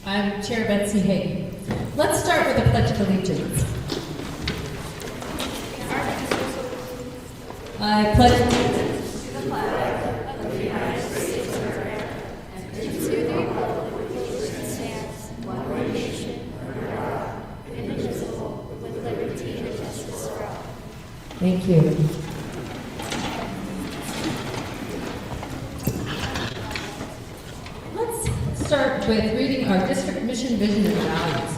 I'm Chair Betsy Hagan. Let's start with the Pledge of Allegiance. I pledge allegiance to the flag of the United States of America and to the republic which stands one nation under God, indivisible, with liberty and justice for all. Thank you. Let's start with reading our district mission, vision, and values.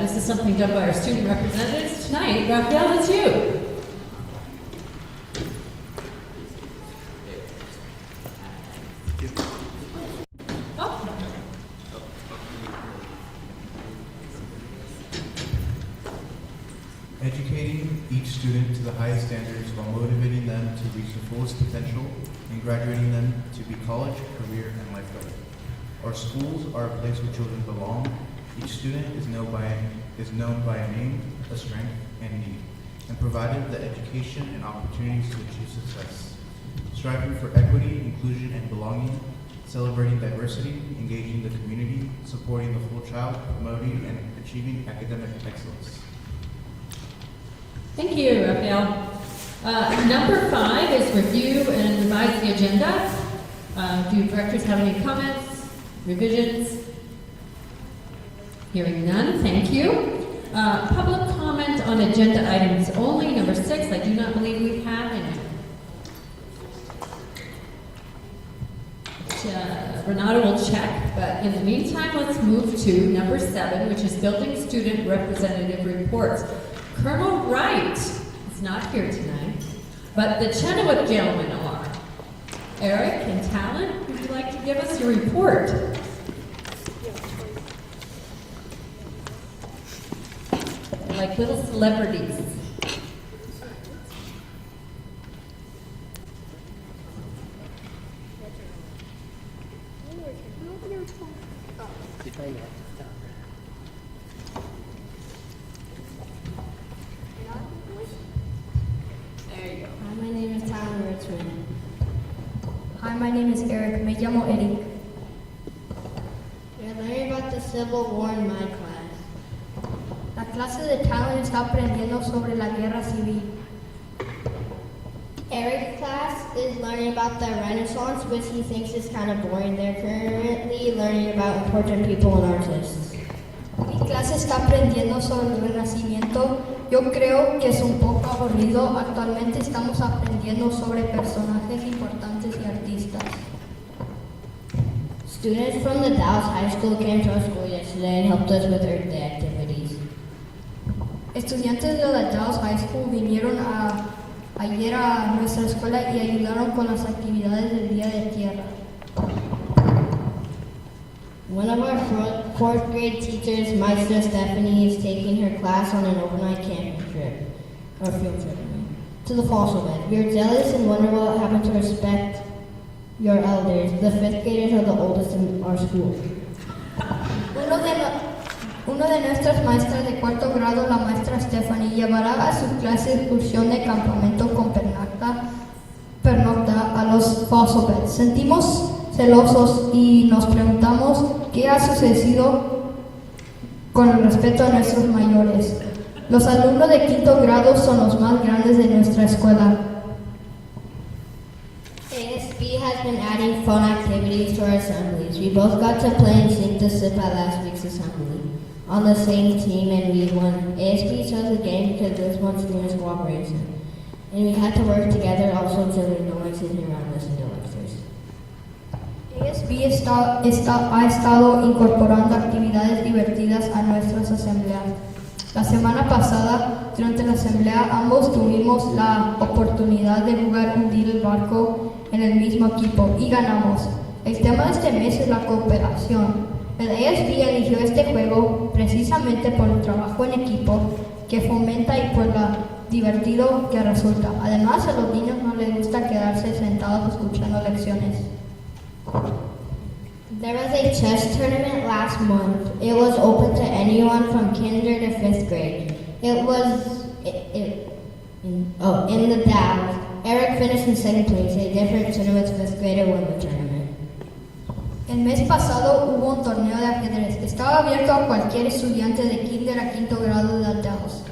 This is something done by our student representatives. Tonight, Raphael, it's you. Educating each student to the highest standards while motivating them to reach their fullest potential and graduating them to be college, career, and life ready. Our schools are a place where children belong. Each student is known by a name, a strength, and need, and provided the education and opportunities to achieve success. Striving for equity, inclusion, and belonging, celebrating diversity, engaging the community, supporting the full child, promoting and achieving academic excellence. Thank you, Raphael. Number 5 is review and revise the agenda. Do directors have any comments, revisions? Hearing none, thank you. Public comment on agenda items only. Number 6, I do not believe we have any. Renato will check, but in the meantime, let's move to number 7, which is building student representative reports. Colonel Wright is not here tonight, but the Chenoweth gentlemen are. Eric and Talon, would you like to give us your report? They're like little celebrities. Hi, my name is Eric. Me llamo Eric. We're learning about the Civil War in my class. La clase de Talon está aprendiendo sobre la guerra civil. Eric's class is learning about the Renaissance, which he thinks is kind of boring. They're currently learning about important people and artists. Mi clase está aprendiendo sobre el Renacimiento. Yo creo que es un poco aburrido. Actualmente estamos aprendiendo sobre personajes importantes y artistas. Students from the Dallas High School came to our school yesterday and helped us with Earth Day activities. Estudiantes de la Dallas High School vinieron ayer a nuestra escuela y ayudaron con las actividades del Día de Tierra. One of our fourth grade teachers, Maestra Stephanie, is taking her class on an overnight camping trip, or field trip, to the fossil bed. We are jealous and wonder what happened to respect your elders. The 5th graders are the oldest in our school. Uno de nuestras maestras de 4º grado, la maestra Stephanie, llevará a su clase de excursión de campamento con pernocta a los fossil beds. Sentimos celosos y nos preguntamos qué ha sucedido con el respeto a nuestros mayores. Los alumnos de 5º grado son los más grandes de nuestra escuela. ASB has been adding fun activities to our assemblies. We both got to play and sing to sip at last week's assembly on the same team, and we won. ASB chose the game because this one's name is cooperation, and we had to work together also so there's no one sitting around listening to lectures. ASB ha estado incorporando actividades divertidas a nuestras asambleas. La semana pasada, durante la asamblea, ambos tuvimos la oportunidad de jugar hundir el barco en el mismo equipo y ganamos. El tema de este mes es la cooperación. El ASB eligió este juego precisamente por el trabajo en equipo que fomenta y por lo divertido que resulta. Además, a los niños no les gusta quedarse sentados escuchando lecciones. There was a chess tournament last month. It was open to anyone from kinder to 5th grade. It was in the Dalles. Eric finished in 2nd place. A different Chenoweth 5th grader won the tournament. El mes pasado hubo un torneo de ajedrez. Estaba abierto a cualquier estudiante de kinder a quinto grado de Dallas.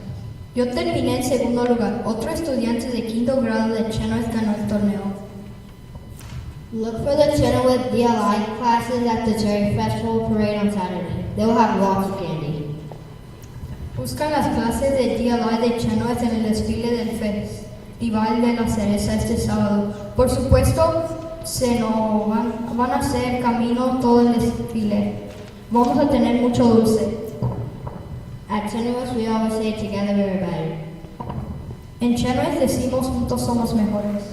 Yo terminé en segundo lugar. Otro estudiante de quinto grado de Chenoweth ganó el torneo. Look for the Chenoweth DLI classes at the Cherry Festival Parade on Saturday. They will have lots of candy. Buscan las clases de DLI de Chenoweth en el desfile del Festival de la Cereza este sábado. Por supuesto, van a hacer camino todo el desfile. Vamos a tener mucho dulce. At Chenoweth, we always say together we are better. En Chenoweth decimos juntos somos mejores.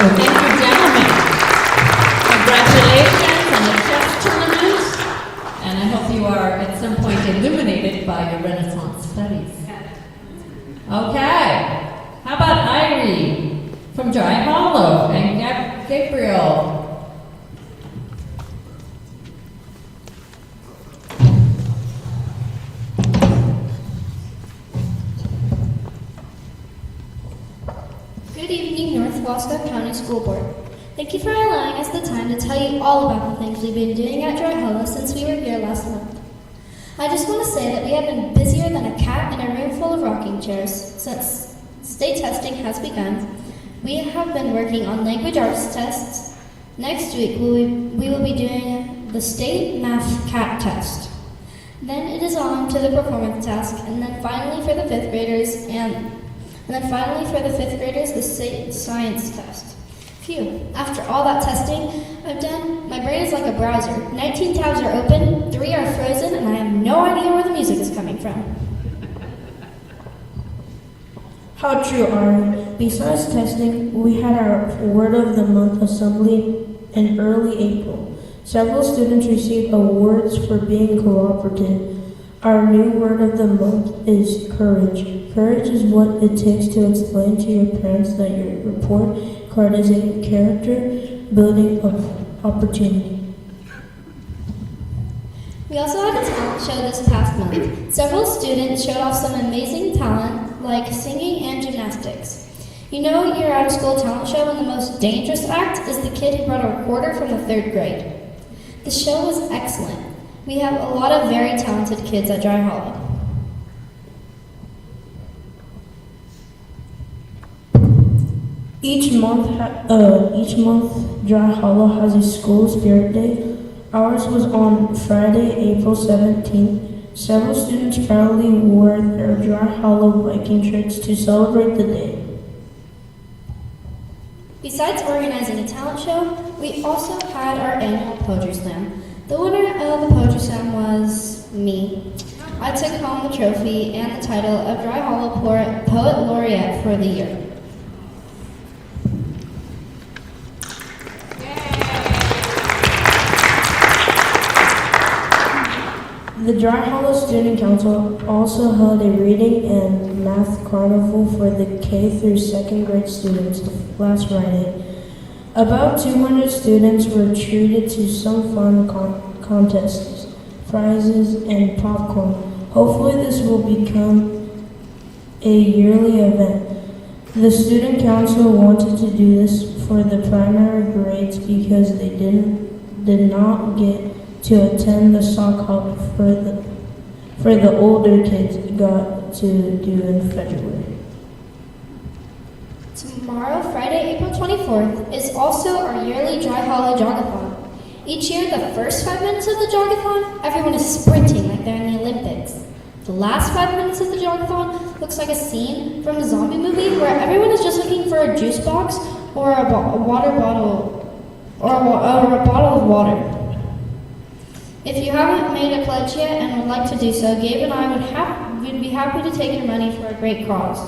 Thank you, gentlemen. Congratulations on the chess tournament, and I hope you are at some point illuminated by your Renaissance studies. Okay, how about Irie from Dry Hollow and Gabriel? Good evening, North Wasco County School Board. Thank you for allowing us the time to tell you all about the things we've been doing at Dry Hollow since we were here last month. I just want to say that we have been busier than a cat in a room full of rocking chairs since state testing has begun. We have been working on language arts tests. Next week, we will be doing the state math cat test. Then it is on to the performance task, and then finally for the fifth graders, the state science test. Phew, after all that testing I've done, my brain is like a browser. 19 tabs are open, 3 are frozen, and I have no idea where the music is coming from. How true, Ari. Besides testing, we had our Word of the Month assembly in early April. Several students received awards for being cooperative. Our new word of the month is courage. Courage is what it takes to explain to your parents that your report card is a character-building opportunity. We also had a talent show this past month. Several students showed off some amazing talent, like singing and gymnastics. You know your out-of-school talent show, and the most dangerous act is the kid who brought a recorder from the 3rd grade. The show was excellent. We have a lot of very talented kids at Dry Hollow. Each month, Dry Hollow has a school spirit day. Ours was on Friday, April 17th. Several students proudly wore their Dry Hollow Viking shirts to celebrate the day. Besides organizing a talent show, we also had our annual Poetry Slam. The winner of the Poetry Slam was me. I took home the trophy and the title of Dry Hollow Poet Laureate for the year. The Dry Hollow Student Council also held a reading and math carnival for the K through 2nd grade students last Friday. About 200 students were treated to some fun contests, prizes, and popcorn. Hopefully this will become a yearly event. The Student Council wanted to do this for the primary grades because they did not get to attend the sock hop for the older kids got to do in February. Tomorrow, Friday, April 24th, is also our yearly Dry Hollow Jogathon. Each year, the first 5 minutes of the jogathon, everyone is sprinting like they're in the Olympics. The last 5 minutes of the jogathon looks like a scene from a zombie movie where everyone is just looking for a juice box or a water bottle or a bottle of water. If you haven't made a pledge yet and would like to do so, Gabe and I would be happy to take your money for a great cause.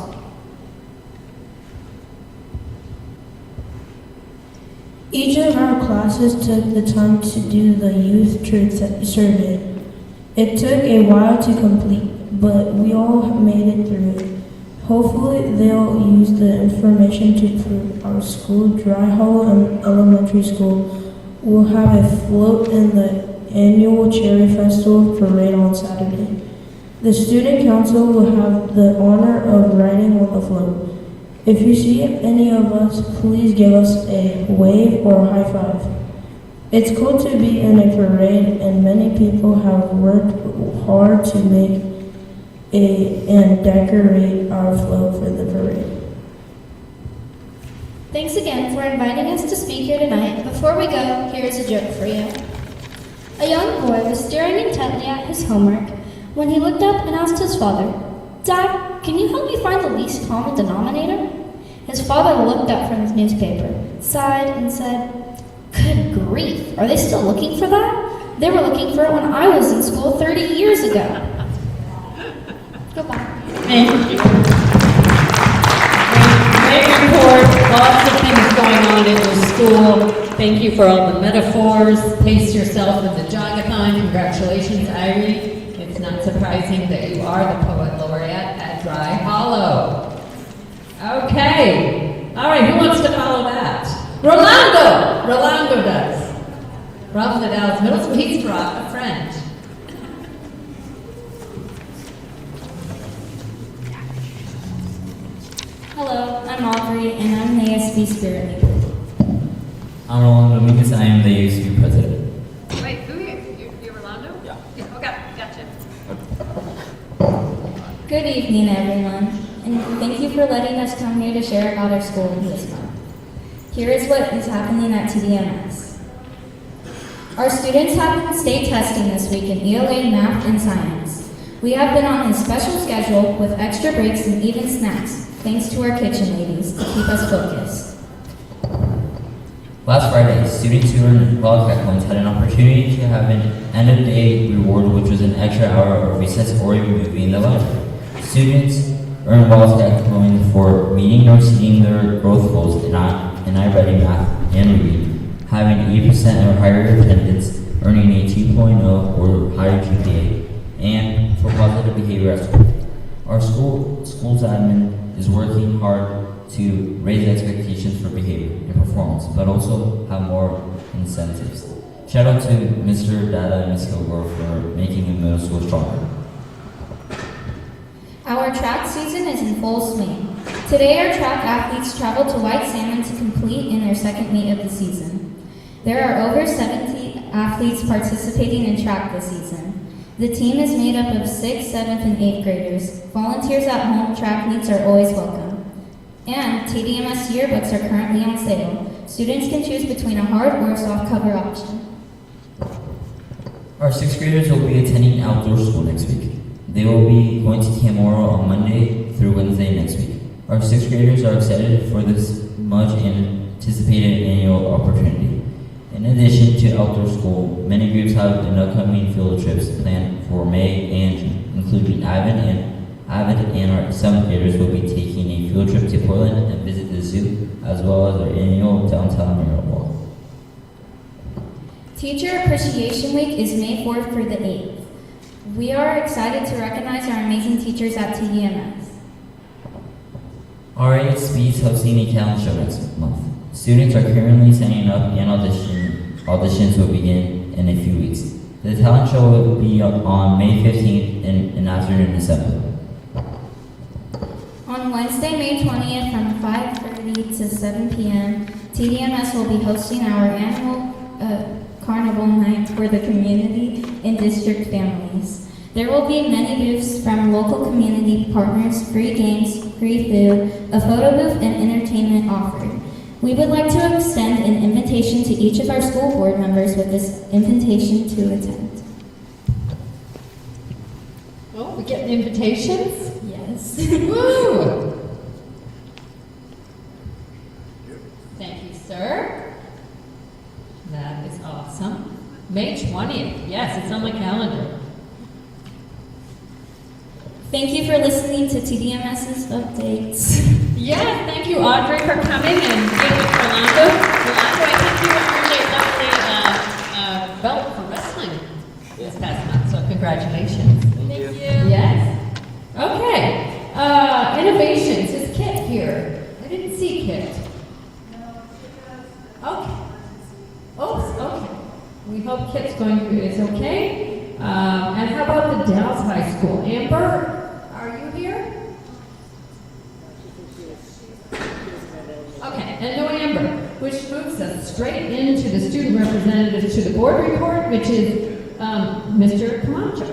Each of our classes took the time to do the youth truth survey. It took a while to complete, but we all made it through it. Hopefully they'll use the information to improve our school. Dry Hollow Elementary School will have a float in the annual Cherry Festival Parade on Saturday. The Student Council will have the honor of riding on the float. If you see any of us, please give us a wave or a high five. It's cool to be in a parade, and many people have worked hard to make and decorate our float for the parade. Thanks again for inviting us to speak here tonight. Before we go, here's a joke for you. A young boy was staring intently at his homework when he looked up and asked his father, "Dad, can you help me find the least common denominator?" His father looked up from his newspaper, sighed, and said, "Good grief, are they still looking for that? They were looking for it when I was in school 30 years ago." Goodbye. Thank you. Great report. Lots of things going on in your school. Thank you for all the metaphors. Pace yourself in the jogathon. Congratulations, Irie. It's not surprising that you are the poet laureate at Dry Hollow. Okay. All right, who wants to follow that? Rolando! Rolando does. From the Dallas Middle School. He's brought a friend. Hello, I'm Audrey, and I'm the ASB Spirit Leader. I'm Rolando Dominguez, I am the ASU President. Wait, who are you? You're Rolando? Yeah. Okay, gotcha. Good evening, everyone, and thank you for letting us come here to share about our school this month. Here is what is happening at TDMS. Our students have been state testing this week in ELA, math, and science. We have been on a special schedule with extra breaks and even snacks, thanks to our kitchen ladies, to keep us focused. Last Friday, students who earned Wildcat points had an opportunity to have an end-of-day reward, which was an extra hour of recess or a movie in the library. Students earned Wildcat points for meeting or exceeding their growth goals in I-Ready math and reading, having 8% or higher attendance, earning a 2.0 or higher GPA, and for positive behavior at school. Our school's admin is working hard to raise expectations for behavior and performance, but also have more incentives. Shout out to Mr. Dada and Ms. Kilgore for making the middle school stronger. Our track season is in full swing. Today, our track athletes travel to White Salmon to compete in their second meet of the season. There are over 70 athletes participating in track this season. The team is made up of 6th, 7th, and 8th graders. Volunteers at home track meets are always welcome. And TDMS yearbooks are currently on sale. Students can choose between a hard or a soft cover option. Our 6th graders will be attending outdoor school next week. They will be going to Camp Oro on Monday through Wednesday next week. Our 6th graders are excited for this much anticipated annual opportunity. In addition to outdoor school, many groups have an upcoming field trips planned for May and June, including Avid and our 7th graders will be taking a field trip to Portland and visit the zoo, as well as our annual downtown mural walk. Teacher Appreciation Week is May 4th through the 8th. We are excited to recognize our amazing teachers at TDMS. Our ASB is hosting a talent show next month. Students are currently signing up and auditions will begin in a few weeks. The talent show will be on May 15th and after in December. On Wednesday, May 20th from 5:30 to 7 p.m., TDMS will be hosting our annual carnival night for the community and district families. There will be many booths from local community partners, free games, free food, a photo booth, and entertainment offered. We would like to extend an invitation to each of our school board members with this invitation to attend. Oh, we get invitations? Yes. Woo! Thank you, sir. That is awesome. May 20th. Yes, it's on my calendar. Thank you for listening to TDMS's updates. Yes, thank you, Audrey, for coming, and thank you, Rolando. Rolando, I think you earned a lovely belt for wrestling this past month, so congratulations. Thank you. Yes. Okay. Innovations. Is Kit here? I didn't see Kit. Okay. Oops, okay. We hope Kit's is okay. And how about the Dallas High School? Amber, are you here? which moves us straight into the student representative to the board report, which is Mr. Camacho.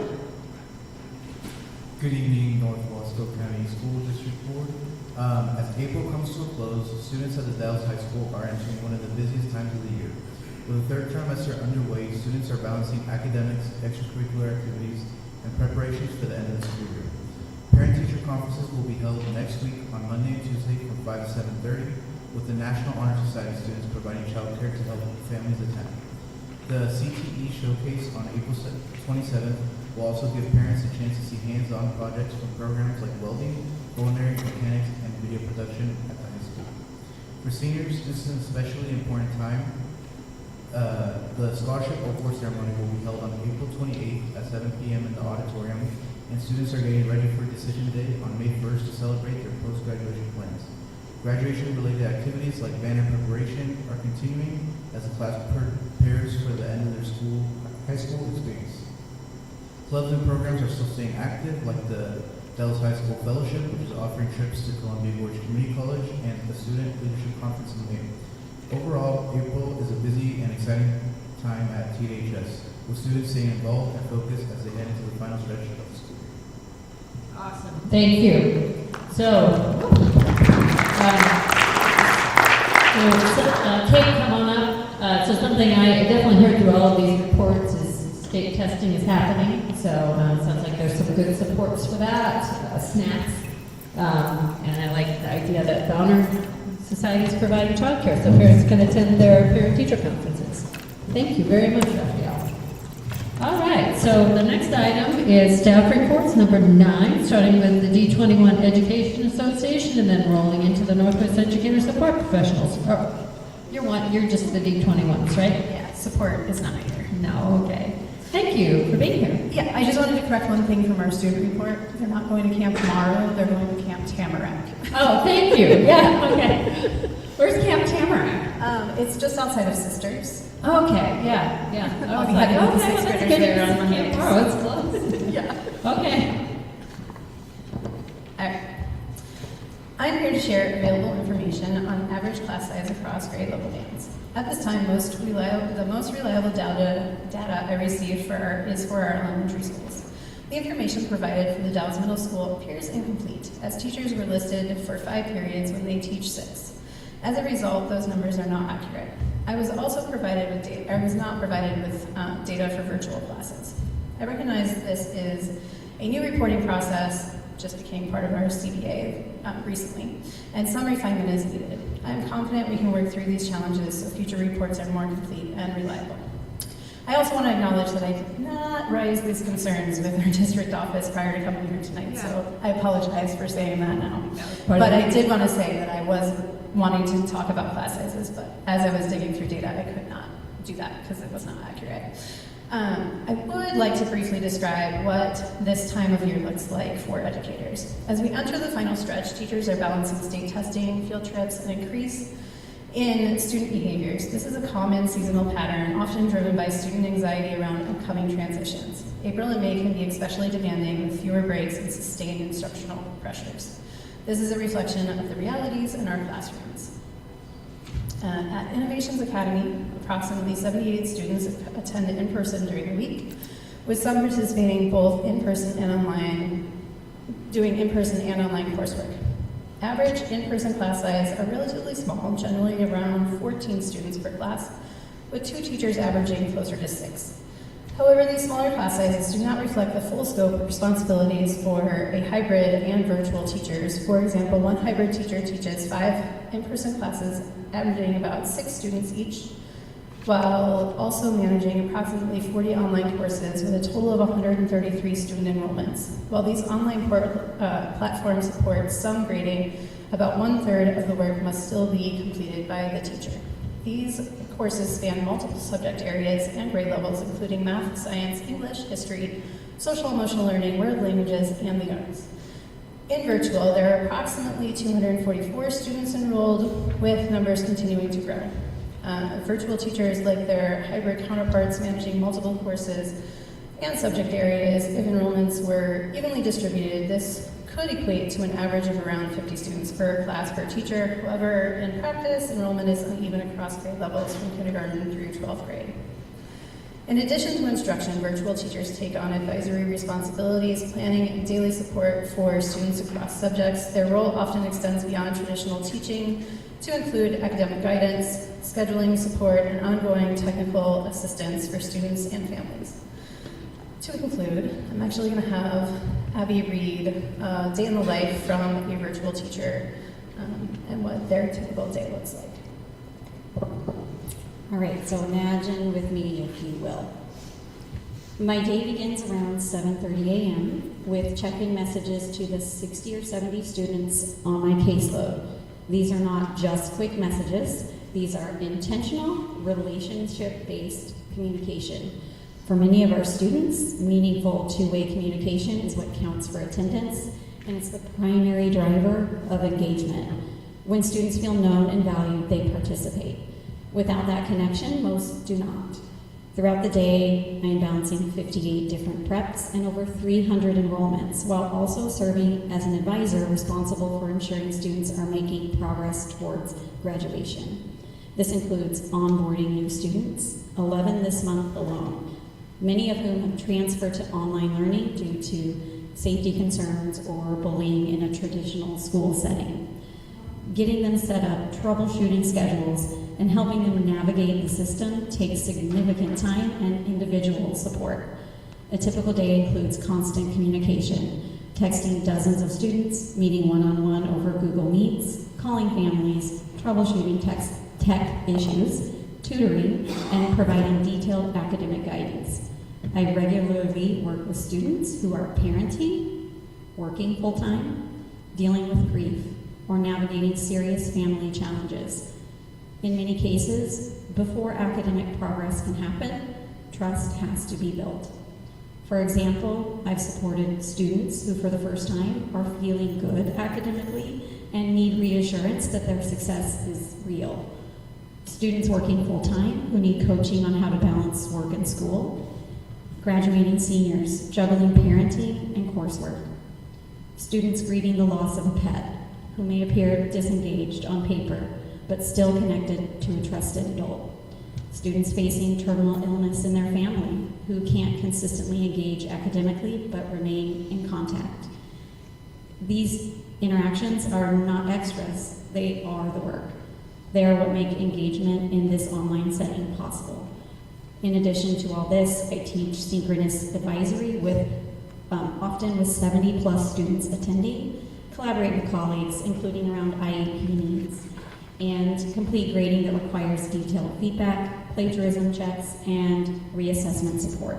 Good evening, North Wasco County School District Board. As April comes to a close, students at the Dallas High School are entering one of the busiest times of the year. With the third trimester underway, students are balancing academics, extracurricular activities, and preparations for the end of the school year. Parent-teacher conferences will be held next week on Monday and Tuesday from 5 to 7:30, with the National Honor Society students providing childcare to help families attend. The CTE Showcase on April 27th will also give parents a chance to see hands-on projects from programs like welding, culinary, mechanics, and video production at the high school. For seniors, this is an especially important time. The scholarship award ceremony will be held on April 28th at 7 p.m. in the auditorium, and students are getting ready for decision day on May 1st to celebrate their post-graduation plans. Graduation-related activities like banner preparation are continuing as the class prepares for the end of their high school experience. Clubs and programs are still staying active, like the Dallas High School Fellowship, which is offering trips to Columbia Gorge Community College, and the Student Leadership Conference in May. Overall, April is a busy and exciting time at THS, with students staying involved and focused as they head into the final stretch of the school year. Awesome. Thank you. Kate, come on up. So something I definitely heard through all of these reports is state testing is happening. So it sounds like there's some good supports for that, snacks. And I like the idea that the Honor Society is providing childcare so parents can attend their parent-teacher conferences. Thank you very much, Raphael. All right, so the next item is staff reports, number 9, starting with the D21 Education Association and then rolling into the Northwest Educator Support Professionals. Oh, you're just the D21s, right? Yeah, support is not here. No, okay. Thank you for being here. Yeah, I just wanted to correct one thing from our student report. They're not going to Camp Tomorrow, they're going to Camp Tamarack. Oh, thank you. Yeah, okay. Where's Camp Tamarack? It's just outside of Sisters. Okay, yeah. I'll be heading with the sixth that's graders good. there on Monday. Camp Tomorrow, it's close. Yeah. Okay. Alright. I'm here to share available information on average class size across grade level bands. At this time, the most reliable data I received is for our elementary schools. The information provided for the Dallas Middle School appears incomplete, as teachers were listed for 5 periods when they teach 6. As a result, those numbers are not accurate. I was not provided with data for virtual classes. I recognize this is a new reporting process, just became part of our CBA recently, and some refinement is needed. I'm confident we can work through these challenges so future reports are more complete and reliable. I also want to acknowledge that I did not raise these concerns with our district office prior to coming here tonight, so I apologize for saying that now. But I did want to say that I was wanting to talk about class sizes, but as I was digging through data, I could not do that because it was not accurate. I would like to briefly describe what this time of year looks like for educators. As we enter the final stretch, teachers are balancing state testing, field trips, and increase in student behaviors. This is a common seasonal pattern, often driven by student anxiety around upcoming transitions. April and May can be especially demanding with fewer breaks and sustained instructional pressures. This is a reflection of the realities in our classrooms. At Innovations Academy, approximately 78 students attend in person during the week, with some participating both in person and online, doing in-person and online coursework. Average in-person class size are relatively small, generally around 14 students per class, with 2 teachers averaging closer to 6. However, these smaller class sizes do not reflect the full scope of responsibilities for a hybrid and virtual teachers. For example, one hybrid teacher teaches 5 in-person classes, averaging about 6 students each, while also managing approximately 40 online courses with a total of 133 student enrollments. While these online platforms support some grading, about 1/3 of the work must still be completed by the teacher. These courses span multiple subject areas and grade levels, including math, science, English, history, social emotional learning, world languages, and the arts. In virtual, there are approximately 244 students enrolled, with numbers continuing to grow. Virtual teachers, like their hybrid counterparts, managing multiple courses and subject areas. If enrollments were evenly distributed, this could equate to an average of around 50 students per class per teacher. However, in practice, enrollment is uneven across grade levels from kindergarten through 12th grade. In addition to instruction, virtual teachers take on advisory responsibilities, planning, and daily support for students across subjects. Their role often extends beyond traditional teaching to include academic guidance, scheduling support, and ongoing technical assistance for students and families. To conclude, I'm actually going to have Abby read a day in the life from a virtual teacher and what their typical day looks like. All right, so imagine with me, if you will. My day begins around 7:30 a.m. with checking messages to the 60 or 70 students on my caseload. These are not just quick messages. These are intentional, relationship-based communication. For many of our students, meaningful two-way communication is what counts for attendance, and it's the primary driver of engagement. When students feel known and valued, they participate. Without that connection, most do not. Throughout the day, I am balancing 58 different preps and over 300 enrollments, while also serving as an advisor responsible for ensuring students are making progress towards graduation. This includes onboarding new students, 11 this month alone, many of whom have transferred to online learning due to safety concerns or bullying in a traditional school setting. Getting them set up, troubleshooting schedules, and helping them navigate the system takes significant time and individual support. A typical day includes constant communication, texting dozens of students, meeting one-on-one over Google Meets, calling families, troubleshooting tech issues, tutoring, and providing detailed academic guidance. I regularly work with students who are parenting, working full-time, dealing with grief, or navigating serious family challenges. In many cases, before academic progress can happen, trust has to be built. For example, I've supported students who for the first time are feeling good academically and need reassurance that their success is real. Students working full-time who need coaching on how to balance work and school. Graduating seniors juggling parenting and coursework. Students grieving the loss of a pet who may appear disengaged on paper but still connected to a trusted adult. Students facing terminal illness in their family who can't consistently engage academically but remain in contact. These interactions are not extras, they are the work. They are what make engagement in this online setting possible. In addition to all this, I teach synchronous advisory with often with 70 plus students attending, collaborate with colleagues, including around IEP needs, and complete grading that requires detailed feedback, plagiarism checks, and reassessment support.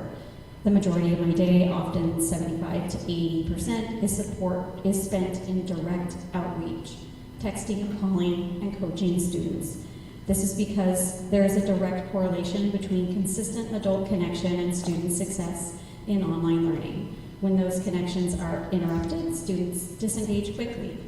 The majority of my day, often 75 to 80%, is spent in direct outreach, texting, calling, and coaching students. This is because there is a direct correlation between consistent adult connection and student success in online learning. When those connections are interrupted, students disengage quickly.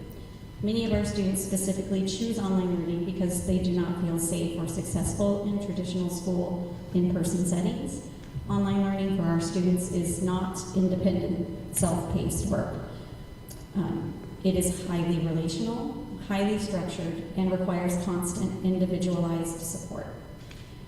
Many of our students specifically choose online learning because they do not feel safe or successful in traditional school in-person settings. Online learning for our students is not independent, self-paced work. It is highly relational, highly structured, and requires constant individualized support.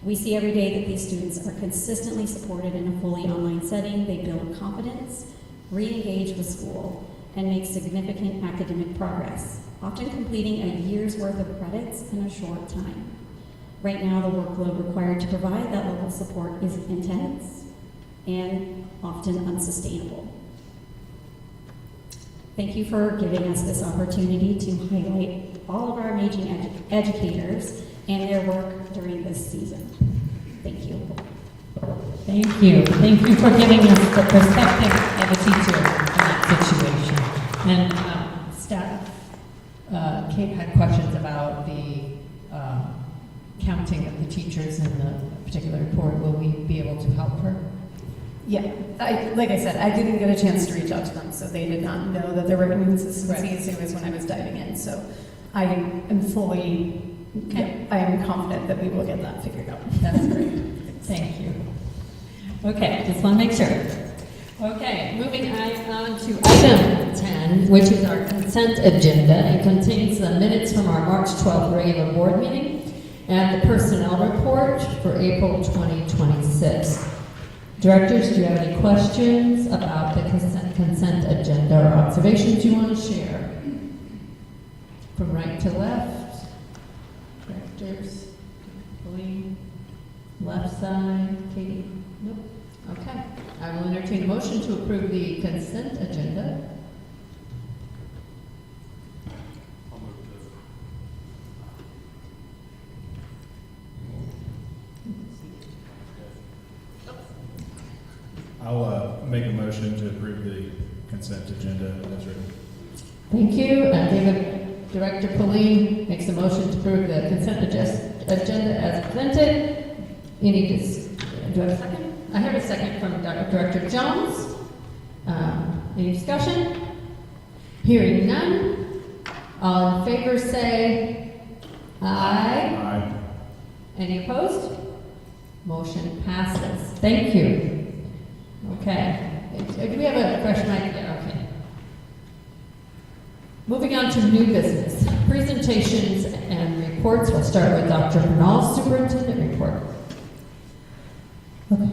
We see every day that these students are consistently supported in a fully online setting. They build confidence, re-engage with school, and make significant academic progress, often completing a year's worth of credits in a short time. Right now, the workload required to provide that level of support is intense and often unsustainable. Thank you for giving us this opportunity to highlight all of our amazing educators and their work during this season. Thank you. Thank you. Thank you for giving us the perspective of a teacher in that situation. And staff, Kate had questions about the counting of the teachers in the particular report. Will we be able to help her? Yeah, like I said, I didn't get a chance to reach out to them, so they did not know that there were inconsistencies. It was when I was diving in, so I am fully, I am confident that we will get that figured out. That's great. Thank you. Okay, just want to make sure. Okay, moving on to item 10, which is our consent agenda. It contains the minutes from our March 12th regular board meeting and the personnel report for April 2026. Directors, do you have any questions about the consent agenda or observations you want to share? From right to left. Directors, Pauline, left side, Katie. Nope. Okay. I will entertain a motion to approve the consent agenda. I'll make a motion to approve the consent agenda as written. Thank you. David, Director Pauline makes a motion to approve the consent agenda as presented. Do I have a second? I have a second from Director Jones. Any discussion? Hearing none. All in favor say aye. Aye. Any opposed? Motion passes. Thank you. Okay. Do we have a fresh mic? Yeah, okay. Moving on to new business. Presentations and reports. We'll start with Dr. Bernal, Superintendent Report. Okay,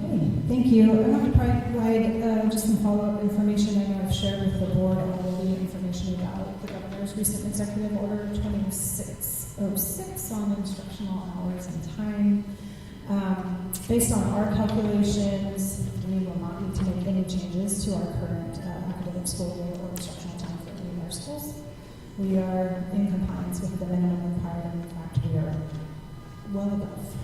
thank you. I want to provide just some follow-up information. I know I've shared with the board all the information about the governor's recent executive order 2606 on instructional hours and time. Based on our calculations, we will not need to make any changes to our current academic school year or instructional time for any of our schools. We are in compliance with the minimum required, and in fact, we are well above,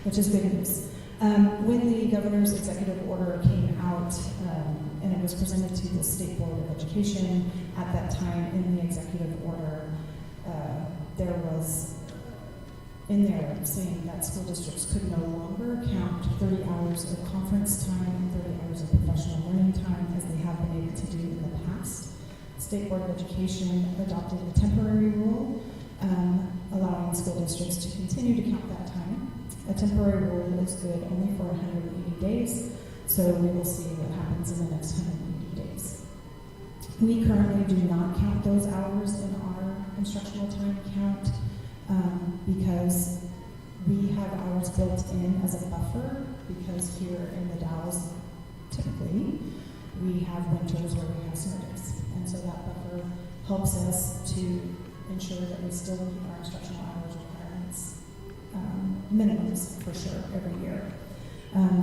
which is good news. When the governor's executive order came out and it was presented to the State Board of Education, at that time in the executive order, there was in there saying that school districts could no longer count 30 hours of conference time and 30 hours of professional learning time as they have been able to do in the past. State Board of Education adopted a temporary rule allowing school districts to continue to count that time. A temporary rule is good only for 180 days, so we will see what happens in the next 180 days. We currently do not count those hours in our instructional time count because we have hours built in as a buffer, because here in the Dalles, typically, we have winters where we have snow days. And so that buffer helps us to ensure that we still meet our instructional hours requirements, minimums for sure, every year.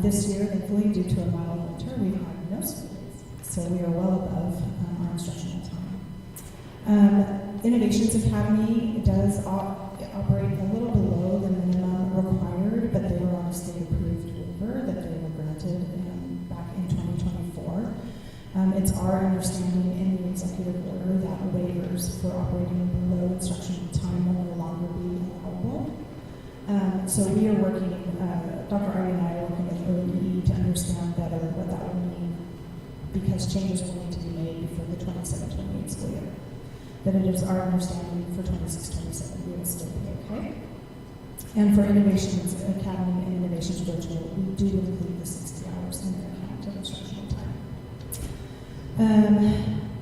This year, thankfully, due to a mild winter, we've had no snow days. So we are well above our instructional time. Innovations Academy does operate a little below the minimum required, but they were on a state-approved waiver that they were granted back in 2024. It's our understanding in the executive order that waivers for operating below instructional time will no longer be allowable. So we are working, Dr. Artie and I are working with OEE to understand better what that would mean, because changes will need to be made before the 27-28 school year. But it is our understanding for 26-27 we will still be okay. And for Innovations Academy and Innovations Virtual, we do include the 60 hours in their count of instructional time.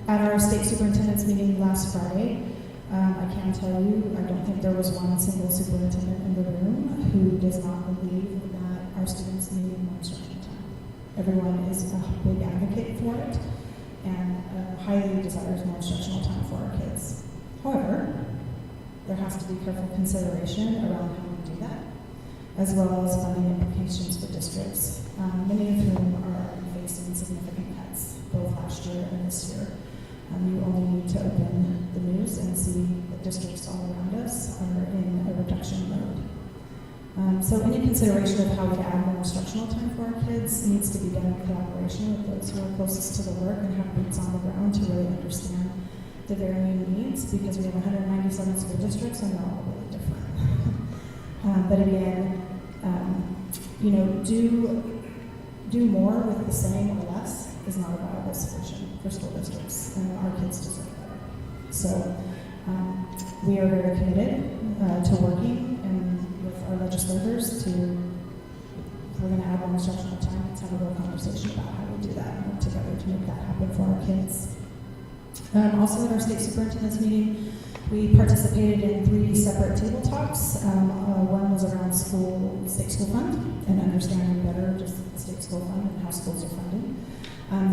At our state superintendent's meeting last Friday, I can tell you, I don't think there was one single superintendent in the room who does not believe that our students need more instructional time. Everyone is a big advocate for it and highly desires more instructional time for our kids. However, there has to be careful consideration around how we do that, as well as funding implications for districts, many of whom are facing significant cuts, both last year and this year. You only need to open the news and see that districts all around us are in a reduction mode. So any consideration of how we add more instructional time for our kids needs to be done in collaboration with those who are closest to the work and have boots on the ground to really understand the varying needs, because we have 197 school districts and they're all really different. But again, do more with the same or less is not a viable solution for school districts, and our kids deserve better. So we are very committed to working and with our legislators to If we're going to add more instructional time, let's have a real conversation about how we do that and work together to make that happen for our kids. Also at our state superintendent's meeting, we participated in 3 separate table talks. One was around state school fund and understanding better just the state school fund and how schools are funded.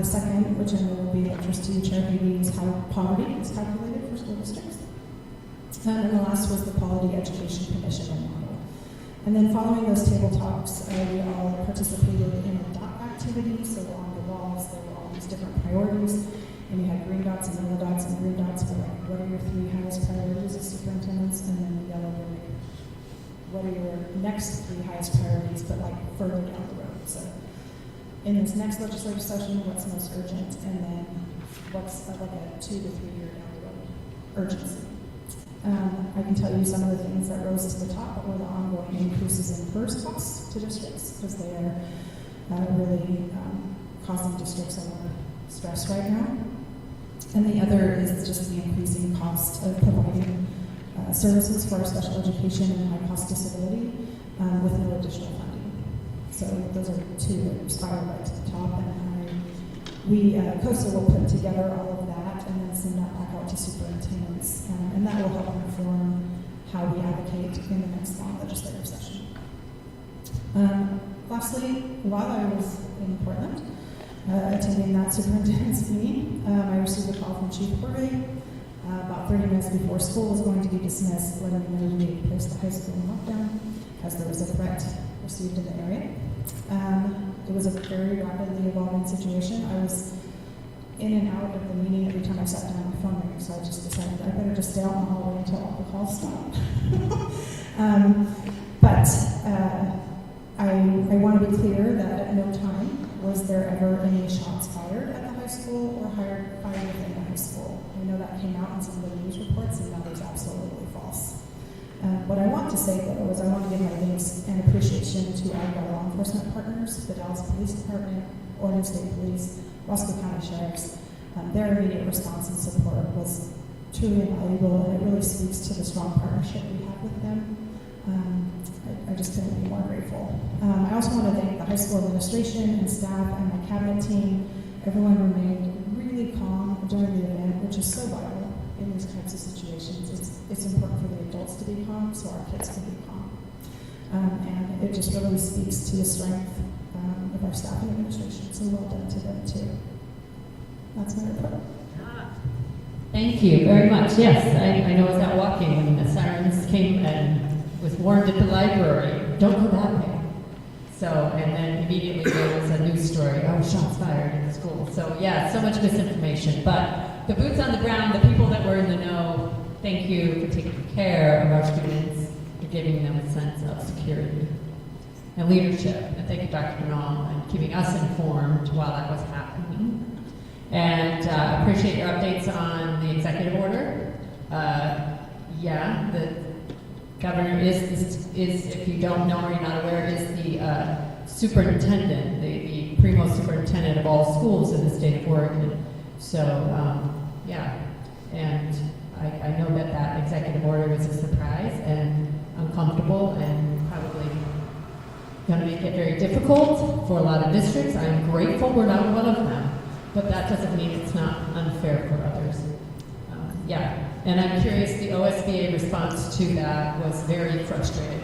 The second, which I know will be of interest to you, Chair Phoebe, is how poverty is calculated for school districts. And the last was the Quality Education Commission and model. And then following those table talks, we all participated in a dot activity. So on the walls, there were all these different priorities. And you had green dots and yellow dots, and green dots were like, what are your 3 highest priorities as superintendents? And then the yellow were like, what are your next 3 highest priorities, but like further down the road. So in this next legislative session, what's most urgent, and then what's like a 2 to 3 year down the road urgency. I can tell you some of the things that rose to the top were the ongoing increases in PERS costs to districts, because they are really causing districts a lot of stress right now. And the other is just the increasing cost of providing services for our special education and high-cost disability with no additional funding. So those are 2 that spiral right to the top, and COSA will put together all of that and then send that back out to superintendents, and that will help inform how we advocate in the next long legislative session. Lastly, while I was in Portland, attending that superintendent's meeting, I received a call from Chief Jorge about 30 minutes before school was going to be dismissed, letting me know we had placed the high school in lockdown as there was a threat received in the area. It was a very rapidly evolving situation. I was in and out of the meeting every time I sat down, my phone rang, so I just decided I better just stay out in the hallway until all the calls stopped. I want to be clear that at no time was there ever any shots fired at the high school or fired within the high school. I know that came out in some of the news reports, and that is absolutely false. What I want to say, though, is I want to give my thanks and appreciation to our law enforcement partners, the Dallas Police Department, Oregon State Police, Wasco County Sheriffs. Their immediate response and support was truly invaluable, and it really speaks to the strong partnership we have with them. I just couldn't be more grateful. I also want to thank the high school administration and staff and my cabinet team. Everyone remained really calm during the event, which is so vital in these types of situations. It's important for the adults to be calm so our kids can be calm. And it just really speaks to the strength of our staff and administration. So well done to them too. That's my report. Thank you very much. Yes, I know I was out walking when the sirens came and was warned at the library, don't go that way. So, and then immediately there was a news story, shots fired in the school. So yeah, so much misinformation. But the boots on the ground, the people that were in the know, thank you for taking care of our students, for giving them a sense of security and leadership. And thank you, Dr. Bernal, and keeping us informed while that was happening. And appreciate your updates on the executive order. The governor is, if you don't know or you're not aware, is the superintendent, the primo superintendent of all schools in the state of Oregon. So, and I know that executive order was a surprise and uncomfortable and probably going to make it very difficult for a lot of districts. I'm grateful we're not one of them, but that doesn't mean it's not unfair for others. And I'm curious, the OSBA response to that was very frustrating.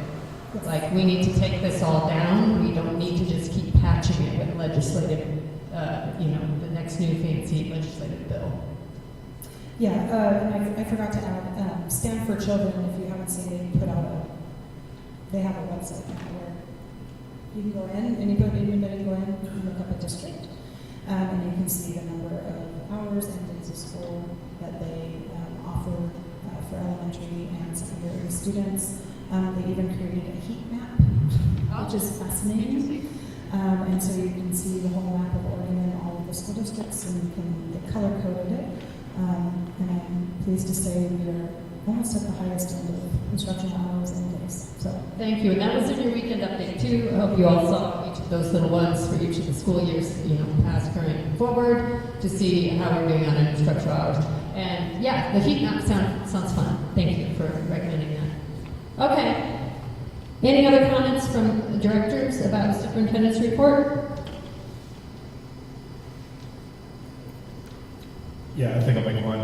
Like, we need to take this all down. We don't need to just keep patching it with legislative, the next new fancy legislative bill. I forgot to add, Stand for Children, if you haven't seen it, they have a website now where you can go in, anybody can go in, you can look up a district, and you can see the number of hours and days of school that they offer for elementary and secondary students. They even created a heat map, which is fascinating. And so you can see the whole map of Oregon and all of the school districts, and they color-coded it. And I'm pleased to say we are almost at the highest end of instructional hours and days. So thank you. And that was in your weekend update too. I hope you all saw each of those little ones for each of the school years, past, current, and forward, to see how we're doing on our instructional hours. And yeah, the heat map sounds fun. Thank you for recommending that. Okay. Any other comments from directors about the superintendent's report? Yeah, I think I'll make one.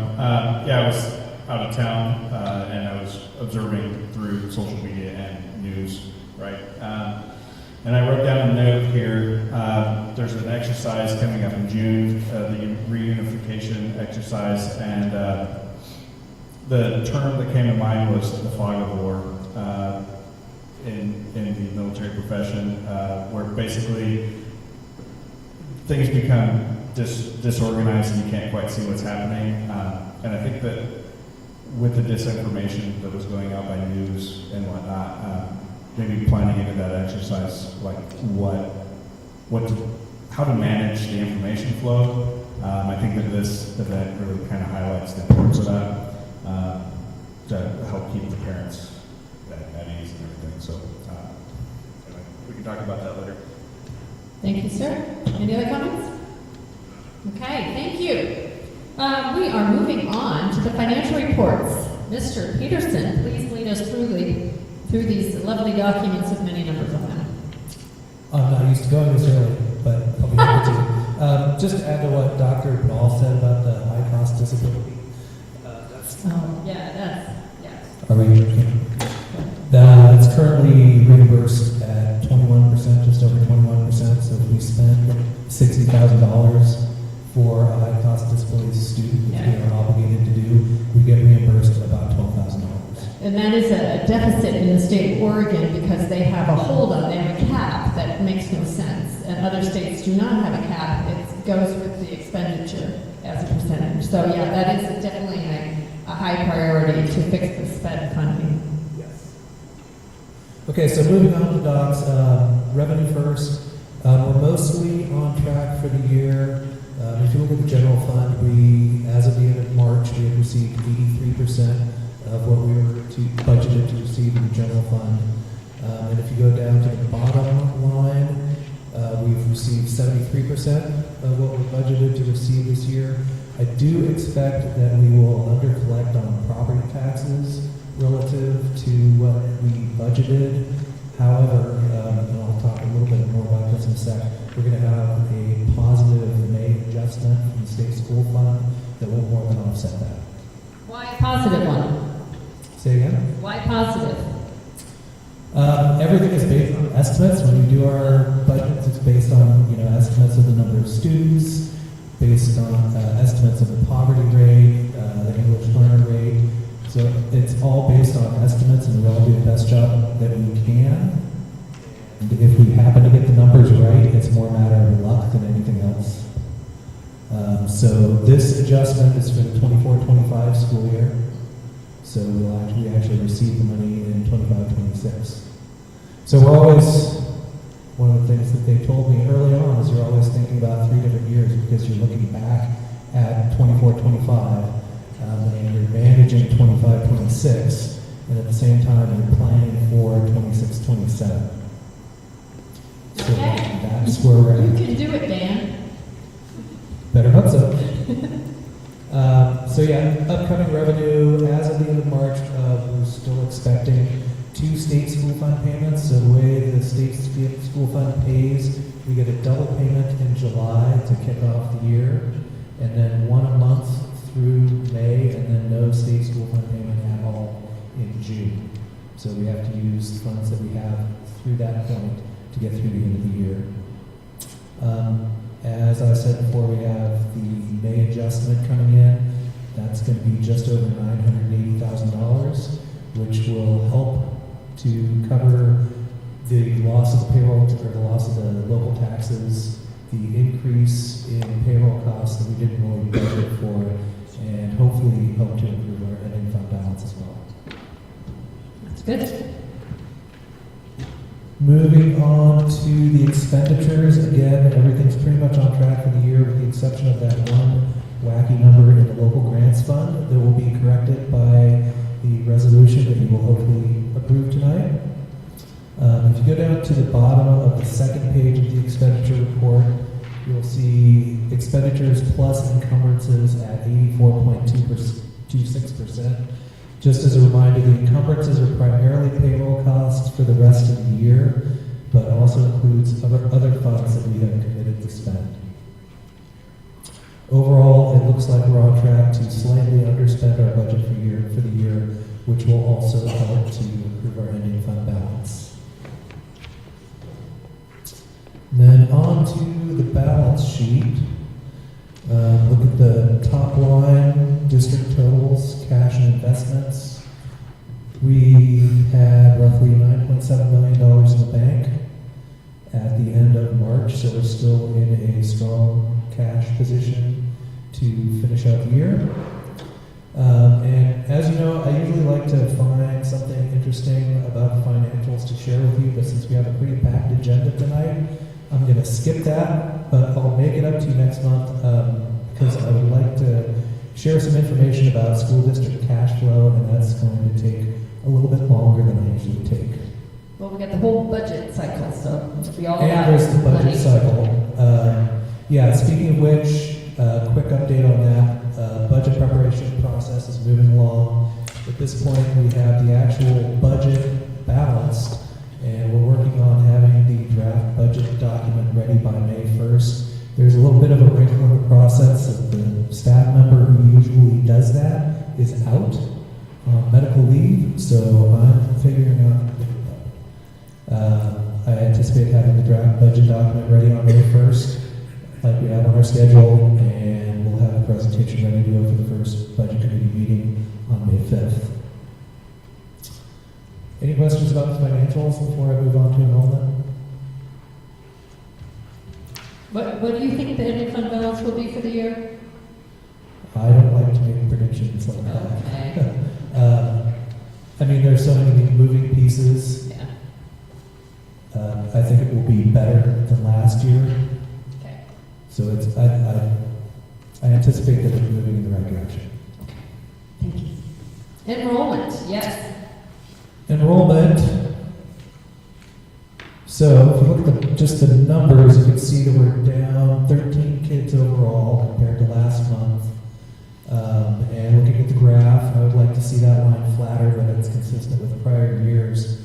Yeah, I was out of town, and I was observing through social media and news, right? And I wrote down a note here. There's an exercise coming up in June, the reunification exercise, and the term that came to mind was the fog of war in the military profession, where basically things become disorganized and you can't quite see what's happening. And I think that with the disinformation that was going out by news and whatnot, maybe planning into that exercise, like how to manage the information flow. I think that this event really kind of highlights the importance of that to help keep the parents at ease and everything. So anyway, we can talk about that later. Thank you, sir. Any other comments? Okay, thank you. We are moving on to the financial reports. Mr. Peterson, please lead us through these lovely documents with many numbers on them. I'm not used to going this early, but I'll be happy to. Just to add to what Dr. Ball said about the high-cost disability. Are we okay? That's currently reimbursed at 21%, just over 21%. So if we spend $60,000 for a high-cost disability student, which we are obligated to do, we get reimbursed about $12,000. And that is a deficit in the state of Oregon because they have a hold on, they have a cap that makes no sense. And other states do not have a cap. It goes with the expenditure as a percentage. So yeah, that is definitely a high priority to fix the sped funding. Yes. Okay, so moving on to docs, revenue first. We're mostly on track for the year. If you look at the general fund, as of the end of March, we had received 83% of what we were budgeted to receive in the general fund. And if you go down to the bottom line, we've received 73% of what we're budgeted to receive this year. I do expect that we will under-collect on property taxes relative to what we budgeted. However, and I'll talk a little bit more about this in a sec, we're going to have a positive May adjustment from the state school fund that will more than offset that. Why a positive one? Say again? Why positive? Everything is based on estimates. When we do our budgets, it's based on estimates of the number of students, based on estimates of the poverty rate, the English learner rate. So it's all based on estimates, and we'll all do the best job that we can. And if we happen to get the numbers right, it's more a matter of luck than anything else. So this adjustment is for the 24-25 school year. So we actually receive the money in 25-26. So we're always, one of the things that they told me early on is you're always thinking about 3 different years because you're looking back at 24-25 and you're managing 25-26, and at the same time you're planning for 26-27. So that's where we're at. You can do it, Dan. Better hope so. So yeah, upcoming revenue, as of the end of March, we're still expecting 2 state school fund payments. So the way the state school fund pays, we get a double payment in July to kick off the year, and then 1 a month through May, and then no state school fund payment at all in June. So we have to use funds that we have through that point to get through the end of the year. As I said before, we have the May adjustment coming in. That's going to be just over $980,000, which will help to cover the loss of the payroll, or the loss of the local taxes, the increase in payroll costs that we didn't really budget for, and hopefully help to improve our ending fund balance as well. That's good. Moving on to the expenditures, again, everything's pretty much on track for the year with the exception of that one wacky number in the local grants fund that will be corrected by the resolution that you will hopefully approve tonight. If you go down to the bottom of the second page of the expenditure report, you'll see expenditures plus encumbrances at 84.26%. Just as a reminder, the encumbrances are primarily payroll costs for the rest of the year, but also includes other funds that we have committed to spend. Overall, it looks like we're on track to slightly underspend our budget for the year, which will also help to improve our ending fund balance. Then on to the balance sheet. Look at the top line, district totals, cash and investments. We had roughly $9.7 million in the bank at the end of March, so we're still in a strong cash position to finish out the year. And as you know, I usually like to find something interesting about the financials to share with you, but since we have a pretty packed agenda tonight, I'm going to skip that, but I'll make it up to you next month because I would like to share some information about school district cash flow, and that's going to take a little bit longer than I usually take. Well, we got the whole budget cycle, so we all And got there's the budget money. cycle. Yeah, speaking of which, quick update on that. Budget preparation process is moving along. At this point, we have the actual budget balanced, and we're working on having the draft budget document ready by May 1st. There's a little bit of a wrinkle in the process. The staff member who usually does that is out on medical leave, so I'm figuring out how to do that. I anticipate having the draft budget document ready on May 1st, like we have on our schedule, and we'll have a presentation ready to go for the first budget committee meeting on May 5th. Any questions about the financials before I move on to enrollment? What do you think the ending fund balance will be for the year? I don't like to make predictions like that. Okay. I mean, there's so many moving pieces. Yeah. I think it will be better than last year. Okay. So I anticipate that it's moving in the right direction. Thank you. Enrollment, yes. Enrollment. So if you look at just the numbers, you can see that we're down 13 kids overall compared to last month. And looking at the graph, I would like to see that line flatter, but it's consistent with prior years.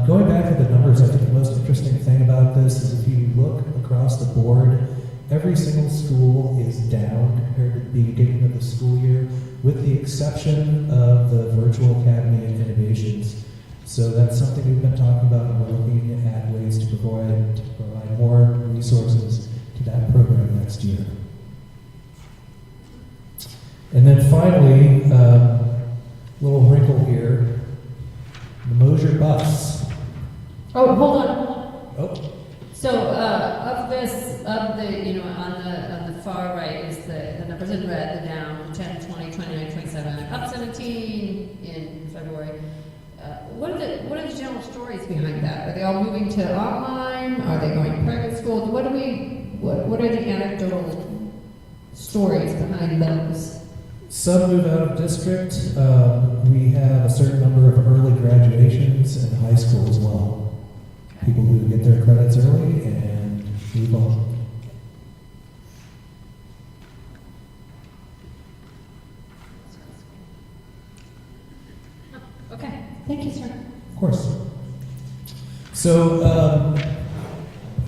Going back to the numbers, I think the most interesting thing about this is if you look across the board, every single school is down compared to the beginning of the school year, with the exception of the Virtual Academy and Innovations. So that's something we've been talking about, and we're looking at ways to provide more resources to that program next year. And then finally, little wrinkle here, the Mosier bus. Oh, hold on. Oh. So, on the far right is the numbers in red, the down, 10, 20, 29, 27, up 17 in February. What are the general stories behind that? Are they all moving to online? Are they going to private schools? What are the anecdotal stories behind those? Some move out of district. We have a certain number of early graduations in high school as well. People who get their credits early and move on. Okay, thank you, sir. Of course. So,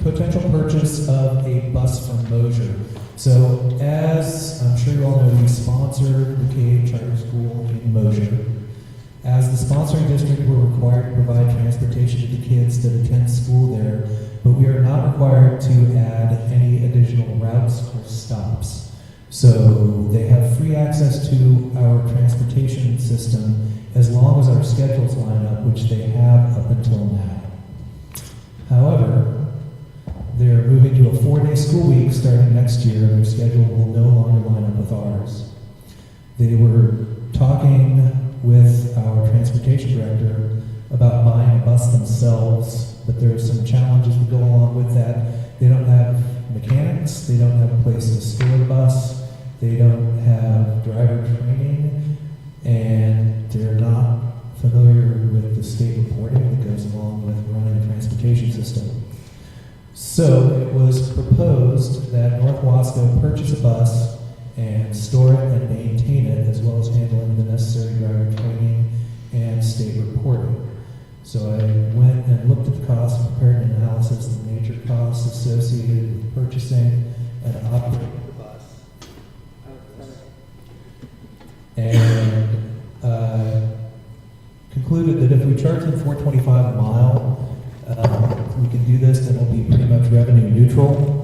potential purchase of a bus from Mosier. So, as I'm sure you all know, we sponsor the K-8 Charter School in Mosier. As the sponsoring district, we're required to provide transportation to the kids that attend school there, but we are not required to add any additional routes or stops. So they have free access to our transportation system as long as our schedules line up, which they have up until now. However, they're moving to a 4-day school week starting next year, and their schedule will no longer line up with ours. They were talking with our transportation director about buying a bus themselves, but there are some challenges that go along with that. They don't have mechanics, they don't have a place to store the bus, they don't have driver training, and they're not familiar with the state reporting that goes along with running a transportation system. So it was proposed that North Wasco purchase a bus and store it and maintain it, as well as handling the necessary driver training and state reporting. So I went and looked at the cost and prepared an analysis purchasing and operating the bus. And concluded that if we charge them $4.25 a mile, we can do this, then it'll be pretty much revenue neutral.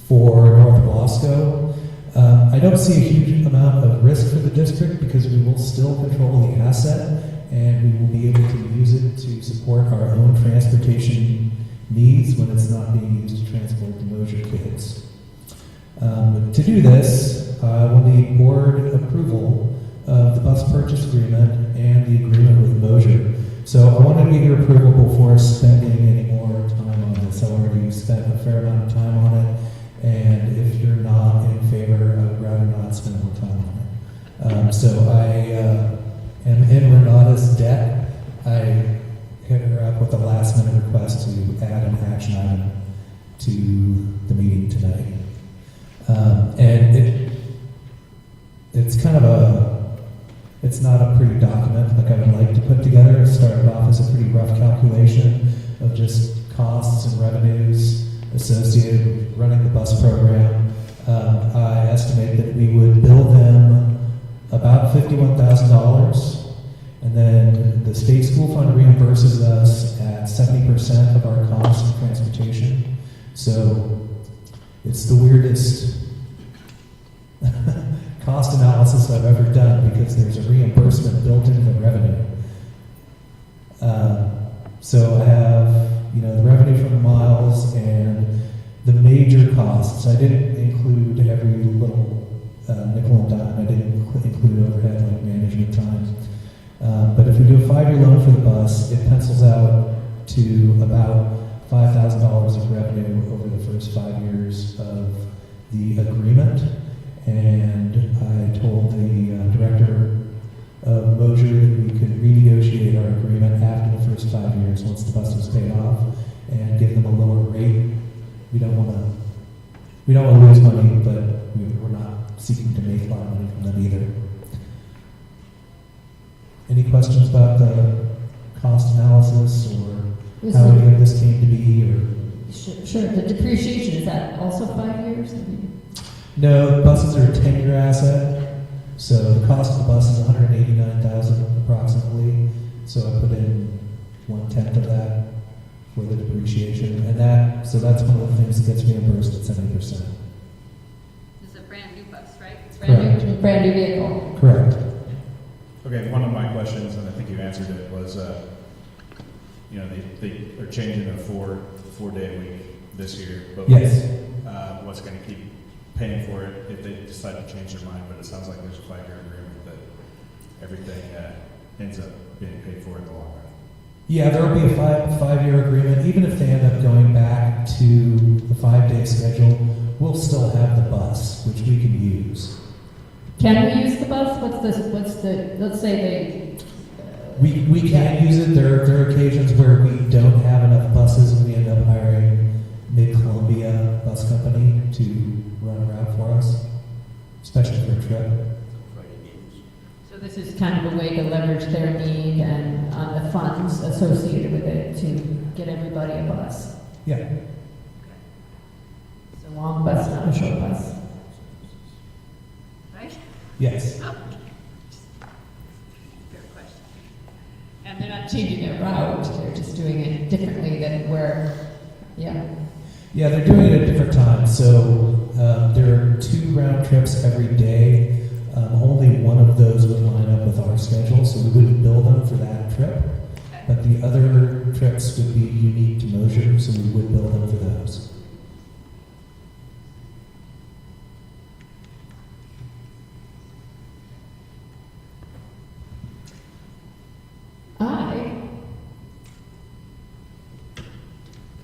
For North Wasco, I don't see a huge amount of risk for the district because we will still control the asset and we will be able to use it to support our own transportation needs when it's not being used to transport the Mosier kids. To do this, we'll need board approval of the bus purchase agreement and the agreement with Mosier. So I want to get your approval before spending any more time on this. I already spent a fair amount of time on it, and if you're not in favor, I would rather not spend more time on it. So I am in Renata's debt. I hit her up with a last-minute request to add an action item to the meeting tonight. And it's kind of it's not a pretty document like I would like to put together. It started off as a pretty rough calculation of just costs and revenues associated with running the bus program. I estimate that we would bill them about $51,000, and then the state school fund reimburses us at 70% of our cost of transportation. So it's the weirdest cost analysis I've ever done because there's a reimbursement built into the revenue. So I have, the revenue from the miles and the major costs. I didn't include every little nickel and dime. I didn't include overhead like management time. But if we do a 5-year loan for the bus, it pencils out to about $5,000 of revenue over the first 5 years of the agreement. And I told the director of Mosier that we could renegotiate our agreement after the first 5 years once the bus was paid off and give them a lower rate. We don't want to lose money, but we're not seeking to make a lot of money from them either. Any questions about the cost analysis or how any of this came to be? Or Sure. The depreciation, is that also 5 years? No, buses are a 10-year asset, so the cost of the bus is $189,000 approximately. So I put in 1/10 of that for the depreciation, and that's one of the things that gets reimbursed at 70%. It's a brand new bus, right? It's Correct. brand new vehicle. Correct. Okay, one of my questions, and I think you answered it, was, they are changing a four-day week this year, but yes. What's going to keep paying for it if they decide to change their mind? But it sounds like there's a 5-year agreement that everything ends up being paid for in the long run. Yeah, there will be a five-year agreement. Even if they end up going back to the 5-day schedule, we'll still have the bus, which we can use. Can we use the bus? Let's say we can use it. There are occasions where we don't have enough buses and we end up hiring Mid-Columbia Bus Company to run a route for us, especially for a trip. So this is kind of a way to leverage their need and the funds associated with it to get everybody a bus. Yeah. It's a long bus, not a short bus. Right? Yes. Fair question. And they're not changing their route, they're just doing it differently than Yeah, they're doing it at different times. So there are 2 round trips every day. Only one of those would line up with our schedule, so we wouldn't bill them for that trip. But the other trips would be unique to Mosier, so we would bill them for those.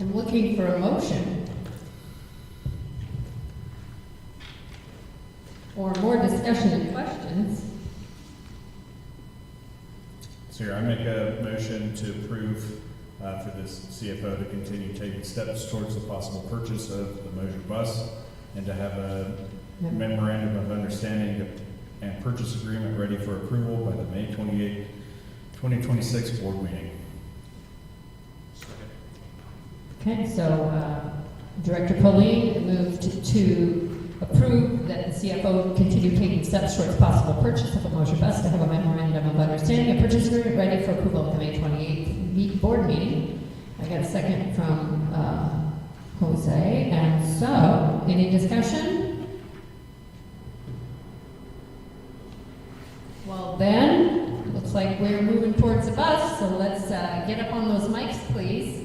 I'm looking for a motion. Or more discussion and questions. So I make a motion to approve for this CFO to continue taking steps towards the possible purchase of the Mosier bus and to have a memorandum of understanding and purchase agreement ready for approval by the May 28, 2026 board meeting. Okay, so Director Colleen moved to approve that the CFO continue taking steps towards possible purchase of a Moser bus to have a memorandum of understanding, a purchase agreement ready for approval at the May 28th board meeting. I got a second from Jose, and so, any discussion? Well then, looks like we're moving towards the bus, so let's get up on those mics, please.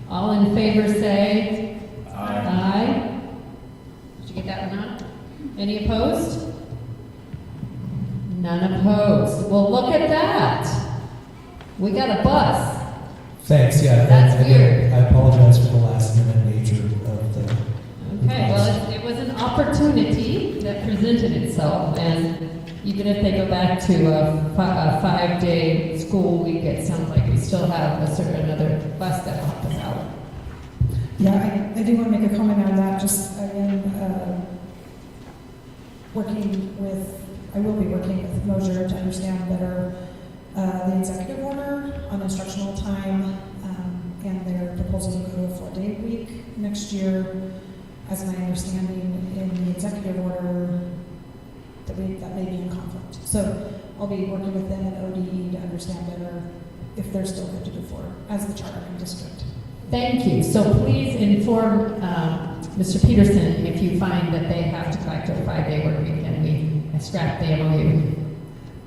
All in favor say Aye. aye. Did you get that one on? Any opposed? None opposed. Well, look at that. We got a bus. Thanks, yeah. That's and again, weird. I apologize for the last minute nature of the. Okay, well, it was an opportunity that presented itself, and even if they go back to a 5-day school week, it sounds like we still have another bus that will help us out. Yeah, I do want to make a comment on that. Just, I am I will be working with Moser to understand better the executive order on instructional time and their proposal to go to a 4-day week next year. As my understanding in the executive order, that may be in conflict. So I'll be working with them and ODE to understand better if they're still good to go forward as the chartering district. Thank you. So please inform Mr. Peterson if you find that they have to go back to a 5-day work week and we scrap the MOU.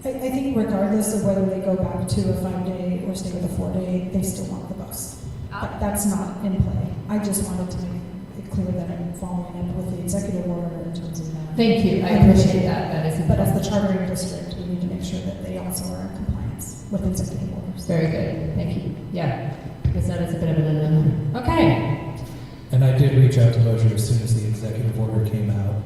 I think regardless of whether they go back to a 5-day or stay with a 4-day, they still want the bus. But that's not in play. I just wanted to make it clear that I'm following up with the executive order in terms of that. Thank you. I appreciate that. That is But important. as the chartering district, we need to make sure that they also are in compliance with executive orders. Very good. Thank you. Yeah, because that is a bit of an unknown. Okay. And I did reach out to Moser as soon as the executive order came out.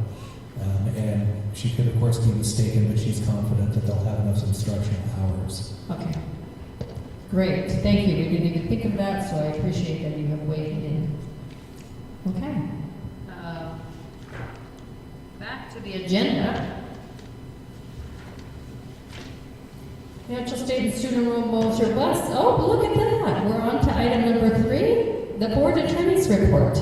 And she could, of course, be mistaken, but she's confident that they'll have enough instructional hours. Okay. Great. Thank you. We didn't even think of that, so I appreciate that you have weighed in. Okay. Back to the agenda. Financial statement, student room, Moser bus. Oh, look at that. We're on to item number 3, the board attorney's report.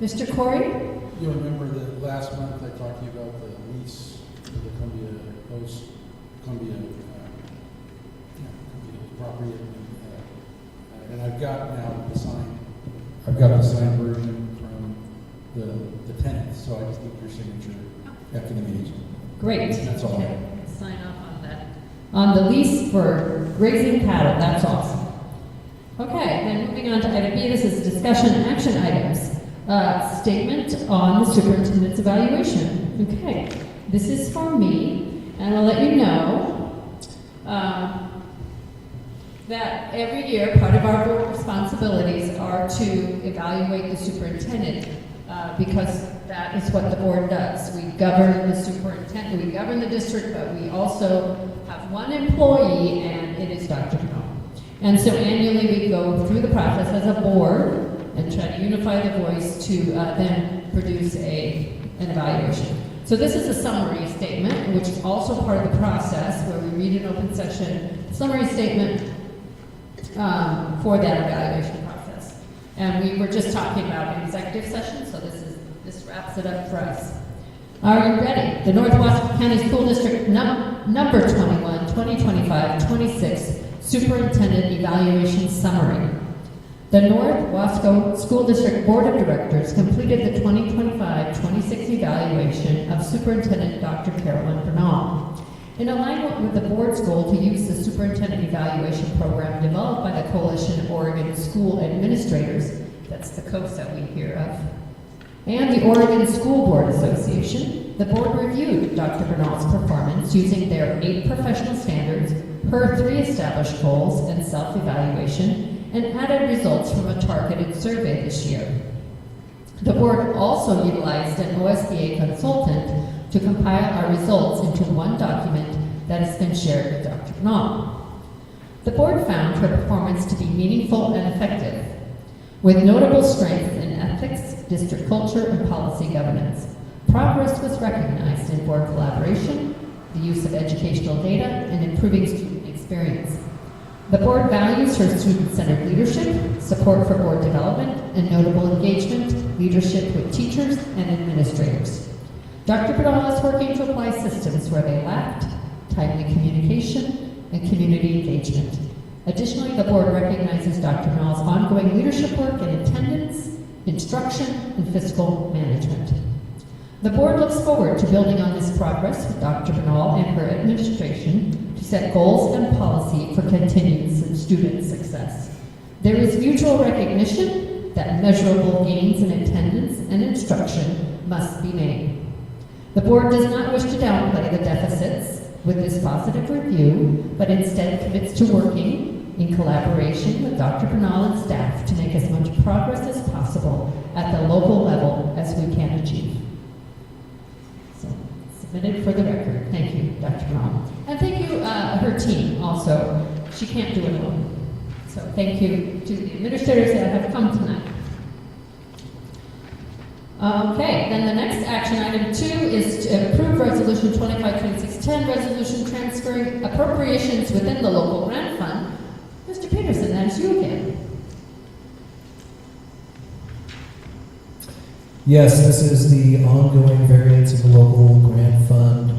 Mr. Corey? You'll remember that last month I talked to you about the lease for the Columbia property, and I've got now the signed. I've got the signed version from the tenant, so I just need your signature after the meeting. Great. That's all. Okay. Sign off on that. On the lease for grazing cattle. That's awesome. Okay, then moving on to item B. This is discussion action items. Statement on the superintendent's evaluation. Okay, this is for me, and I'll let you know that every year part of our board responsibilities are to evaluate the superintendent because that is what the board does. We govern the superintendent, we govern the district, but we also have one employee, and it is Dr. Bernal. And so annually we go through the process as a board and try to unify the voice to then produce an evaluation. So this is a summary statement, which is also part of the process where we read an open session summary statement for that evaluation process. And we were just talking about an executive session, so this wraps it up for us. Are you ready? The North Wasco County School District number 21, 2025-26 Superintendent Evaluation Summary. The North Wasco School District Board of Directors completed the 2025-26 evaluation of Superintendent Dr. Carolyn Bernal. In alignment with the board's goal to use the Superintendent Evaluation Program developed by the Coalition of Oregon School Administrators, that's the COSA we hear of, and the Oregon School Board Association, the board reviewed Dr. Bernal's performance using their 8 professional standards, her 3 established goals, and self-evaluation, and added results from a targeted survey this year. The board also utilized an OSBA consultant to compile our results into one document that has been shared with Dr. Bernal. The board found her performance to be meaningful and effective, with notable strengths in ethics, district culture, and policy governance. Progress was recognized in board collaboration, the use of educational data, and improving student experience. The board values her student-centered leadership, support for board development, and notable engagement, leadership with teachers and administrators. Dr. Bernal is working to apply systems where they lacked, timely communication, and community engagement. Additionally, the board recognizes Dr. Bernal's ongoing leadership work in attendance, instruction, and fiscal management. The board looks forward to building on this progress with Dr. Bernal and her administration to set goals and policy for continued student success. There is mutual recognition that measurable gains in attendance and instruction must be made. The board does not wish to downplay the deficits with this positive review, but instead commits to working in collaboration with Dr. Bernal and staff to make as much progress as possible at the local level as we can achieve. So, submitted for the record. Thank you, Dr. Bernal. And thank you, her team also. She can't do it alone. So thank you to the administrators that have come tonight. Okay, then the next action item 2 is to approve Resolution 25-2610, resolution transferring appropriations within the local grant fund. Mr. Peterson, that is you again. Yes, this is the ongoing variance of the local grant fund.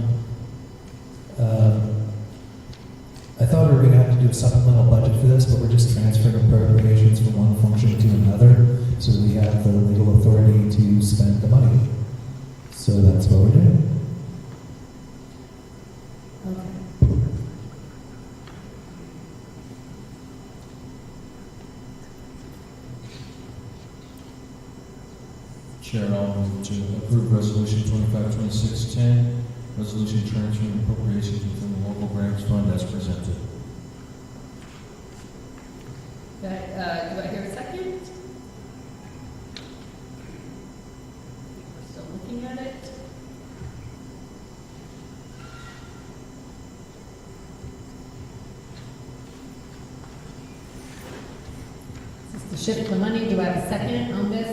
I thought we were going to have to do a supplemental budget for this, but we're just transferring appropriations from one function to another, so we have the legal authority to spend the money. So that's what we're doing. Okay. Chair, I'll move to approve Resolution 25-2610, resolution transferring appropriations within the local grants fund as presented. Do I hear a second? We're still looking at it. This is to shift the money. Do I have a second on this?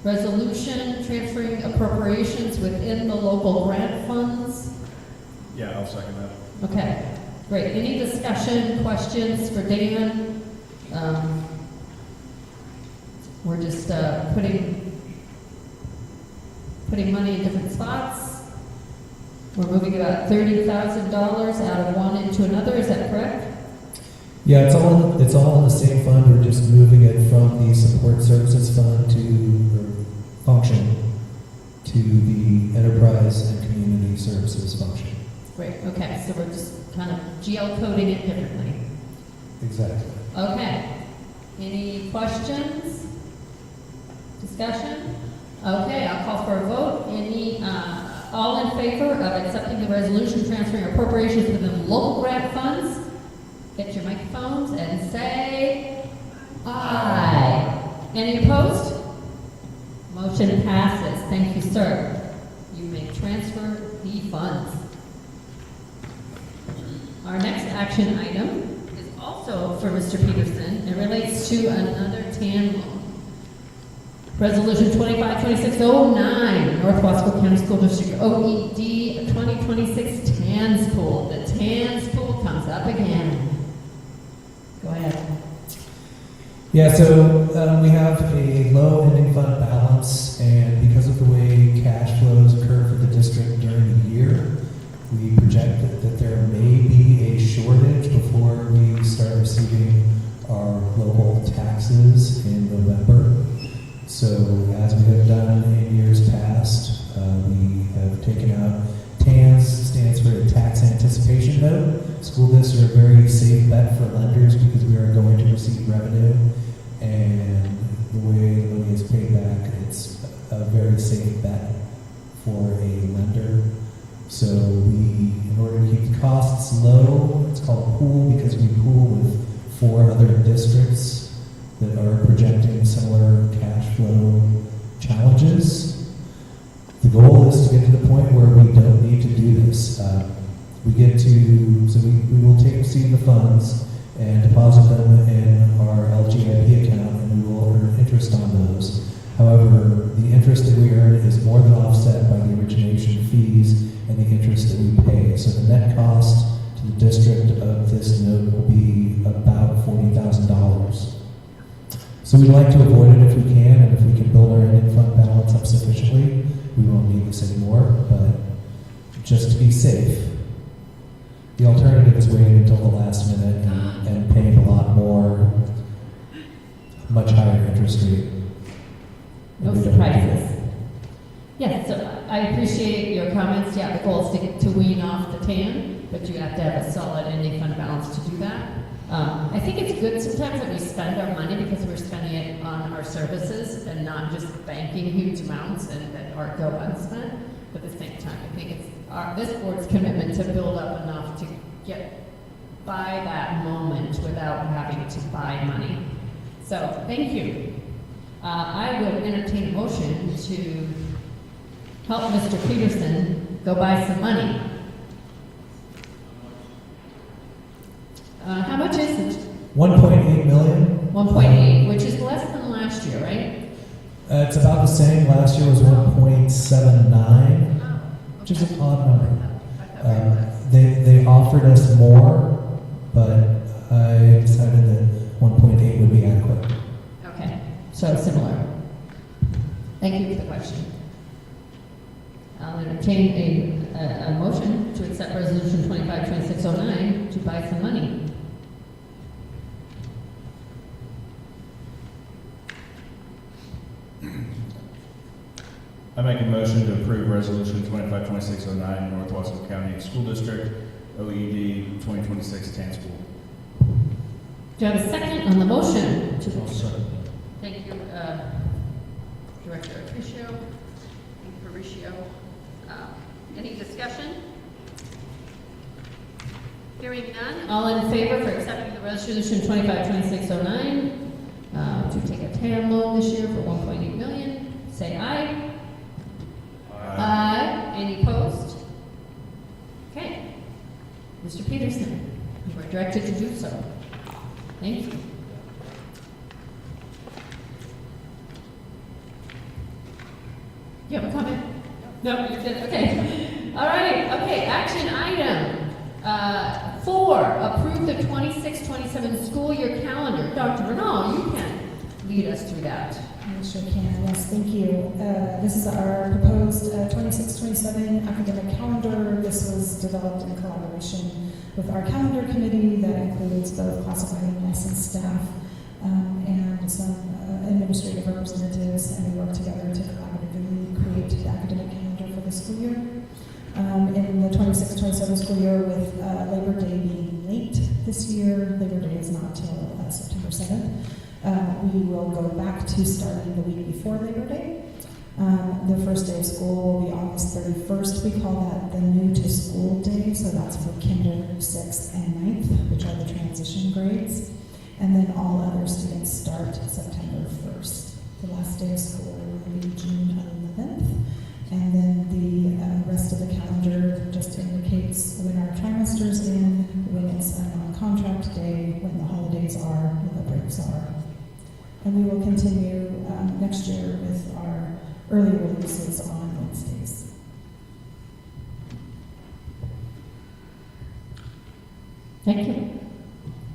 Resolution transferring appropriations within the local grant funds. Yeah, I'll second that. Okay, great. Any discussion, questions for Dan? We're just putting money in different spots. We're moving about $30,000 out of one into another. Is that correct? Yeah, it's all in the same fund. We're just moving it from the support services fund function to the enterprise and community services function. Great. Okay, so we're just kind of GL coding it differently. Exactly. Okay. Any questions? Discussion? Okay, I'll call for a vote. All in favor of accepting the resolution transferring appropriations within local grant funds? Get your microphones and say aye. Any opposed? Motion passes. Thank you, sir. You may transfer the funds. Our next action item is also for Mr. Peterson. It relates to another TAN loan. Resolution 25-2609, North Wasco County School District OED 2026 TANS pool. The TANS pool comes up again. Go ahead. Yeah, so we have a low ending fund balance, and because of the way cash flows occur for the district during the year, we project that there may be a shortage before we start receiving our local taxes in November. So as we have done in years past, we have taken out TANS, stands for Tax Anticipation Note. School districts are a very safe bet for lenders because we are going to receive revenue, and the way the money is paid back, it's a very safe bet for a lender. So we, in order to keep the costs low, it's called a pool because we pool with 4 other districts that are projecting similar cash flow challenges. The goal is to get to the point where we don't need to do this. We will receive the funds and deposit them in our LGIP account, and we will earn interest on those. However, the interest that we earn is more than offset by the origination fees and the interest that we pay. So the net cost to to the district of this note will be about $40,000. So we'd like to avoid it if we can, and if we can build our ending fund balance up sufficiently, we won't need this anymore, but just to be safe. The alternative is waiting until the last minute and paying a lot more, much higher interest rate. No surprises. Yeah, so I appreciate your comments. Yeah, the goal is to wean off the tan, but you have to have a solid ending fund balance to do that. I think it's good sometimes that we spend our money because we're spending it on our services and not just banking huge amounts and that are go unspent. But at the same time, I think it's this board's commitment to build up enough to get by that moment without having to buy money. So thank you. I would entertain a motion to help Mr. Peterson go buy some money. How much is it? 1.8 million. 1.8, which is less than last year, right? It's about the same. Last year was 1.79, which is an odd number. They offered us more, but I decided that 1.8 would be adequate. Okay, so similar. Thank you for the question. I'll entertain a motion to accept Resolution 252609 to buy some money. I make a motion to approve Resolution 252609, North Wasco County School District, OED 2026 TAN School. Do you have a second on the motion? I'll second. Thank you, Director Patricio. Thank you, Mauricio. Any discussion? Hearing none. All in favor for accepting the Resolution 252609 to take a TAN loan this year for $1.8 million, say aye. Aye. Any opposed? Okay. Mr. Peterson, you are directed to do so. Thank you. You have a comment? No, you're good. Okay. All right. Okay. Action item 4. Approve the 26-27 school year calendar. Dr. Bernal, you can lead us through that. I sure can, yes, thank you. This is our proposed 26-27 academic calendar. This was developed in collaboration with our calendar committee that includes both classified and licensed staff and some administrative representatives, and we work together to collaboratively create the academic calendar for the school year. In the 26-27 school year, with Labor Day being late this year, Labor Day is not till September 7th. We will go back to starting the week before Labor Day. The first day of school will be August 31st. We call that the new to school day, so that's for kinder, 6th, and 9th, which are the transition grades. And then all other students start September 1st. The last day of school will be June 11th. And then the rest of the calendar just indicates when our trimester's in, when it's a non-contract day, when the holidays are, when the breaks are. And we will continue next year with our early releases on Wednesdays. Thank you.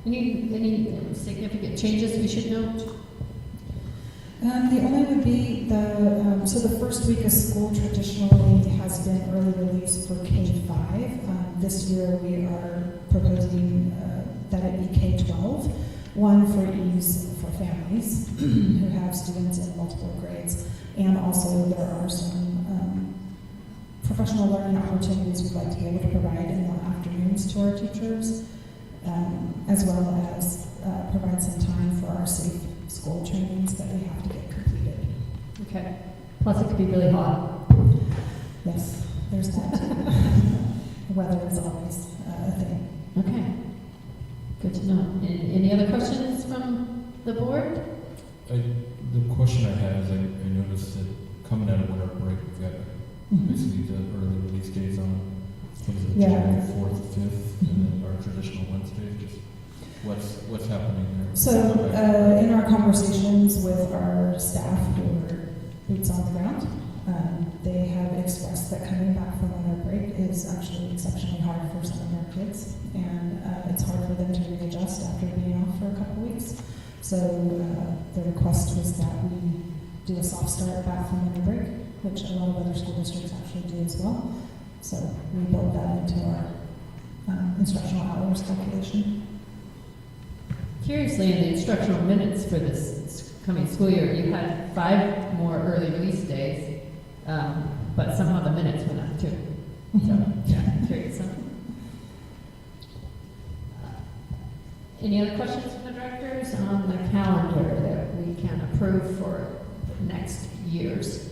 Any significant changes we should note? The only would be so the first week of school traditionally has been early release for K-5. This year we are proposing that it be K-12. One, for ease for families who have students in multiple grades, and also there are some professional learning opportunities we'd like to be able to provide in the afternoons to our teachers, as well as provide some time for our safe school trainings that we have to get completed. Okay. Plus it could be really hot. Yes, there's that too. The weather is always a thing. Okay. Good to know. Any other questions from the board? The question I have is I noticed that coming out of winter break, we've got basically the early release days on, what is it, January 4th, 5th, and then our traditional Wednesday. Just what's happening there? So in our conversations with our staff who are boots on the ground, They have expressed that coming back from winter break is actually exceptionally hard for some of their kids, and it's hard for them to readjust after being off for a couple weeks. So the request was that we do a soft start back from winter break, which a lot of other school districts actually do as well. So we build that into our instructional hours calculation. Curiously, in the instructional minutes for this coming school year, you had 5 more early release days, but somehow the minutes went up too. So, yeah, curious. Any other questions from the directors on the calendar that we can approve for next year's?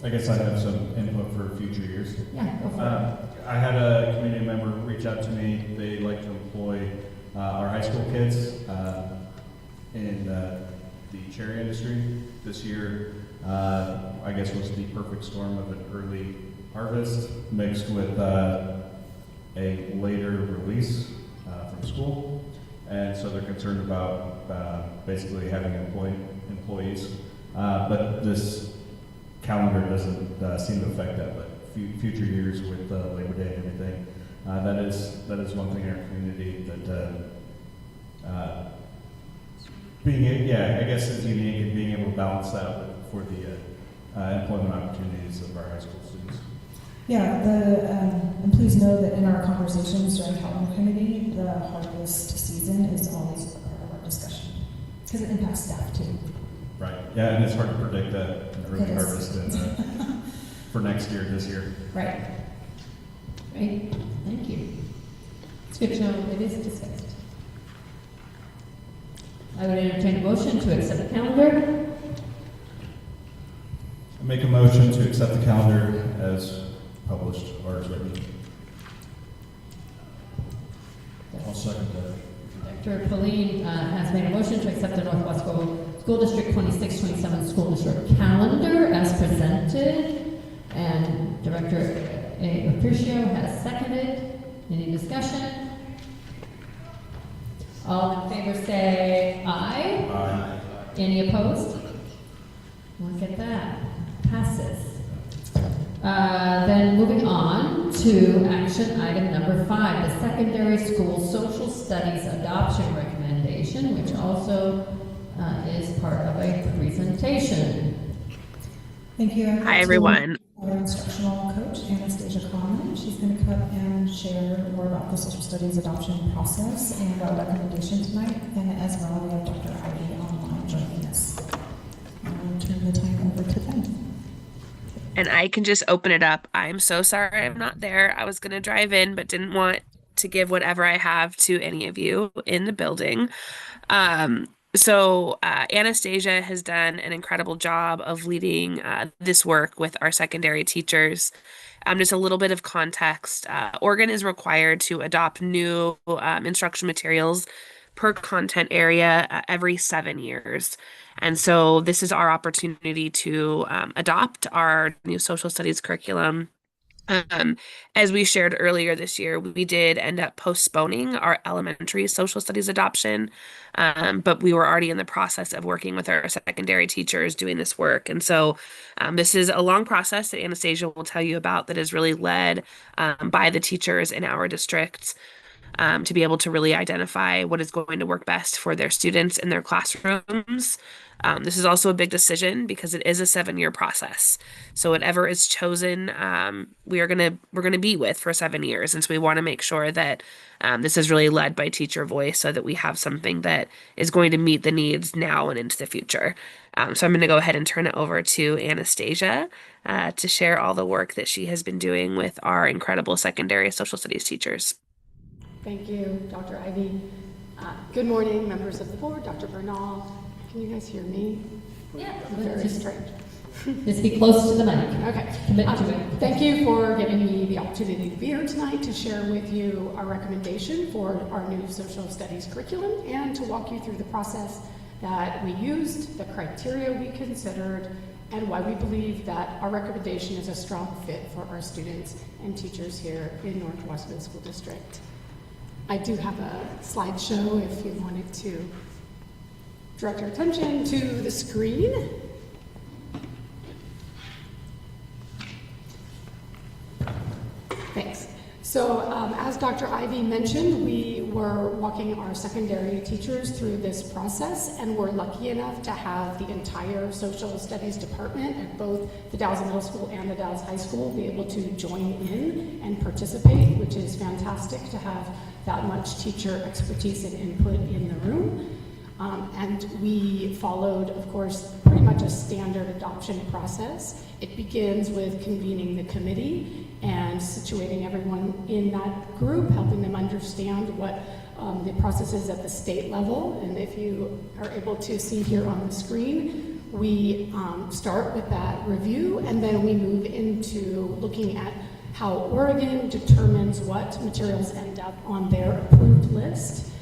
I guess I have some input for future years. Yeah, go for it. I had a community member reach out to me. They like to employ our high school kids in the cherry industry. This year, I guess, was the perfect storm of an early harvest mixed with a later release from school. And so they're concerned about basically having employees. But this calendar doesn't seem to affect that, but future years with Labor Day and everything, that is one thing in our community that I guess is unique in being able to balance that for the employment opportunities of our high school students. Yeah, and please know that in our conversations during calendar committee, the harvest season is always a part of our discussion because it impacts staff too. Right. Yeah, and it's hard to predict an early harvest for next year, this year. Right. Great. Thank you. It's good to know it is discussed. I would entertain a motion to accept the calendar. I make a motion to accept the calendar as published or as written. I'll second that. Dr. Pauline has made a motion to accept the North Wasco School District 26-27 School District calendar as presented, and Director Aparicio has seconded. Any discussion? All in favor say aye. Aye. Any opposed? Look at that. Passes. Then moving on to action item number 5, the secondary school social studies adoption recommendation, which also is part of a presentation. Thank you. Hi, everyone. Our instructional coach, Anastasia Conlon. She's going to come and share more about the social studies adoption process and our recommendation tonight. And as well, we have Dr. Ivy online joining us. I'll turn the time over to them. And I can just open it up. I'm so sorry I'm not there. I was going to drive in, but didn't want to give whatever I have to any of you in the building. So Anastasia has done an incredible job of leading this work with our secondary teachers. Just a little bit of context. Oregon is required to adopt new instruction materials per content area every 7 years. And so this is our opportunity to adopt our new social studies curriculum. As we shared earlier this year, we did end up postponing our elementary social studies adoption, but we were already in the process of working with our secondary teachers doing this work. And so this is a long process that Anastasia will tell you about that is really led by the teachers in our districts to be able to really identify what is going to work best for their students in their classrooms. This is also a big decision because it is a 7-year process. So whatever is chosen, we're gonna be with for 7 years, and so we want to make sure that this is really led by teacher voice, so that we have something that is going to meet the needs now and into the future. So I'm going to go ahead and turn it over to Anastasia to share all the work that she has been doing with our incredible secondary social studies teachers. Thank you, Dr. Ivy. Good morning, members of the board, Dr. Bernal. Can you guys hear me? Yeah. I'm very strange. Just be close to the mic. Okay. Commit to it. Thank you for giving me the opportunity to be here tonight to share with you our recommendation for our new social studies curriculum and to walk you through the process that we used, the criteria we considered, and why we believe that our recommendation is a strong fit for our students and teachers here in North Wasco School District. I do have a slideshow if you wanted to direct your attention to the screen. So as Dr. Ivy mentioned, we were walking our secondary teachers through this process, and we're lucky enough to have the entire social studies department at both the Dallas Middle School and the Dallas High School be able to join in and participate, which is fantastic to have that much teacher expertise and input in the room. And we followed, of course, pretty much a standard adoption process. It begins with convening the committee and situating everyone in that group, helping them understand what the process is at the state level. And if you are able to see here on the screen, we start with that review, and then we move into looking at how Oregon determines what materials end up on their approved list.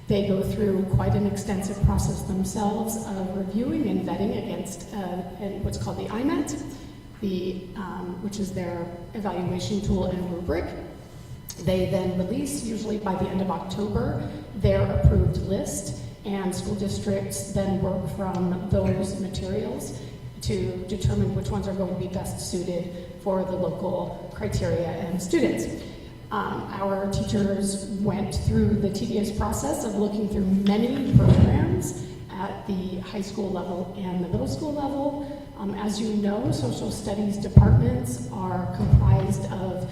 They go through quite an extensive process themselves of reviewing and vetting against what's called the IMET, which is their evaluation tool and rubric. They then release, usually by the end of October, their approved list, and school districts then work from those materials to determine which ones are going to be best suited for the local criteria and students. Our teachers went through the tedious process of looking through many programs at the high school level and the middle school level. As you know, social studies departments are comprised of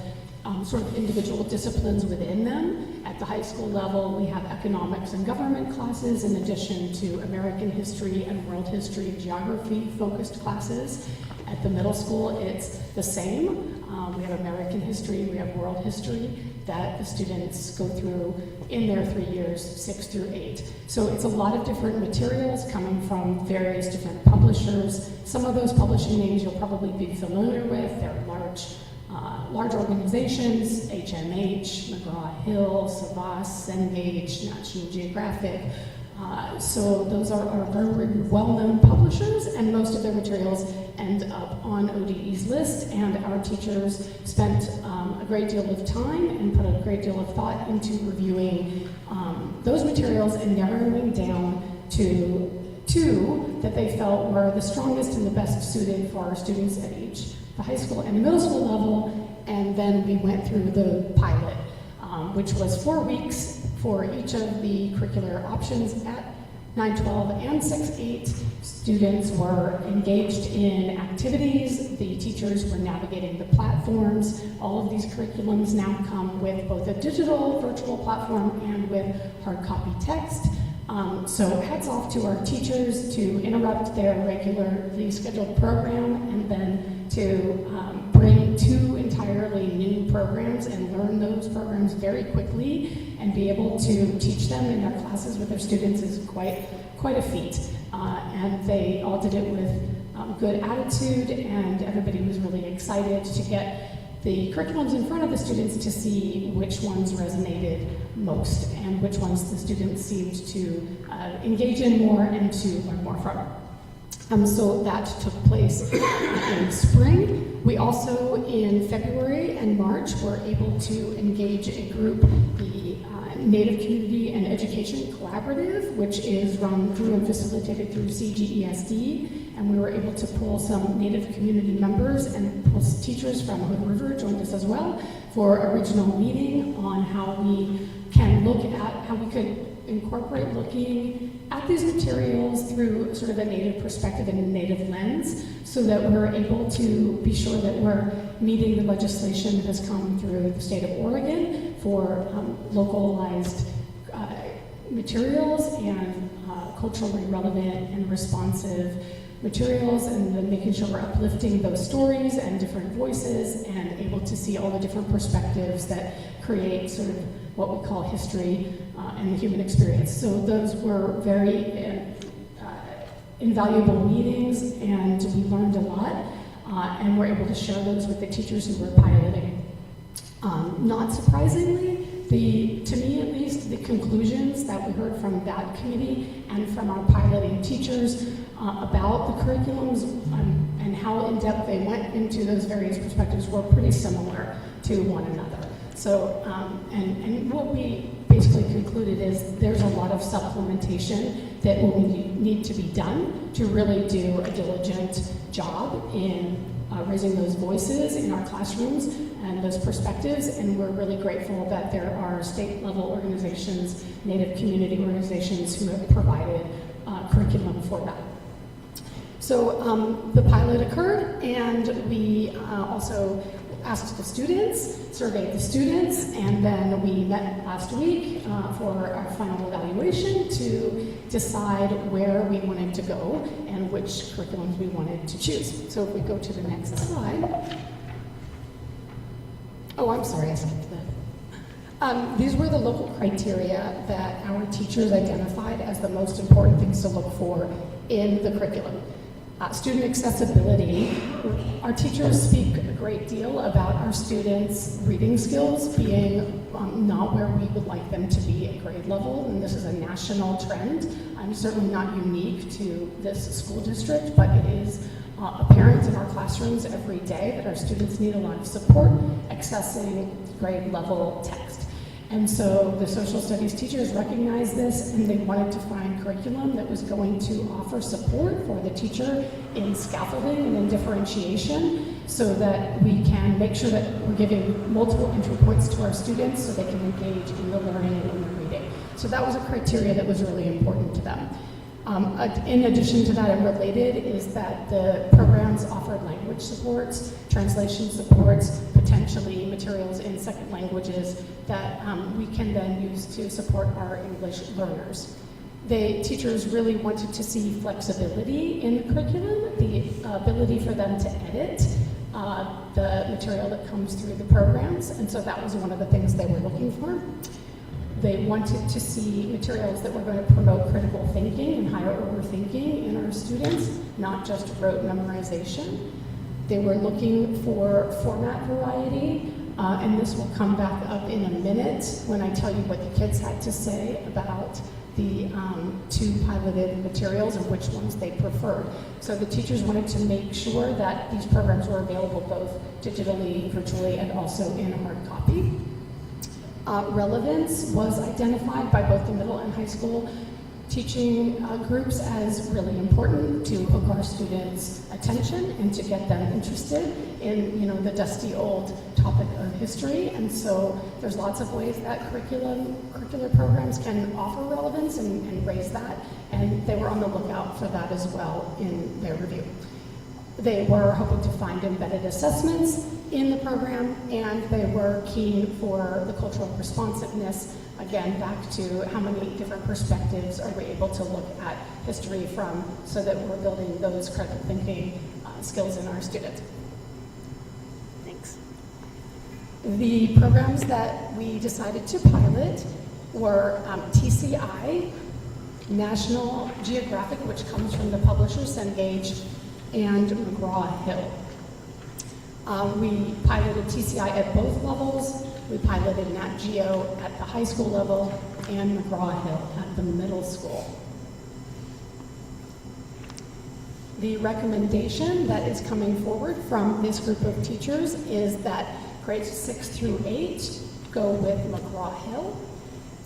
sort of individual disciplines within them. At the high school level, we have economics and government classes in addition to American history and world history and geography focused classes. At the middle school, it's the same. We have American history, we have world history that the students go through in their 3 years, 6 through 8. So it's a lot of different materials coming from various different publishers. Some of those publishing names you'll probably be familiar with. They're large organizations: HMH, McGraw-Hill, Savas, Cengage, National Geographic. So those are very well-known publishers, and most of their materials end up on ODE's list, and our teachers spent a great deal of time and put a great deal of thought into reviewing those materials and narrowing down to 2 that they felt were the strongest and the best suited for our students at each the high school and middle school level. And then we went through the pilot, which was 4 weeks for each of the curricular options at 9-12 and 6-8. Students were engaged in activities. The teachers were navigating the platforms. All of these curriculums now come with both a digital virtual platform and with hard copy text. So hats off to our teachers to interrupt their regularly scheduled program and then to bring 2 entirely new programs and learn those programs very quickly and be able to teach them in their classes with their students is quite a feat. And they all did it with good attitude, and everybody was really excited to get the curriculums in front of the students to see which ones resonated most and which ones the students seemed to engage in more and to learn more from. So that took place in spring. We also, in February and March, were able to engage a group, the Native Community and Education Collaborative, which is run through and facilitated through CGESD, and we were able to pull some Native community members and pull teachers from Hood River joined us as well for a regional meeting on how we can look at how we could incorporate looking at these materials through sort of a Native perspective and a Native lens, so that we're able to be sure that we're meeting the legislation that has come through the state of Oregon for localized materials and culturally relevant and responsive materials, and then making sure we're uplifting those stories and different voices and able to see all the different perspectives that create sort of what we call history and the human experience. So those were very invaluable meetings, and we learned a lot, and we're able to share those with the teachers who were piloting. Not surprisingly, to me at least, the conclusions that we heard from that committee and from our piloting teachers about the curriculums and how in-depth they went into those various perspectives were pretty similar to one another. So, and what we basically concluded is there's a lot of supplementation that will need to be done to really do a diligent job in raising those voices in our classrooms and those perspectives, and we're really grateful that there are state-level organizations, Native community organizations who have provided curriculum for that. So the pilot occurred, and we also asked the students, surveyed the students, and then we met last week for our final evaluation to decide where we wanted to go and which curriculums we wanted to choose. So if we go to the next slide. Oh, I'm sorry, I skipped that. These were the local criteria that our teachers identified as the most important things to look for in the curriculum. Student accessibility. Our teachers speak a great deal about our students' reading skills being not where we would like them to be at grade level, and this is a national trend. I'm certainly not unique to this school district, but it is apparent in our classrooms every day that our students need a lot of support accessing grade level text. And so the social studies teachers recognized this, and they wanted to find curriculum that was going to offer support for the teacher in scaffolding and in differentiation, so that we can make sure that we're giving multiple entry points to our students so they can engage in the learning and in the reading. So that was a criteria that was really important to them. In addition to that, and related, is that the programs offered language supports, translation supports, potentially materials in second languages that we can then use to support our English learners. The teachers really wanted to see flexibility in the curriculum, the ability for them to edit the material that comes through the programs, and so that was one of the things they were looking for. They wanted to see materials that were going to promote critical thinking and higher order thinking in our students, not just rote memorization. They were looking for format variety, and this will come back up in a minute when I tell you what the kids had to say about the two piloted materials and which ones they preferred. So the teachers wanted to make sure that these programs were available both digitally, virtually, and also in hard copy. Relevance was identified by both the middle and high school teaching groups as really important to hook our students' attention and to get them interested in, the dusty old topic of history. And so there's lots of ways that curricular programs can offer relevance and raise that, and they were on the lookout for that as well in their review. They were hoping to find embedded assessments in the program, and they were keen for the cultural responsiveness, again, back to how many different perspectives are we able to look at history from, so that we're building those critical thinking skills in our students. Thanks. The programs that we decided to pilot were TCI, National Geographic, which comes from the publisher Cengage, and McGraw-Hill. We piloted TCI at both levels. We piloted Nat Geo at the high school level and McGraw-Hill at the middle school. The recommendation that is coming forward from this group of teachers is that grades 6 through 8 go with McGraw-Hill,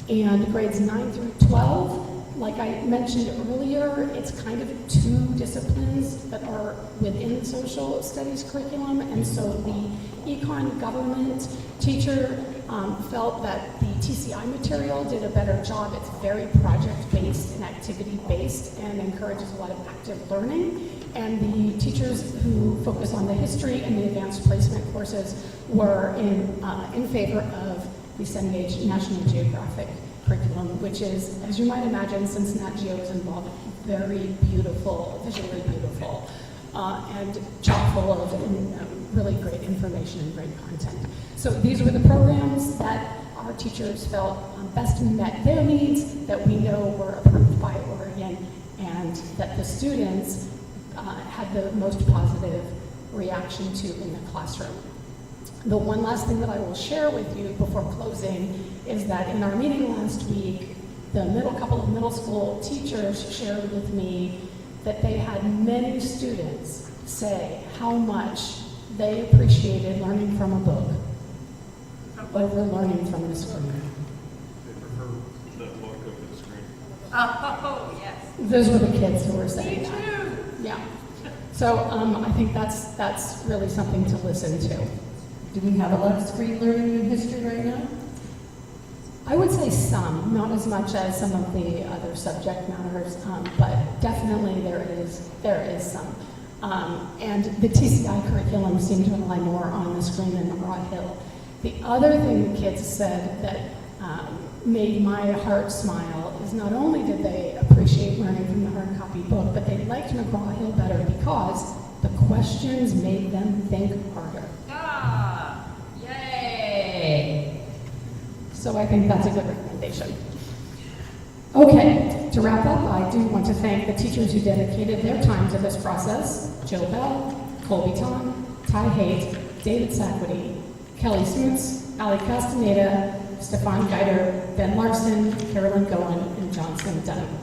and grades 9 through 12, like I mentioned earlier, it's kind of two disciplines that are within the social studies curriculum, and so the econ government teacher felt that the TCI material did a better job. It's very project-based and activity-based and encourages a lot of active learning. And the teachers who focus on the history and the advanced placement courses were in favor of the Cengage National Geographic curriculum, which is, as you might imagine, since Nat Geo is involved, very beautiful, visually beautiful, and chock full of really great information and great content. So these were the programs that our teachers felt best met their needs, that we know were approved by Oregon, and that the students had the most positive reaction to in the classroom. The one last thing that I will share with you before closing is that in our meeting last week, the couple of middle school teachers shared with me that they had many students say how much they appreciated learning from a book over learning from the screen. They prefer the book over the screen. Oh, yes. Those were the kids who were saying Me that. too. Yeah. So I think that's really something to listen to. Do we have a lot of screen learning in history right now? I would say some, not as much as some of the other subject matters, but definitely there is some. And the TCI curriculum seemed to rely more on the screen than McGraw-Hill. The other thing the kids said that made my heart smile is not only did they appreciate learning from the hard copy book, but they liked McGraw-Hill better because the questions made them think harder. Ah, yay! So I think that's a good recommendation. Okay, to wrap up, I do want to thank the teachers who dedicated their time to this process: Jill Bell, Colby Tom, Ty Haight, David Sacquity, Kelly Smoots, Ali Castaneda, Stefan Geider, Ben Larson, Carolyn Goen, and Johnson Dunham.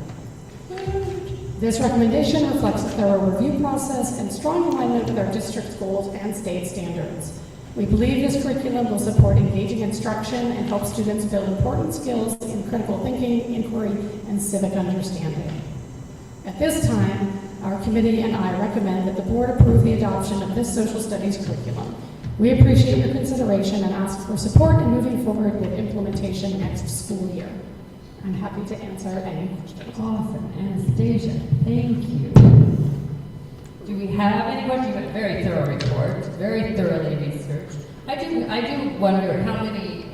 This recommendation reflects a thorough review process and strong alignment with our district's goals and state standards. We believe this curriculum will support engaging instruction and help students build important skills in critical thinking, inquiry, and civic understanding. At this time, our committee and I recommend that the board approve the adoption of this social studies curriculum. We appreciate your consideration and ask for support in moving forward with implementation next school year. I'm happy to answer any questions. Awesome, Anastasia, thank you. Do we have any questions? You have a very thorough report, very thoroughly researched. I do wonder how many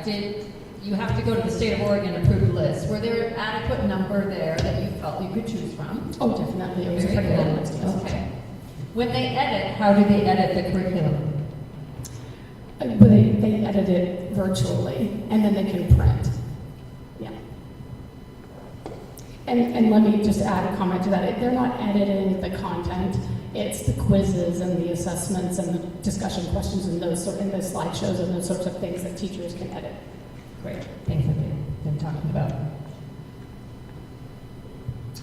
did you have to go to the state of Oregon approved list? Were there an adequate number there that you felt you could choose from? Oh, definitely. It was a Very pretty long good. list. Yes. Okay. When they edit, how do they edit the curriculum? But they edit it virtually, and then they can print. Yeah. And let me just add a comment to that. They're not editing the content. It's the quizzes and the assessments and the discussion questions and those and the slideshows and those sorts of things that teachers can edit. Great. Things that they've been talking about.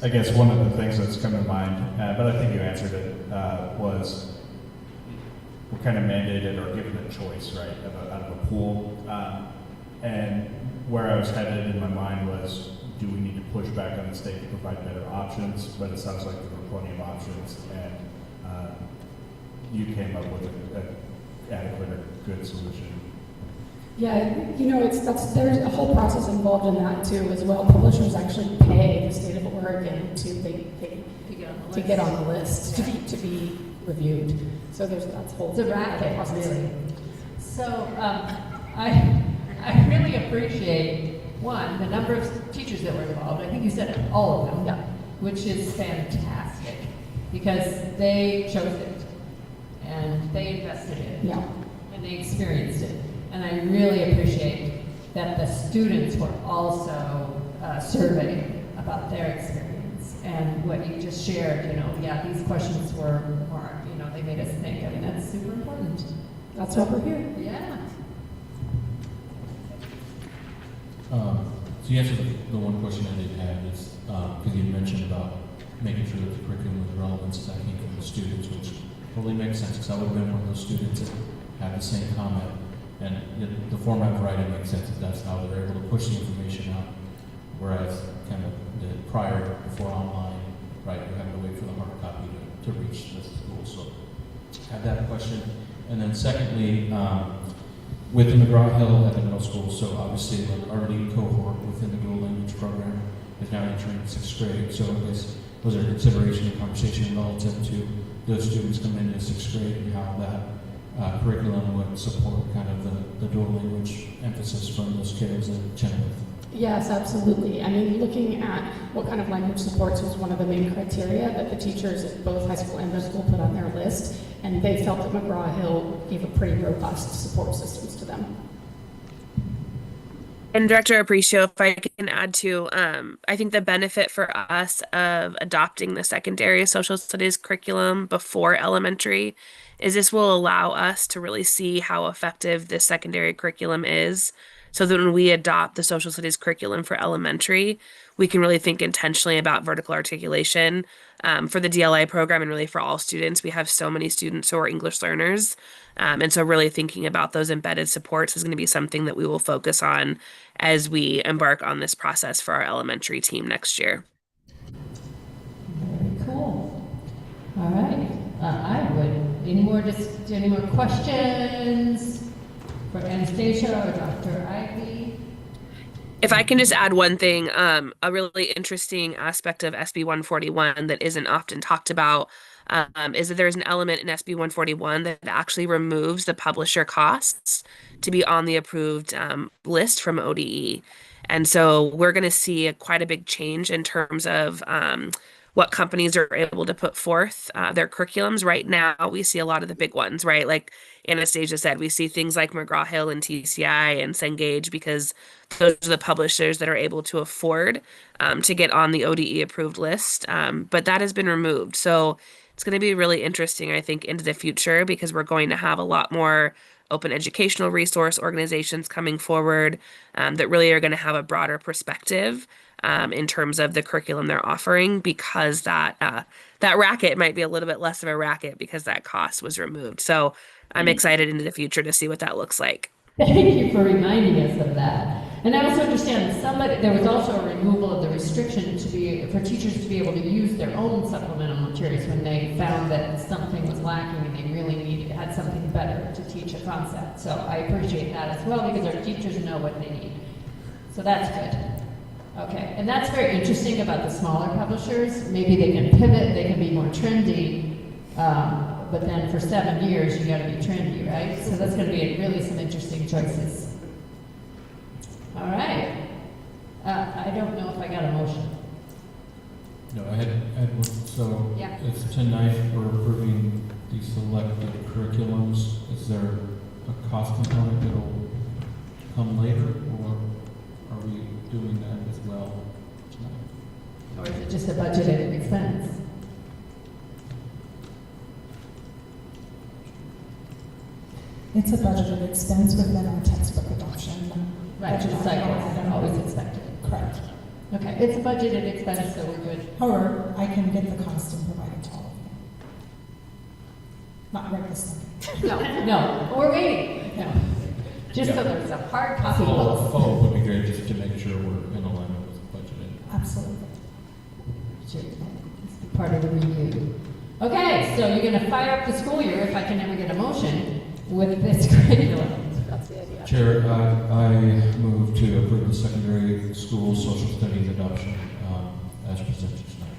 I guess one of the things that's come to mind, but I think you answered it, was we're kind of mandated or given a choice, right, out of a pool. And where I was headed in my mind was, do we need to push back on the state to provide better options? But it sounds like there were plenty of options, and you came up with an adequate or good solution. Yeah, you know, there's a whole process involved in that too as well. Publishers actually pay the state of Oregon to get on the list, to be reviewed. So that's a whole It's a racket, process. really. So I really appreciate, one, the number of teachers that were involved. I think you said all of them, yeah, which is fantastic because they chose it and they invested in it, yeah, and they experienced it. And I really appreciate that the students were also surveyed about their experience and what you just shared. You know, yeah, these questions were, you know, they made us think. I mean, that's super important. That's what we're here. Yeah. To answer the one question I did have is, because you mentioned about making sure that the curriculum was relevant to, I think, the students, which totally makes sense, because I would have been one of those students that had the same comment. And the format of writing makes sense if that's how they're able to push the information out. Whereas kind of the prior, before online, right, you're having to wait for the hard copy to reach the school. So I have that question. And then secondly, with the McGraw-Hill at the middle school, so obviously our lead cohort within the dual language program is now entering 6th grade. So I guess was there consideration and conversation relative to those students coming into 6th grade and how that curriculum would support kind of the dual language emphasis from those kids at Chenoweth? Yes, absolutely. I mean, looking at what kind of language supports was one of the main criteria that the teachers at both high school and middle school put on their list, and they felt that McGraw-Hill gave a pretty robust support systems to them. And Director Aparicio, if I can add to, I think the benefit for us of adopting the secondary social studies curriculum before elementary is this will allow us to really see how effective this secondary curriculum is, so that when we adopt the social studies curriculum for elementary, we can really think intentionally about vertical articulation. For the DLA program and really for all students, we have so many students who are English learners. And so really thinking about those embedded supports is going to be something that we will focus on as we embark on this process for our elementary team next year. Very cool. All right. Any more questions for Anastasia or Dr. Ivy? If I can just add one thing, a really interesting aspect of SB 141 that isn't often talked about is that there's an element in SB 141 that actually removes the publisher costs to be on the approved list from ODE. And so we're going to see quite a big change in terms of what companies are able to put forth their curriculums. Right now, we see a lot of the big ones, right? Like Anastasia said, we see things like McGraw-Hill and TCI and Cengage because those are the publishers that are able to afford to get on the ODE approved list. But that has been removed. So it's going to be really interesting, I think, into the future because we're going to have a lot more open educational resource organizations coming forward that really are going to have a broader perspective in terms of the curriculum they're offering because that racket might be a little bit less of a racket because that cost was removed. So I'm excited into the future to see what that looks like. Thank you for reminding us of that. And I also understand there was also a removal of the restriction for teachers to be able to use their own supplemental materials when they found that something was lacking and they really had something better to teach a concept. So I appreciate that as well because our teachers know what they need. So that's good. Okay, and that's very interesting about the smaller publishers. Maybe they can pivot, they can be more trendy, but then for 7 years you got to be trendy, right? So that's going to be really some interesting choices. All right. I don't know if I got a motion. No, I had one. So Yeah. it's tonight we're approving the selected curriculums. Is there a cost component that'll come later, or are we doing that as well tonight? Or is it just a budgeted expense? It's a budgeted expense within our textbook adoption. Right, budget cycle, item. always expected. Correct. Okay, it's a budgeted expense, so we're good. However, I can get the cost and provide it to all of you. Not right this second. No, we're waiting. No. Just so there's a hard copy. Follow would be great just to make sure we're in alignment with budgeting. Absolutely. Sure. It's part of the review. Okay, so you're going to fire up the school year if I can ever get a motion with this curriculum. That's the idea. Chair, I move to approve the secondary school social studies adoption as presented tonight.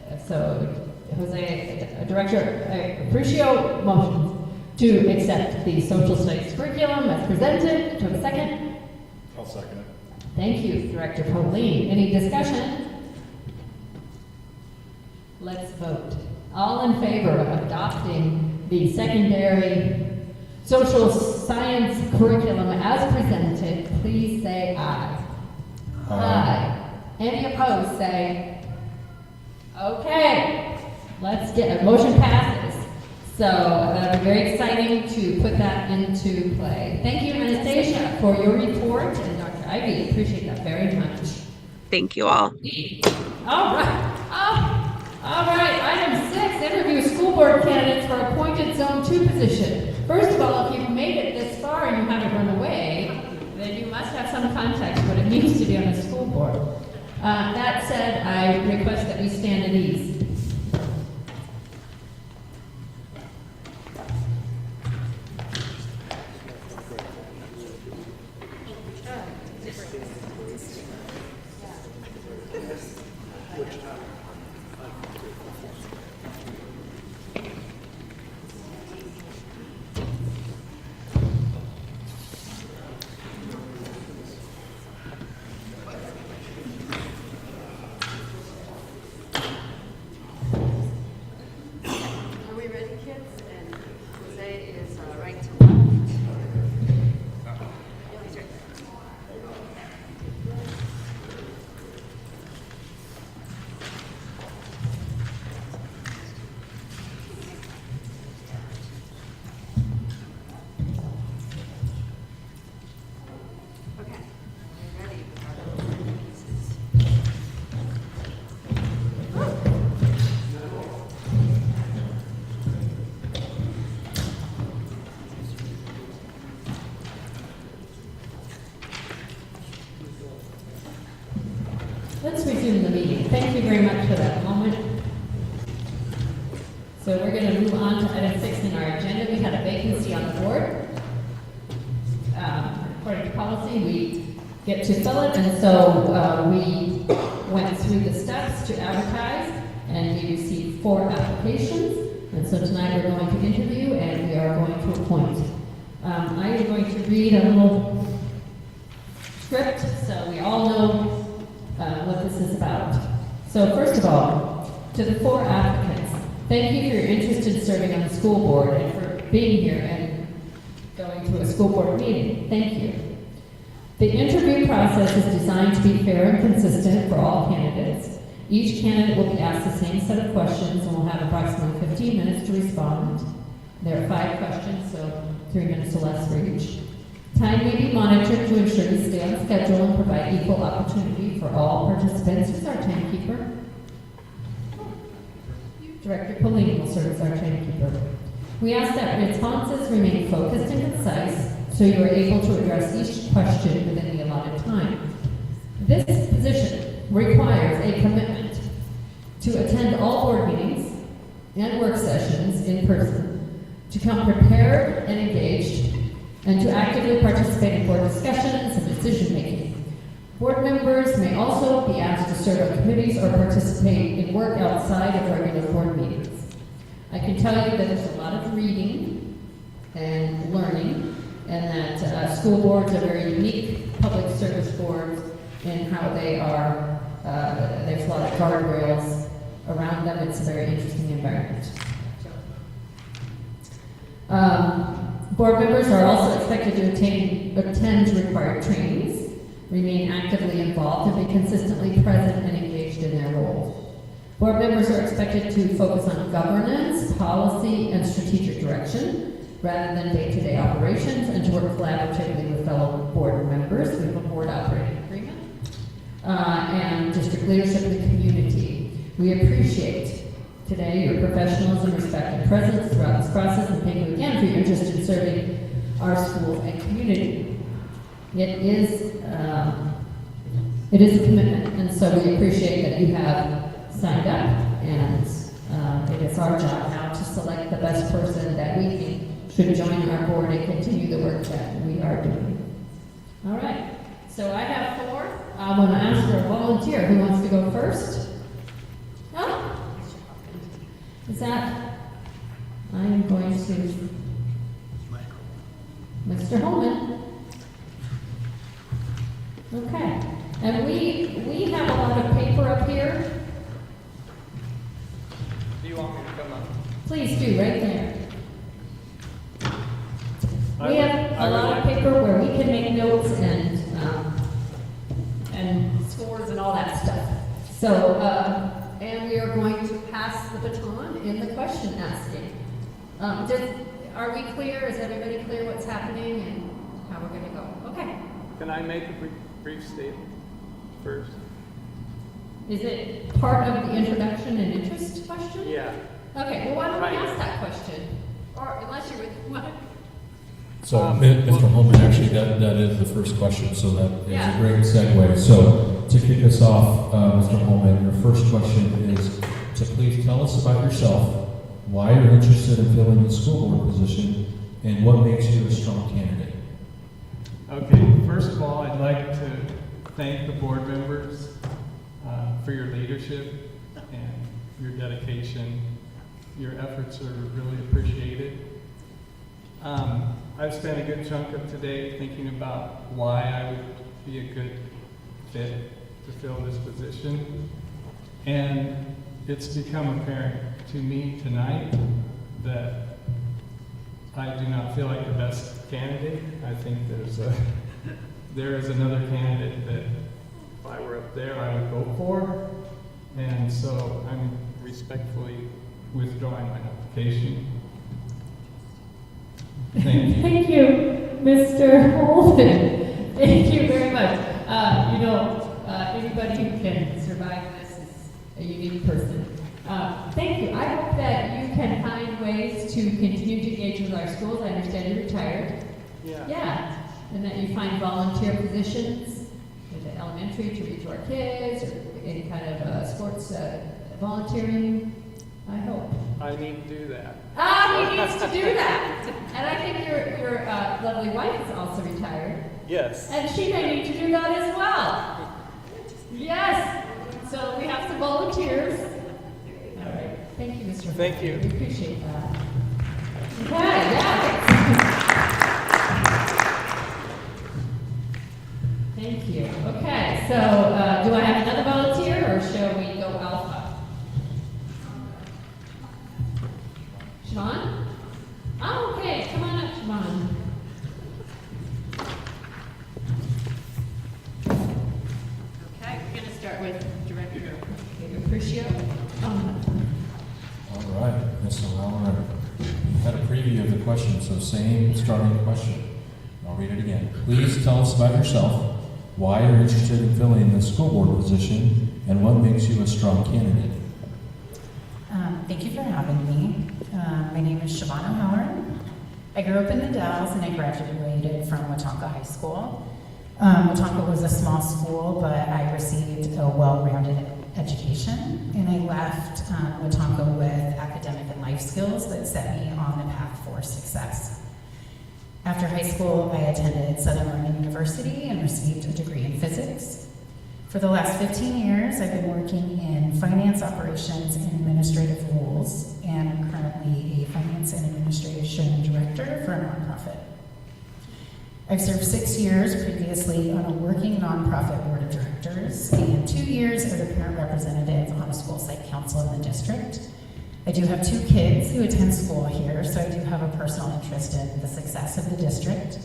Yes. So, Jose, Director Apprecio, motion to accept the social studies curriculum as presented. Do you have a second? I'll second it. Thank you, Director Pauline. Any discussion? Let's vote. All in favor of adopting the secondary social science curriculum as presented, please say aye. Aye. Any opposed, say, okay. Let's get, motion passes. So that'll be very exciting to put that into play. Thank you, Anastasia, for your report, and Dr. Ivy, appreciate that very much. Thank you all. All right. All right, item 6, interview school board candidates for appointed Zone 2 position. First of all, if you've made it this far and you haven't run away, then you must have some context what it means to be on a school board. That said, I request that we stand at ease. Let's resume the meeting. Thank you very much for that moment. So we're going to move on to item 6 in our agenda. We had a vacancy on the board. According to policy, we get to fill it, and so we went through the steps to advertise, and we received 4 applications. And so tonight we're going to interview, and we are going to appoint. I am going to read a little script so we all know what this is about. So first of all, to the 4 applicants, thank you for your interest in serving on the school board and for being here and going to a school board meeting. Thank you. The interview process is designed to be fair and consistent for all candidates. Each candidate will be asked the same set of questions and will have approximately 15 minutes to respond. There are 5 questions, so 3 minutes or less for each. Time may be monitored to ensure we stay on schedule and provide equal opportunity for all participants. Who's our timekeeper? Director Pauline will serve as our timekeeper. We ask that responses remain focused and concise so you are able to address each question within the allotted time. This position requires a commitment to attend all board meetings and work sessions in person, to come prepared and engaged, and to actively participate in board discussions and decision-making. Board members may also be asked to serve on committees or participate in work outside of regular board meetings. I can tell you that there's a lot of reading and learning, and that school boards are very unique public service boards in how they are, there's a lot of guardrails around them. It's a very interesting environment. Board members are also expected to attend required trainings, remain actively involved, and be consistently present and engaged in their roles. Board members are expected to focus on governance, policy, and strategic direction, rather than day-to-day operations, and to work collaboratively with fellow board members. We have a board operating agreement, and district leadership in the community. We appreciate today your professionalism, respect, and presence throughout this process, and thank you again for your interest in serving our schools and community. It is a commitment, and so we appreciate that you have signed up, and it is our job now to select the best person that we think should join our board and continue the work that we are doing. All right, so I have 4. I'm going to ask for a volunteer. Who wants to go first? Oh. Is that, I am going to, Mr. Holman. Okay, and we have a lot of paper up here. Do you want me to come up? Please do, right there. We have a lot of paper where we can make notes and scores and all that stuff. So, and we are going to pass the baton in the question asking. Are we clear? Is everybody clear what's happening and how we're going to go? Okay. Can I make a brief statement first? Is it part of the introduction and interest question? Yeah. Okay, well, why don't we ask that question? Or unless you're with what? So, Mr. Holman, actually, that is the first question, so that is a great segue. So, to kick us off, Mr. Holman, your first question is to please tell us about yourself, why you're interested in filling the school board position, and what makes you a strong candidate. Okay, first of all, I'd like to thank the board members for your leadership and your dedication. Your efforts are really appreciated. I've spent a good chunk of today thinking about why I would be a good fit to fill this position. And it's become apparent to me tonight that I do not feel like the best candidate. I think there is another candidate that if I were up there, I would vote for. And so I'm respectfully withdrawing my application. Thank you. Thank you, Mr. Holden. Thank you very much. Anybody who can survive this is a unique person. Thank you. I hope that you can find ways to continue to engage with our schools. I understand you're retired. Yeah. Yeah. And that you find volunteer positions in the elementary to read to our kids, or any kind of sports volunteering. I hope. I need to do that. He needs to do that. And I think your lovely wife is also retired. Yes. And she may need to do that as well. Yes. So we have some volunteers. All right. Thank you, Mr. Thank you. We appreciate that. Okay, yeah. Thank you. Okay, so do I have another volunteer or shall we go alpha? Siobhan? Oh, okay. Come on up, Siobhan. Okay, we're going to start with Director Appreciate. All right, Ms. O'Halloran, you had a preview of the question, so same starting question. I'll read it again. Please tell us about yourself, why you're interested in filling the school board position, and what makes you a strong candidate. Thank you for having me. My name is Siobhan O'Halloran. I grew up in the Dalles and I graduated from Watonka High School. Watonka was a small school, but I received a well-rounded education, and I left Watonka with academic and life skills that set me on the path for success. After high school, I attended Southern Oregon University and received a degree in physics. For the last 15 years, I've been working in finance operations and administrative roles, and I'm currently a finance and administration director for a nonprofit. I've served 6 years previously on a working nonprofit board of directors and 2 years as a parent representative on a school site council in the district. I do have 2 kids who attend school here, so I do have a personal interest in the success of the district.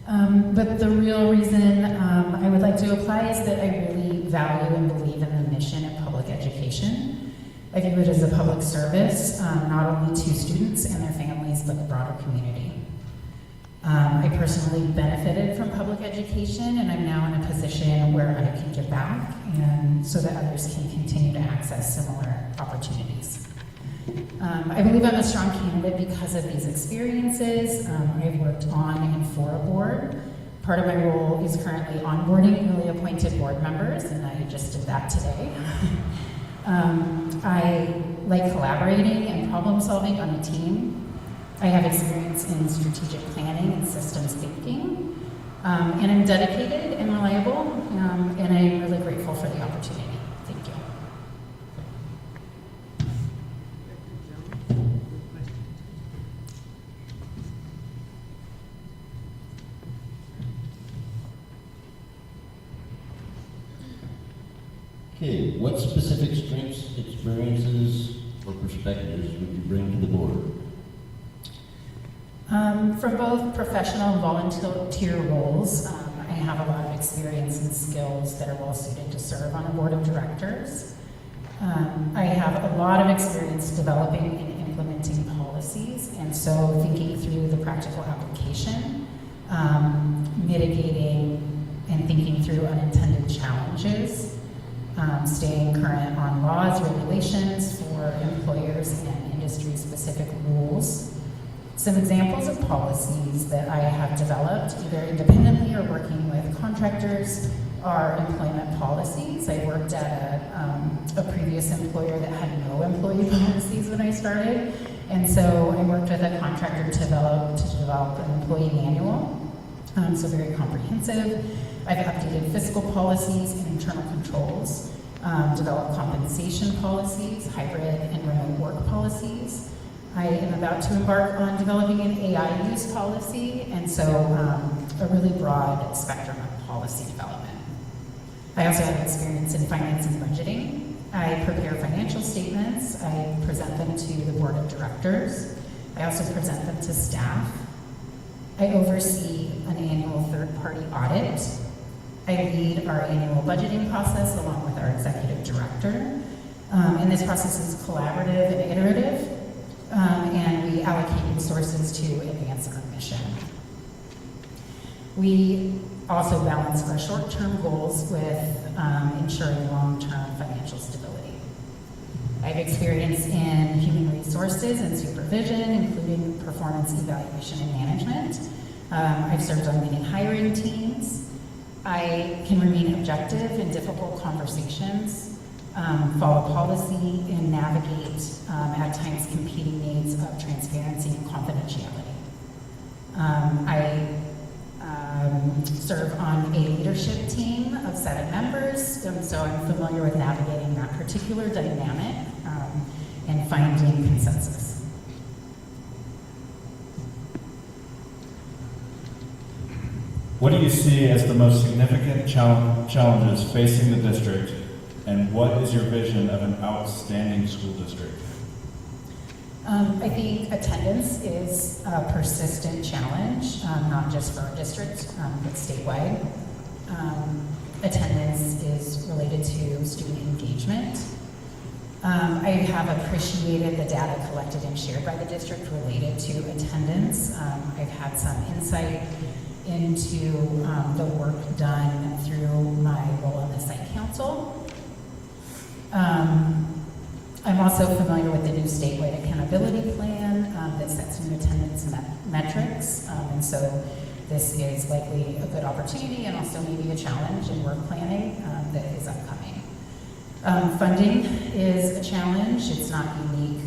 But the real reason I would like to apply is that I really value and believe in the mission of public education. I view it as a public service, not only to students and their families, but the broader community. I personally benefited from public education, and I'm now in a position where I can give back and so that others can continue to access similar opportunities. I believe I'm a strong candidate because of these experiences. I've worked on and for a board. Part of my role is currently onboarding newly appointed board members, and I just did that today. I like collaborating and problem solving on a team. I have experience in strategic planning and systems thinking, and I'm dedicated and reliable, and I'm really grateful for the opportunity. Thank you. Okay, what specific strengths, experiences, or perspectives would you bring to the board? From both professional and volunteer roles, I have a lot of experience and skills that are well suited to serve on a board of directors. I have a lot of experience developing and implementing policies, and so thinking through the practical application, mitigating and thinking through unintended challenges, staying current on laws, regulations for employers and industry-specific rules. Some examples of policies that I have developed, either independently or working with contractors, are employment policies. I worked at a previous employer that had no employee policies when I started, and so I worked with a contractor to develop an employee manual, so very comprehensive. I've updated fiscal policies and internal controls, developed compensation policies, hybrid and remote work policies. I am about to embark on developing an AI use policy, and so a really broad spectrum of policy development. I also have experience in finance and budgeting. I prepare financial statements. I present them to the board of directors. I also present them to staff. I oversee an annual third-party audit. I lead our annual budgeting process along with our executive director. And this process is collaborative and iterative. And we allocate resources to advance our mission. We also balance our short-term goals with ensuring long-term financial stability. I have experience in human resources and supervision, including performance evaluation and management. I've served on many hiring teams. I can remain objective in difficult conversations. follow policy, and navigate at times competing needs of transparency and confidentiality. I serve on a leadership team of 7 members, so I'm familiar with navigating that particular dynamic and finding consensus. What do you see as the most significant challenges facing the district, and what is your vision of an outstanding school district? I think attendance is a persistent challenge, not just for our district, but statewide. Attendance is related to student engagement. I have appreciated the data collected and shared by the district related to attendance. I've had some insight into the work done through my role on the site council. I'm also familiar with the new statewide accountability plan that sets new attendance metrics, and so this is likely a good opportunity and also maybe a challenge in work planning that is upcoming. Funding is a challenge. It's not unique.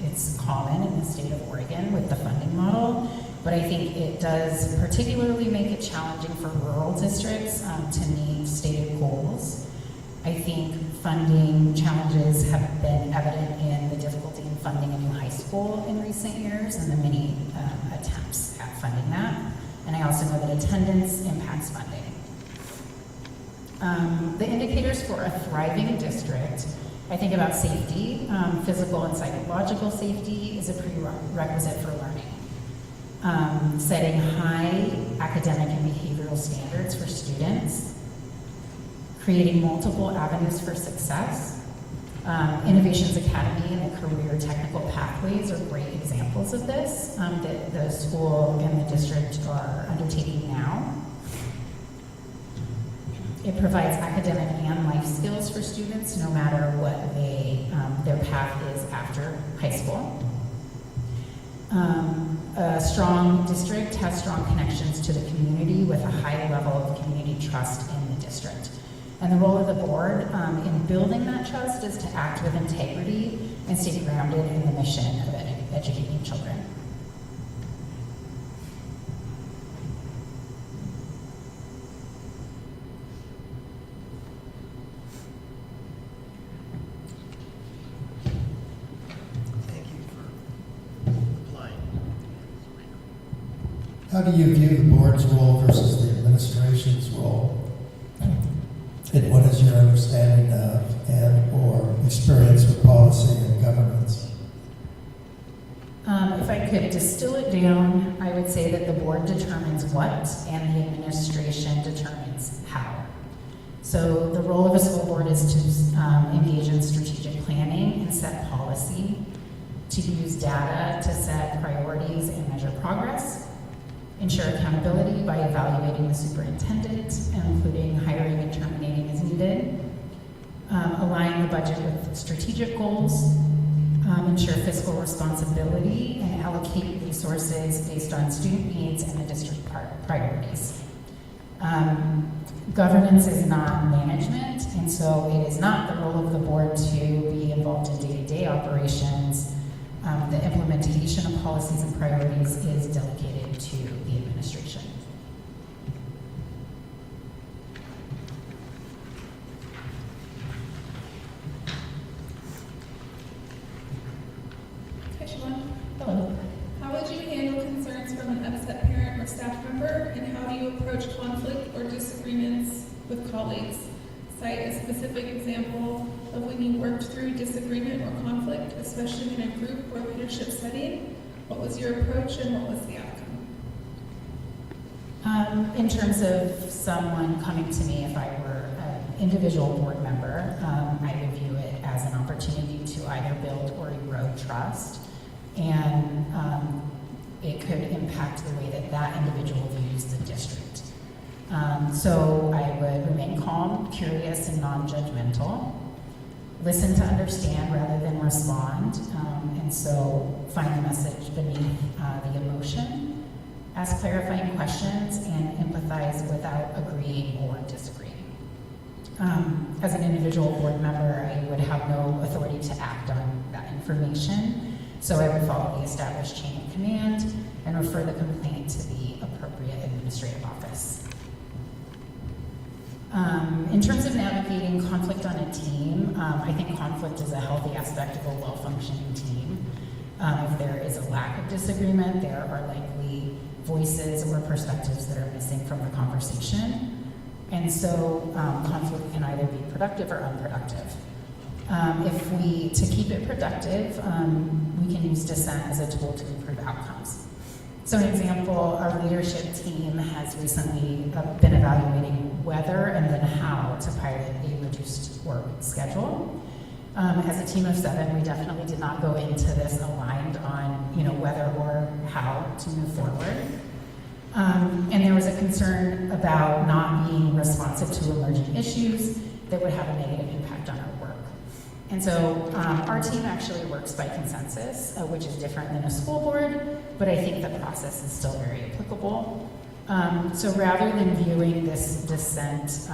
It's common in the state of Oregon with the funding model, but I think it does particularly make it challenging for rural districts to meet stated goals. I think funding challenges have been evident in the difficulty in funding a new high school in recent years and the many attempts at funding that. And I also know that attendance impacts funding. The indicators for a thriving district, I think about safety. Physical and psychological safety is a prerequisite for learning. Setting high academic and behavioral standards for students. Creating multiple avenues for success. Innovations Academy and the career technical pathways are great examples of this that the school and the district are undertaking now. It provides academic and life skills for students no matter what their path is after high school. A strong district has strong connections to the community with a high level of community trust in the district. And the role of the board in building that trust is to act with integrity and stay grounded in the mission of educating children. Thank you for applying. How do you view the board's role versus the administration's role? And what is your understanding of and/or experience with policy and governance? If I could distill it down, I would say that the board determines what and the administration determines how. So the role of a school board is to engage in strategic planning and set policy, to use data to set priorities and measure progress, ensure accountability by evaluating the superintendent, including hiring and terminating as needed, align the budget with strategic goals, ensure fiscal responsibility, and allocate resources based on student needs and the district priorities. Governance is not management, and so it is not the role of the board to be involved in day-to-day operations. The implementation of policies and priorities is delegated to the administration. Hi, Siobhan. Hello. How would you handle concerns from an upset parent or staff member, and how do you approach conflict or disagreements with colleagues? Cite a specific example of when you worked through disagreement or conflict, especially in a group or leadership setting. What was your approach and what was the outcome? In terms of someone coming to me, if I were an individual board member, I would view it as an opportunity to either build or erode trust, and it could impact the way that that individual views the district. So I would remain calm, curious, and non-judgmental. Listen to understand rather than respond, and so find the message beneath the emotion. Ask clarifying questions and empathize without agreeing or disagreeing. As an individual board member, I would have no authority to act on that information, so I would follow the established chain of command and refer the complaint to the appropriate administrative office. In terms of navigating conflict on a team, I think conflict is a healthy aspect of a well-functioning team. If there is a lack of disagreement, there are likely voices or perspectives that are missing from the conversation. And so conflict can either be productive or unproductive. To keep it productive, we can use dissent as a tool to improve outcomes. So an example, our leadership team has recently been evaluating whether and then how to pilot a reduced work schedule. As a team of 7, we definitely did not go into this aligned on whether or how to move forward. And there was a concern about not being responsive to emerging issues that would have a negative impact on our work. And so our team actually works by consensus, which is different than a school board, but I think the process is still very applicable. So rather than viewing this dissent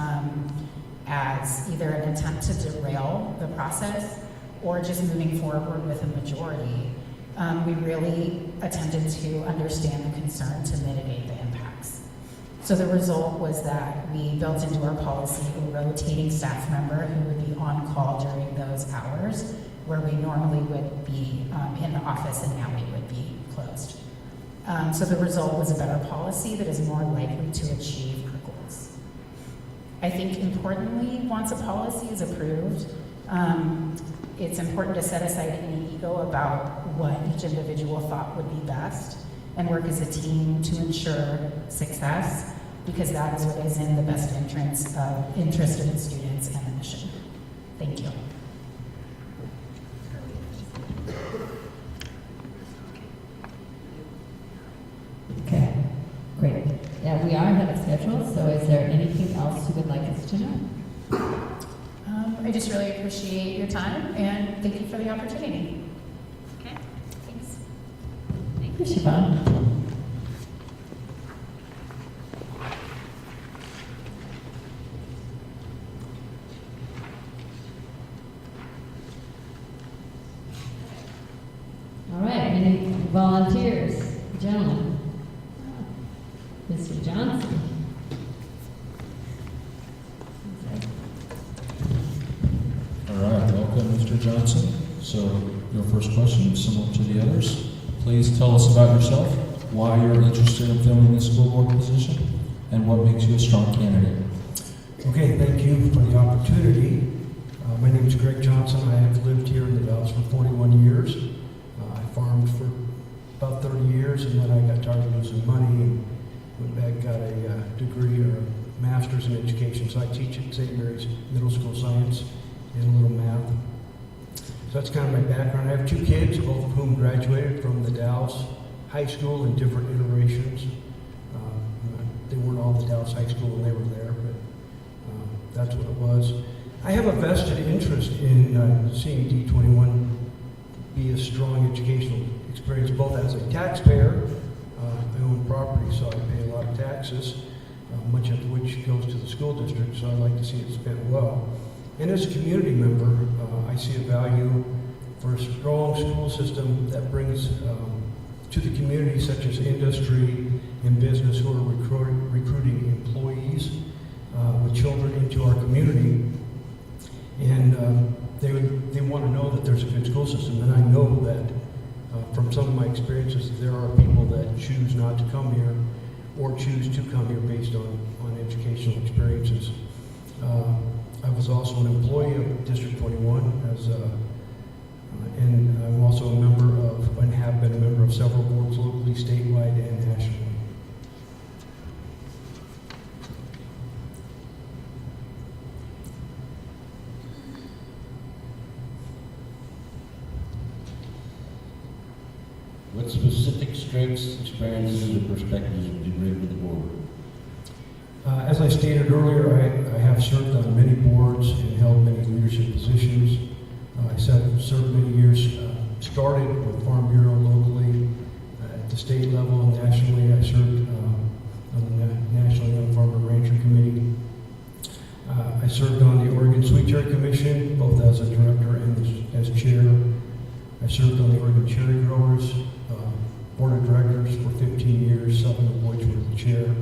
as either an attempt to derail the process or just moving forward with a majority, we really attempted to understand the concern to mitigate the impacts. So the result was that we built into our policy a rotating staff member who would be on call during those hours where we normally would be in the office and now we would be closed. So the result was a better policy that is more likely to achieve our goals. I think importantly, once a policy is approved, it's important to set aside any ego about what each individual thought would be best and work as a team to ensure success, because that is what is in the best interest of the students and the mission. Thank you. Okay, great. Yeah, we are ahead of schedule, so is there anything else you would like us to know? I just really appreciate your time and thank you for the opportunity. Okay, thanks. Thank you, Siobhan. All right, any volunteers? Gentlemen. Mr. Johnson. All right, welcome, Mr. Johnson. So, your first question, similar to the others. Please tell us about yourself, why you're interested in filling the school board position, and what makes you a strong candidate. Okay, thank you for the opportunity. My name is Greg Johnson. I have lived here in the Dalles for 41 years. I farmed for about 30 years, and then I got tired of losing money and went back, got a degree or a master's in education. So I teach at St. Mary's Middle School Science and a little math. So that's kind of my background. I have 2 kids, both of whom graduated from the Dalles High School in different iterations. They weren't all the Dalles High School when they were there, but that's what it was. I have a vested interest in seeing D21 be a strong educational experience, both as a taxpayer. I own property, so I pay a lot of taxes, much of which goes to the school district, so I like to see it spent well. And as a community member, I see a value for a strong school system that brings to the community, such as industry and business, who are recruiting employees with children into our community. And they want to know that there's a good school system. And I know that from some of my experiences, there are people that choose not to come here or choose to come here based on educational experiences. I was also an employee of District 21 and I'm also a member of, and have been a member of several boards locally, statewide, and nationally. What specific strengths, experiences, or perspectives would you bring to the board? As I stated earlier, I have served on many boards and held many leadership positions. I served many years, started with Farm Bureau locally, at the state level and nationally. I served on the National Young Farmer Rancher Committee. I served on the Oregon Sweet Cemetery Commission, both as a director and as chair. I served on the Oregon Cherry Growers Board of Directors for 15 years, 7 of which were the chair.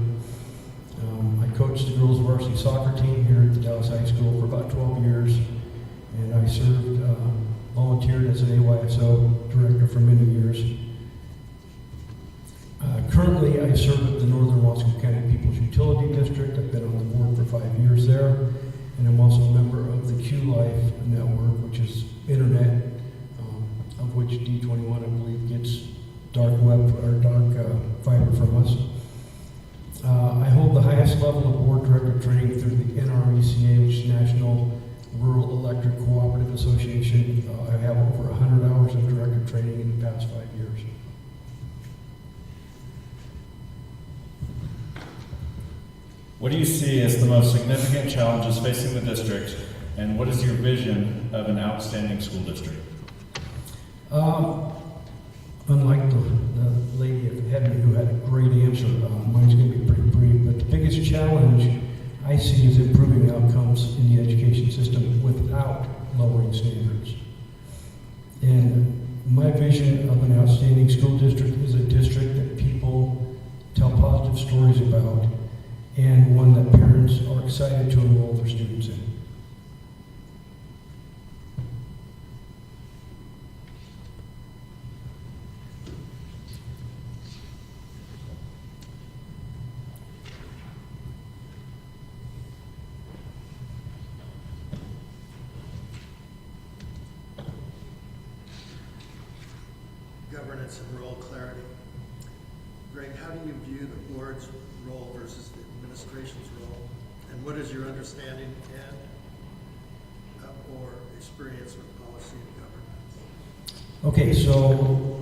I coached the girls varsity soccer team here at the Dallas High School for about 12 years, and I served, volunteered as an AYSO director for many years. Currently, I serve at the Northern Wasco County People's Utility District. I've been on the board for 5 years there, and I'm also a member of the Q-Life network, which is internet, of which D21, I believe, gets dark web or dark fiber from us. I hold the highest level of board director training through the NRECA, which is National Rural Electric Cooperative Association. I have over 100 hours of director training in the past 5 years. What do you see as the most significant challenges facing the district, and what is your vision of an outstanding school district? Unlike the lady ahead of me who had a great answer, mine's going to be pretty brief, but the biggest challenge I see is improving outcomes in the education system without lowering standards. And my vision of an outstanding school district is a district that people tell positive stories about, and one that parents are excited to enroll their students in. Governance and role clarity. Greg, how do you view the board's role versus the administration's role? And what is your understanding and or experience with policy and governance? Okay, so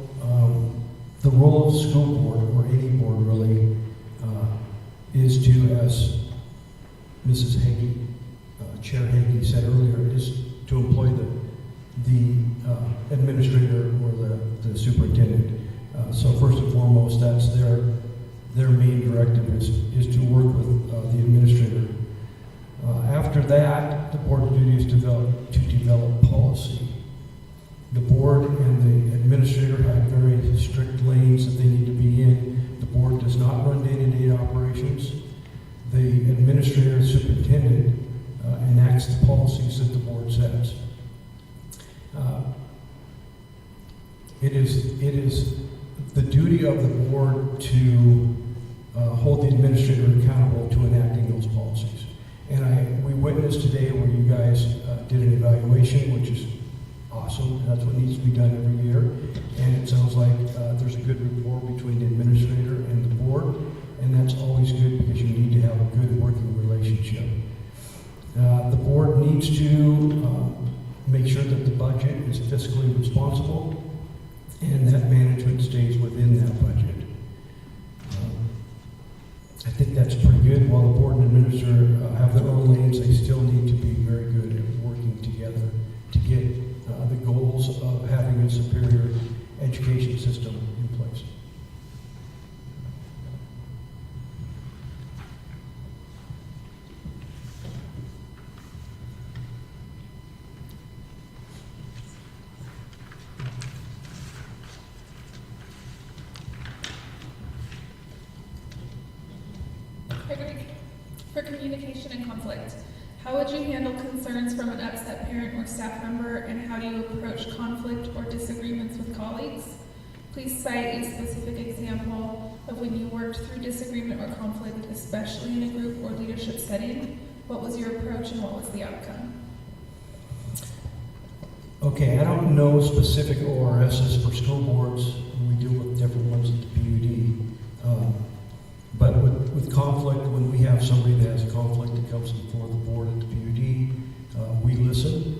the role of school board, or any board really, is to, as Mrs. Hagee, Chair Hagee said earlier, is to employ the administrator or the superintendent. So first and foremost, that's their main directive is to work with the administrator. After that, the board's duty is to develop policy. The board and the administrator have very strict lanes that they need to be in. The board does not run day-to-day operations. The administrator, superintendent, enacts the policies that the board sets. It is the duty of the board to hold the administrator accountable to enacting those policies. And we witnessed today where you guys did an evaluation, which is awesome. That's what needs to be done every year. And it sounds like there's a good rapport between the administrator and the board, and that's always good because you need to have a good working relationship. The board needs to make sure that the budget is fiscally responsible and that management stays within that budget. I think that's pretty good. While the board and administrator have their own lanes, they still need to be very good at working together to get the goals of having a superior education system in place. For communication and conflict, how would you handle concerns from an upset parent or staff member, and how do you approach conflict or disagreements with colleagues? Please cite a specific example of when you worked through disagreement or conflict, especially in a group or leadership setting. What was your approach and what was the outcome? Okay, I don't know specific ORSs for school boards. We deal with different ones at the PUD. But with conflict, when we have somebody that has a conflict that comes before the board at the PUD, we listen.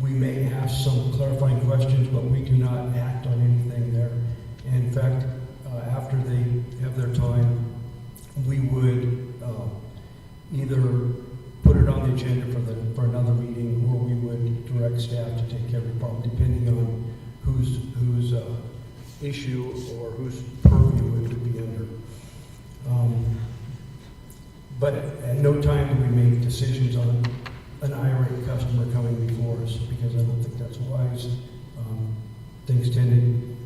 We may ask some clarifying questions, but we do not act on anything there. And in fact, after they have their time, we would either put it on the agenda for another meeting, or we would direct staff to take care of the problem, depending on whose issue or whose purview it would be under. But at no time do we make decisions on an irate customer coming before us, because I don't think that's wise. Things tend to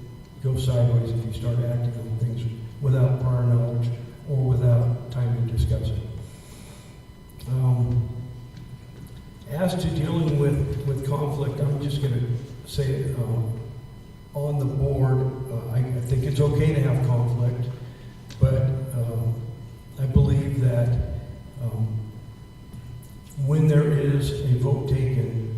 go sideways if you start acting on things without prior knowledge or without time to discuss it. As to dealing with conflict, I'm just going to say on the board, I think it's okay to have conflict, but I believe that when there is a vote taken,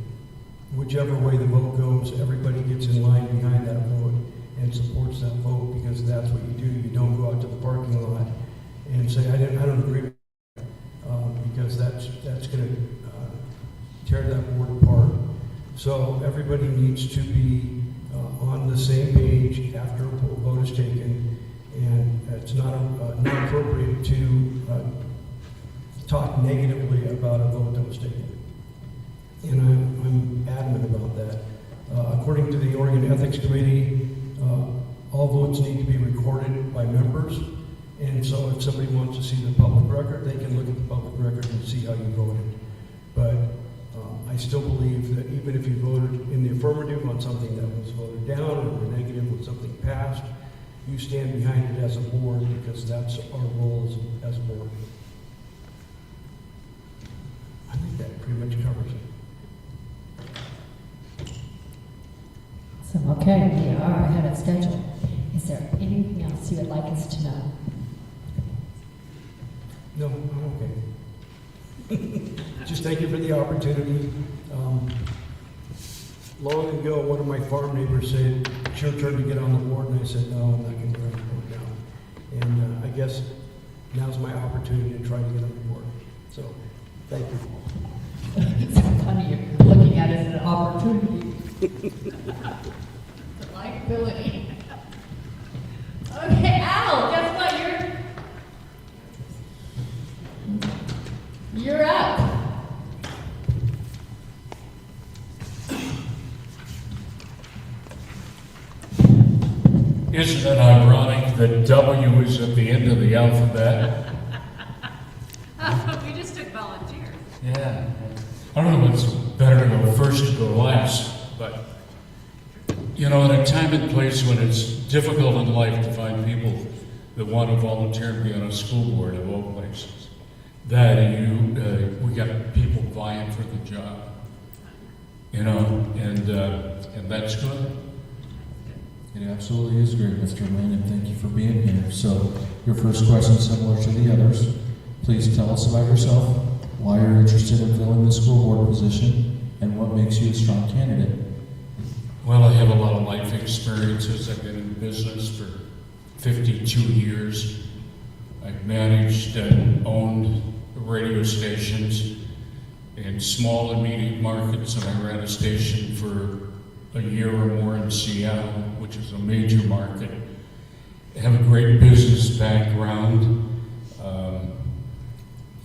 whichever way the vote goes, everybody gets in line behind that vote and supports that vote, because that's what you do. You don't go out to the parking lot and say, I don't agree with that, because that's going to tear that board apart. So everybody needs to be on the same page after a vote is taken, and it's not appropriate to talk negatively about a vote that was taken. And I'm adamant about that. According to the Oregon Ethics Committee, all votes need to be recorded by members, and so if somebody wants to see the public record, they can look at the public record and see how you voted. But I still believe that even if you voted in the affirmative on something that was voted down, or the negative when something passed, you stand behind it as a board, because that's our role as a board. I think that pretty much covers it. So, okay, we are ahead of schedule. Is there anything else you would like us to know? No, I'm okay. Just thank you for the opportunity. Long ago, one of my farm neighbors said, it's your turn to get on the board, and I said, no, I'm not going to run the board down. And I guess now's my opportunity to try to get on the board. So, thank you. It's funny, you're looking at it as an opportunity. The likability. Okay, Al, guess what? You're up. Isn't it ironic that W is at the end of the alphabet? We just took volunteers. Yeah. I don't know what's better to go first or go last, but you know, in a time and place when it's difficult in life to find people that want to volunteer and be on a school board of all places, that we got people vying for the job, you know, and that's good. It absolutely is great, Mr. Lynn, and thank you for being here. So, your first question is similar to the others. Please tell us about yourself, why you're interested in filling the school board position, and what makes you a strong candidate. Well, I have a lot of life experiences. I've been in business for 52 years. I've managed and owned radio stations in small and medium markets, and I ran a station for a year or more in Seattle, which is a major market. I have a great business background.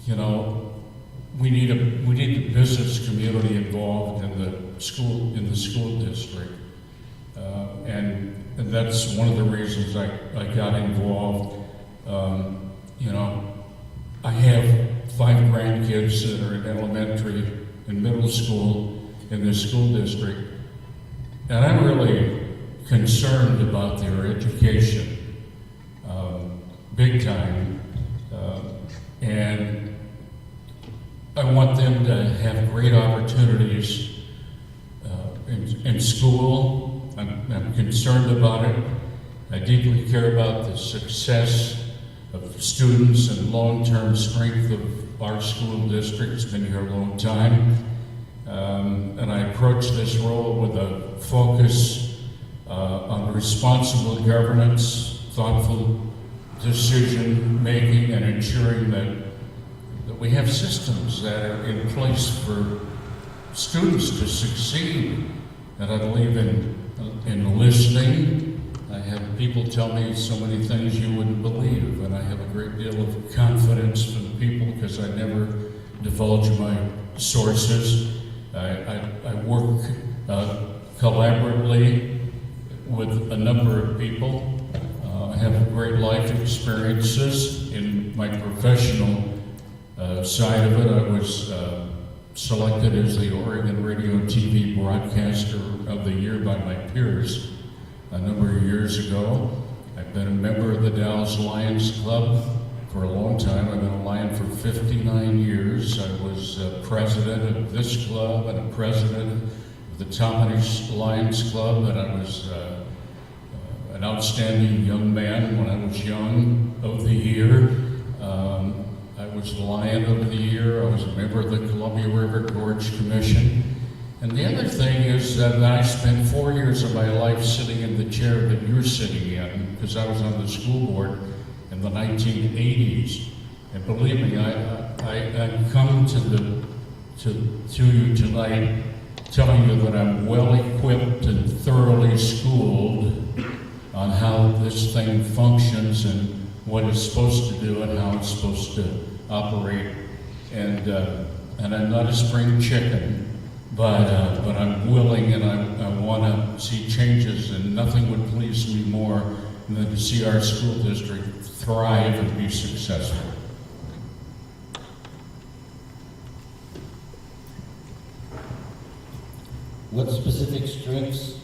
You know, we need the business community involved in the school district, and that's one of the reasons I got involved. You know, I have 5 grandkids that are in elementary and middle school in this school district, and I'm really concerned about their education, big time, and I want them to have great opportunities in school. I'm concerned about it. I deeply care about the success of students and long-term strength of our school district. It's been here a long time. And I approach this role with a focus on responsible governance, thoughtful decision-making, and ensuring that we have systems that are in place for students to succeed. And I believe in listening. I have people tell me so many things you wouldn't believe, and I have a great deal of confidence from people because I never divulge my sources. I work collaboratively with a number of people. I have great life experiences in my professional side of it. I was selected as the Oregon Radio and TV Broadcaster of the Year by my peers a number of years ago. I've been a member of the Dallas Lions Club for a long time. I've been a Lion for 59 years. I was president of this club and a president of the Tompkins Lions Club, and I was an outstanding young man when I was young of the year. I was the Lion of the Year. I was a member of the Columbia River Gorge Commission. And the other thing is that I spent 4 years of my life sitting in the chair that you're sitting in, because I was on the school board in the 1980s. And believe me, I come to you tonight telling you that I'm well equipped and thoroughly schooled on how this thing functions and what it's supposed to do and how it's supposed to operate. And I'm not a spring chicken, but I'm willing and I want to see changes, and nothing would please me more than to see our school district thrive and be successful. What specific strengths,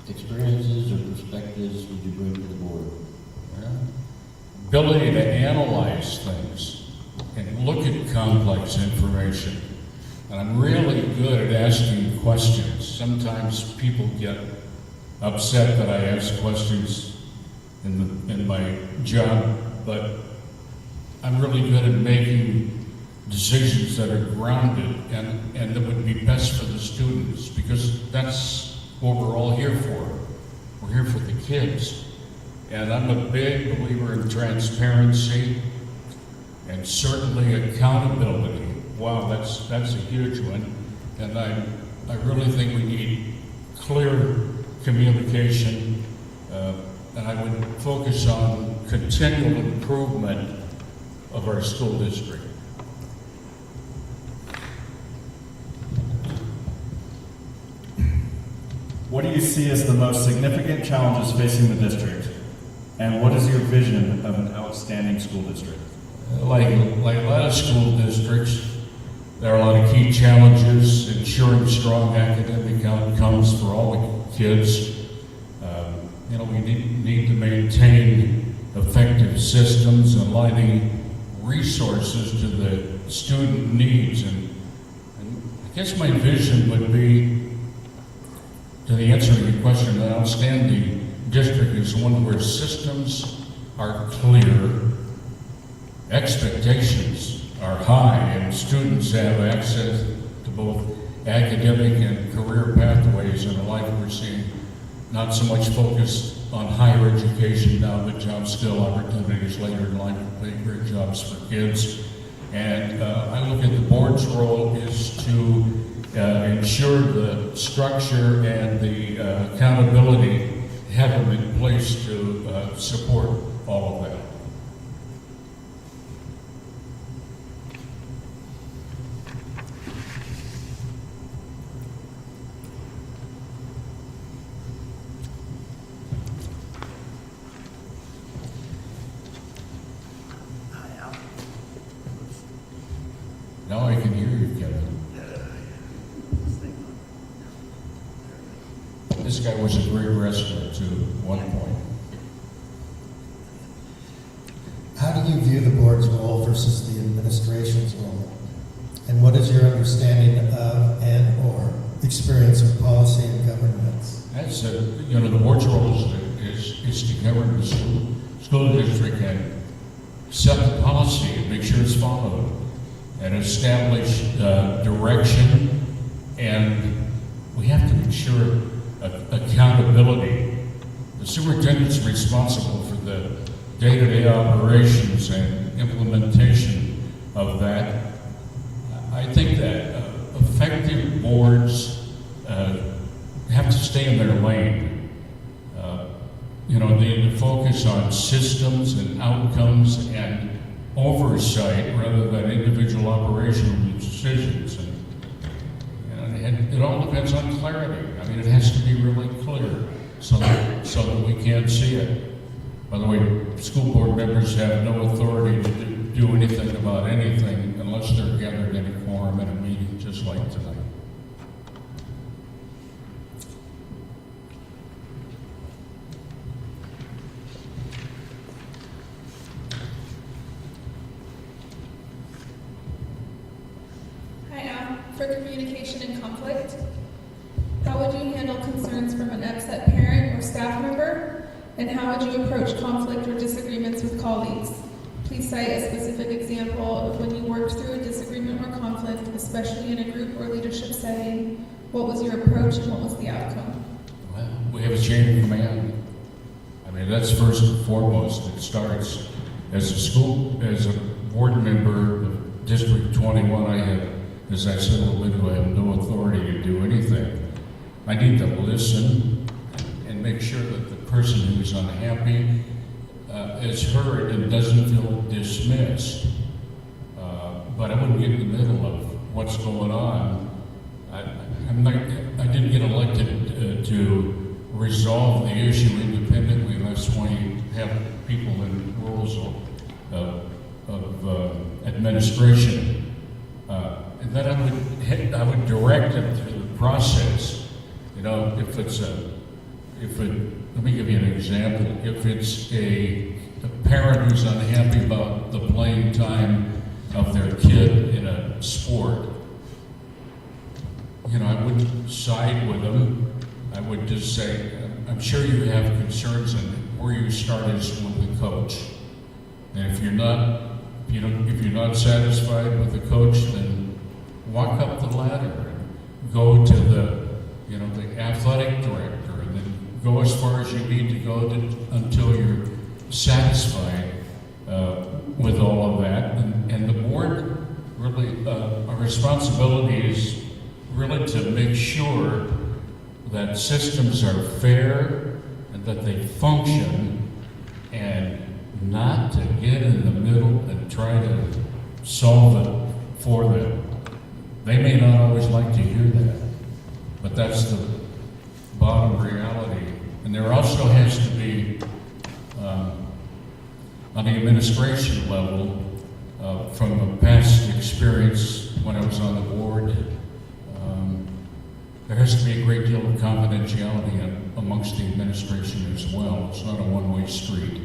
experiences, or perspectives would you bring to the board? Ability to analyze things and look at complex information. And I'm really good at asking questions. Sometimes people get upset that I ask questions in my job, but I'm really good at making decisions that are grounded and that would be best for the students, because that's what we're all here for. We're here for the kids. And I'm a big believer in transparency and certainly accountability. Wow, that's a huge one. And I really think we need clear communication, and I would focus on continual improvement of our school district. What do you see as the most significant challenges facing the district? And what is your vision of an outstanding school district? Like a lot of school districts, there are a lot of key challenges: ensuring strong academic outcomes for all the kids. We need to maintain effective systems, aligning resources to the student needs. And I guess my vision would be, to the answer to your question, an outstanding district is one where systems are clear, expectations are high, and students have access to both academic and career pathways in a life we're seeing not so much focused on higher education now, but job skill opportunities later in life to pay great jobs for kids. And I look at the board's role is to ensure the structure and the accountability, have them in place to support all of that. Now I can hear you, Kevin. This guy was a great wrestler to one point. How do you view the board's role versus the administration's role? And what is your understanding of and/or experience of policy and governance? That's the board's role is to govern the school district and set the policy and make sure it's followed, and establish direction, and we have to ensure accountability. The superintendent's responsible for the day-to-day operations and implementation of that. I think that effective boards have to stay in their lane. They need to focus on systems and outcomes and oversight rather than individual operational decisions. And it all depends on clarity. I mean, it has to be really clear so that we can't see it. By the way, school board members have no authority to do anything about anything unless they're gathered in a quorum in a meeting just like tonight. For communication and conflict, how would you handle concerns from an upset parent or staff member? And how would you approach conflict or disagreements with colleagues? Please cite a specific example of when you worked through a disagreement or conflict, especially in a group or leadership setting. What was your approach and what was the outcome? Well, we have a chain of command. I mean, that's first and foremost. It starts as a board member of District 21. I have, as I said a little bit ago, I have no authority to do anything. I need to listen and make sure that the person who's unhappy is heard and doesn't feel dismissed. But I wouldn't get in the middle of what's going on. I didn't get elected to resolve the issue independently. That's why you have people in roles of administration. And then I would direct them through the process. You know, let me give you an example. If it's a parent who's unhappy about the playing time of their kid in a sport, you know, I wouldn't side with them. I would just say, I'm sure you have concerns, and where you start is with the coach. And if you're not satisfied with the coach, then walk up the ladder and go to the athletic director, and then go as far as you need to go until you're satisfied with all of that. And the board really, our responsibility is really to make sure that systems are fair and that they function, and not to get in the middle and try to solve it for them. They may not always like to hear that, but that's the bottom reality. And there also has to be, on the administration level, from a past experience when I was on the board, there has to be a great deal of confidentiality amongst the administration as well. It's not a one-way street.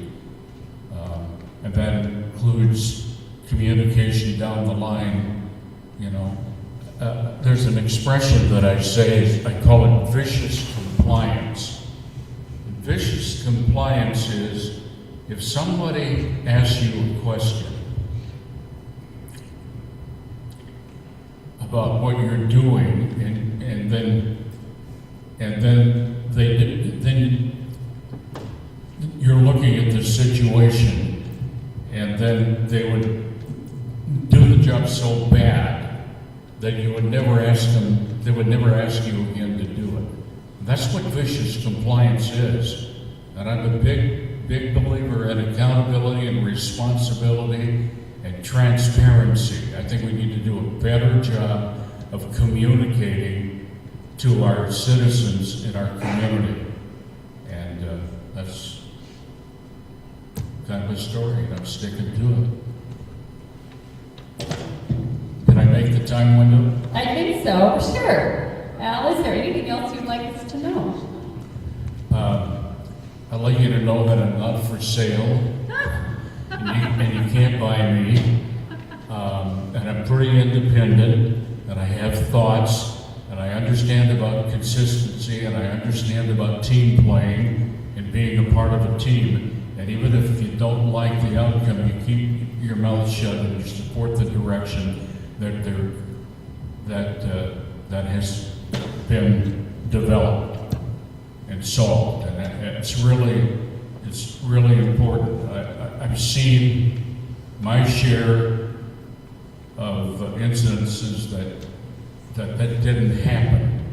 And that includes communication down the line. You know, there's an expression that I say, I call it vicious compliance. Vicious compliance is if somebody asks you a question about what you're doing, and then you're looking at the situation, and then they would do the job so bad that you would never ask them, they would never ask you again to do it. That's what vicious compliance is. And I'm a big believer in accountability and responsibility and transparency. I think we need to do a better job of communicating to our citizens in our community. And that's kind of a story, and I'm sticking to it. Can I make the time window? I think so, sure. Al, is there anything else you'd like us to know? I'd like you to know that I'm not for sale, and you can't buy me. And I'm pretty independent, and I have thoughts, and I understand about consistency, and I understand about team playing and being a part of a team. And even if you don't like the outcome, you keep your mouth shut and you support the direction that has been developed and solved. And it's really important. I've seen my share of incidences that didn't happen.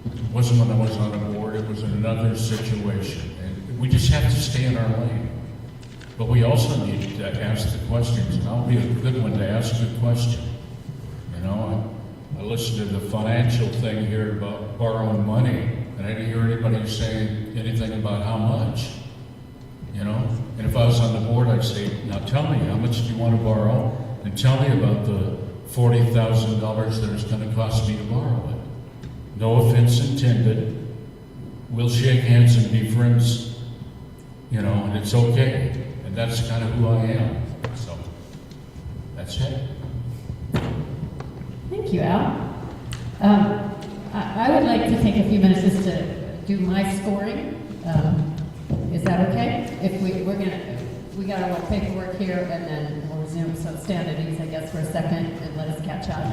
It wasn't when I was on a board, it was in another situation. And we just have to stay in our lane. But we also need to ask the questions, and I'll be a good one to ask a question. You know, I listened to the financial thing here about borrowing money, and I didn't hear anybody saying anything about how much. You know, and if I was on the board, I'd say, now tell me, how much do you want to borrow? And tell me about $40,000 that it's gonna cost me to borrow it. No offense intended. We'll shake hands and be friends, you know, and it's okay. And that's kind of who I am. So, that's it. Thank you, Al. I would like to take a few minutes just to do my scoring. Is that okay? If we got our little paperwork here, and then we'll resume. So stand at ease, I guess, for a second, and let us catch up.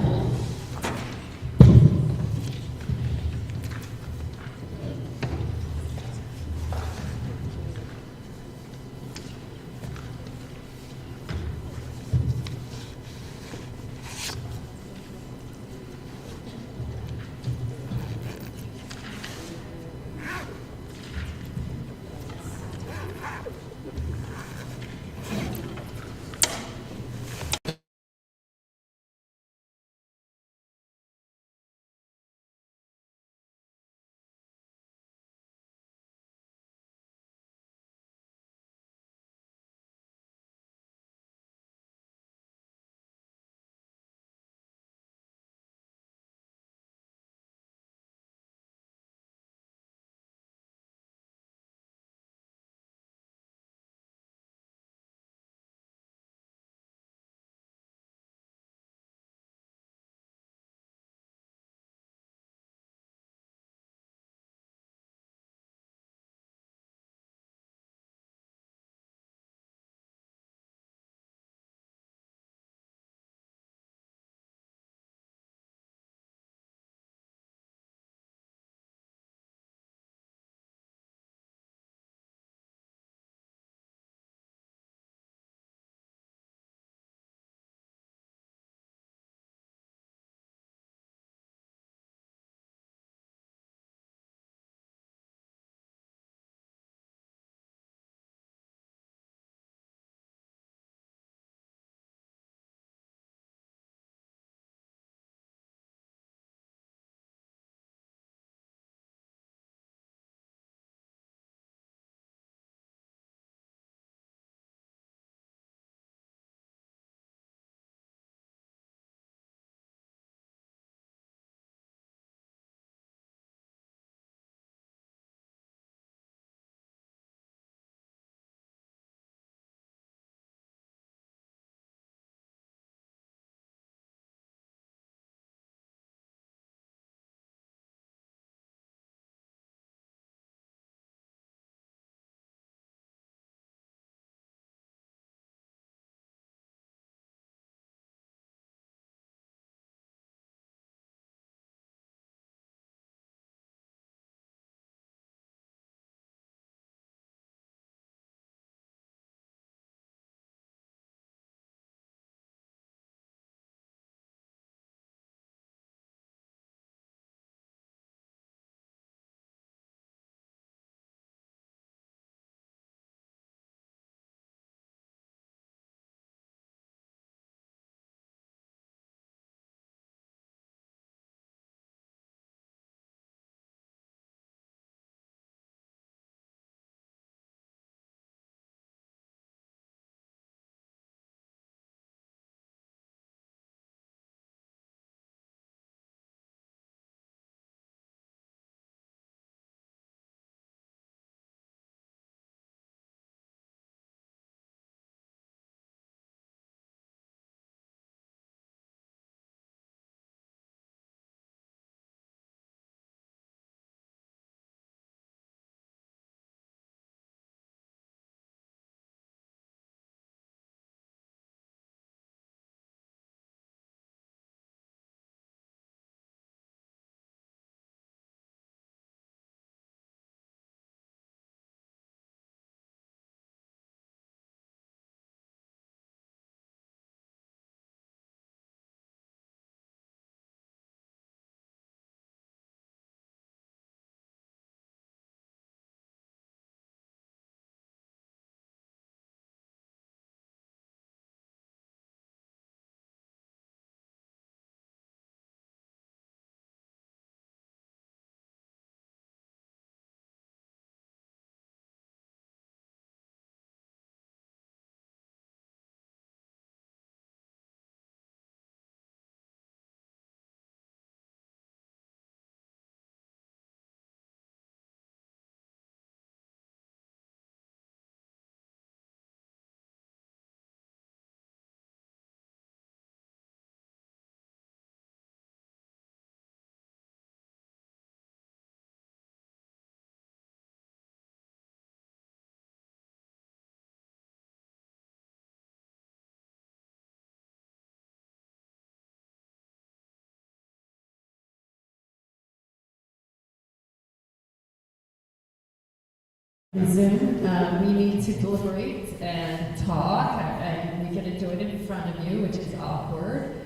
Zoom. We need to deliberate and talk, and we get to do it in front of you, which is awkward.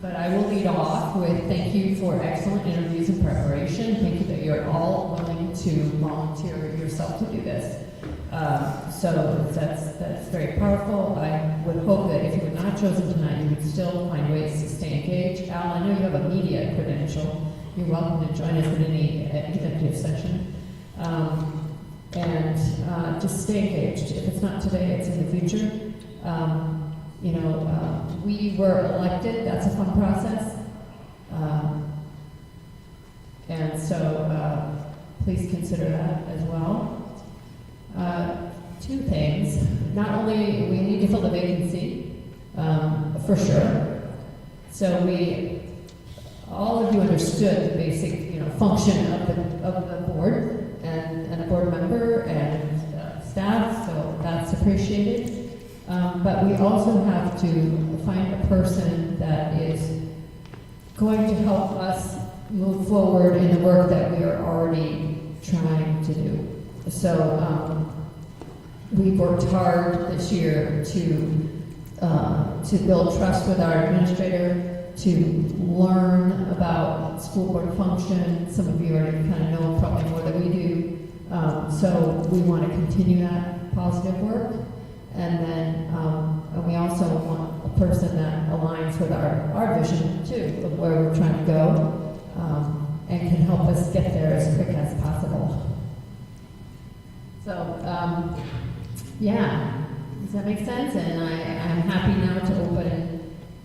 But I will lead off with thank you for excellent interviews and preparation. Thank you that you're all willing to volunteer yourself to do this. So that's very powerful. I would hope that if you were not chosen tonight, you would still find ways to stay engaged. Al, I know you have a media credential. You're welcome to join us in any executive session. And just stay engaged. If it's not today, it's in the future. We were elected. That's a fun process. And so please consider that as well. Two things. Not only we need to fill the vacancy, for sure. So all of you understood the basic, function of the board and a board member and staff. So that's appreciated. But we also have to find a person that is going to help us move forward in the work that we are already trying to do. So we've worked hard this year to build trust with our administrator, to learn about school board function. Some of you already kind of know probably more than we do. So we want to continue that positive work. And then we also want a person that aligns with our vision too, of where we're trying to go, and can help us get there as quick as possible. So, does that make sense? And I'm happy now to open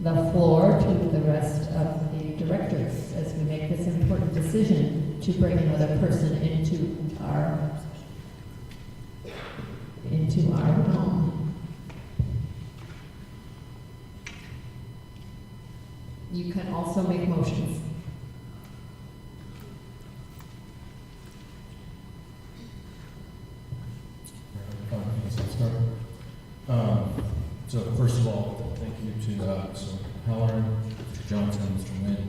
the floor to the rest of the directors as we make this important decision to bring another person into our home. You can also make motions. So first of all, thank you to Mr. Heller, Mr. Johnson, Mr. Wynn.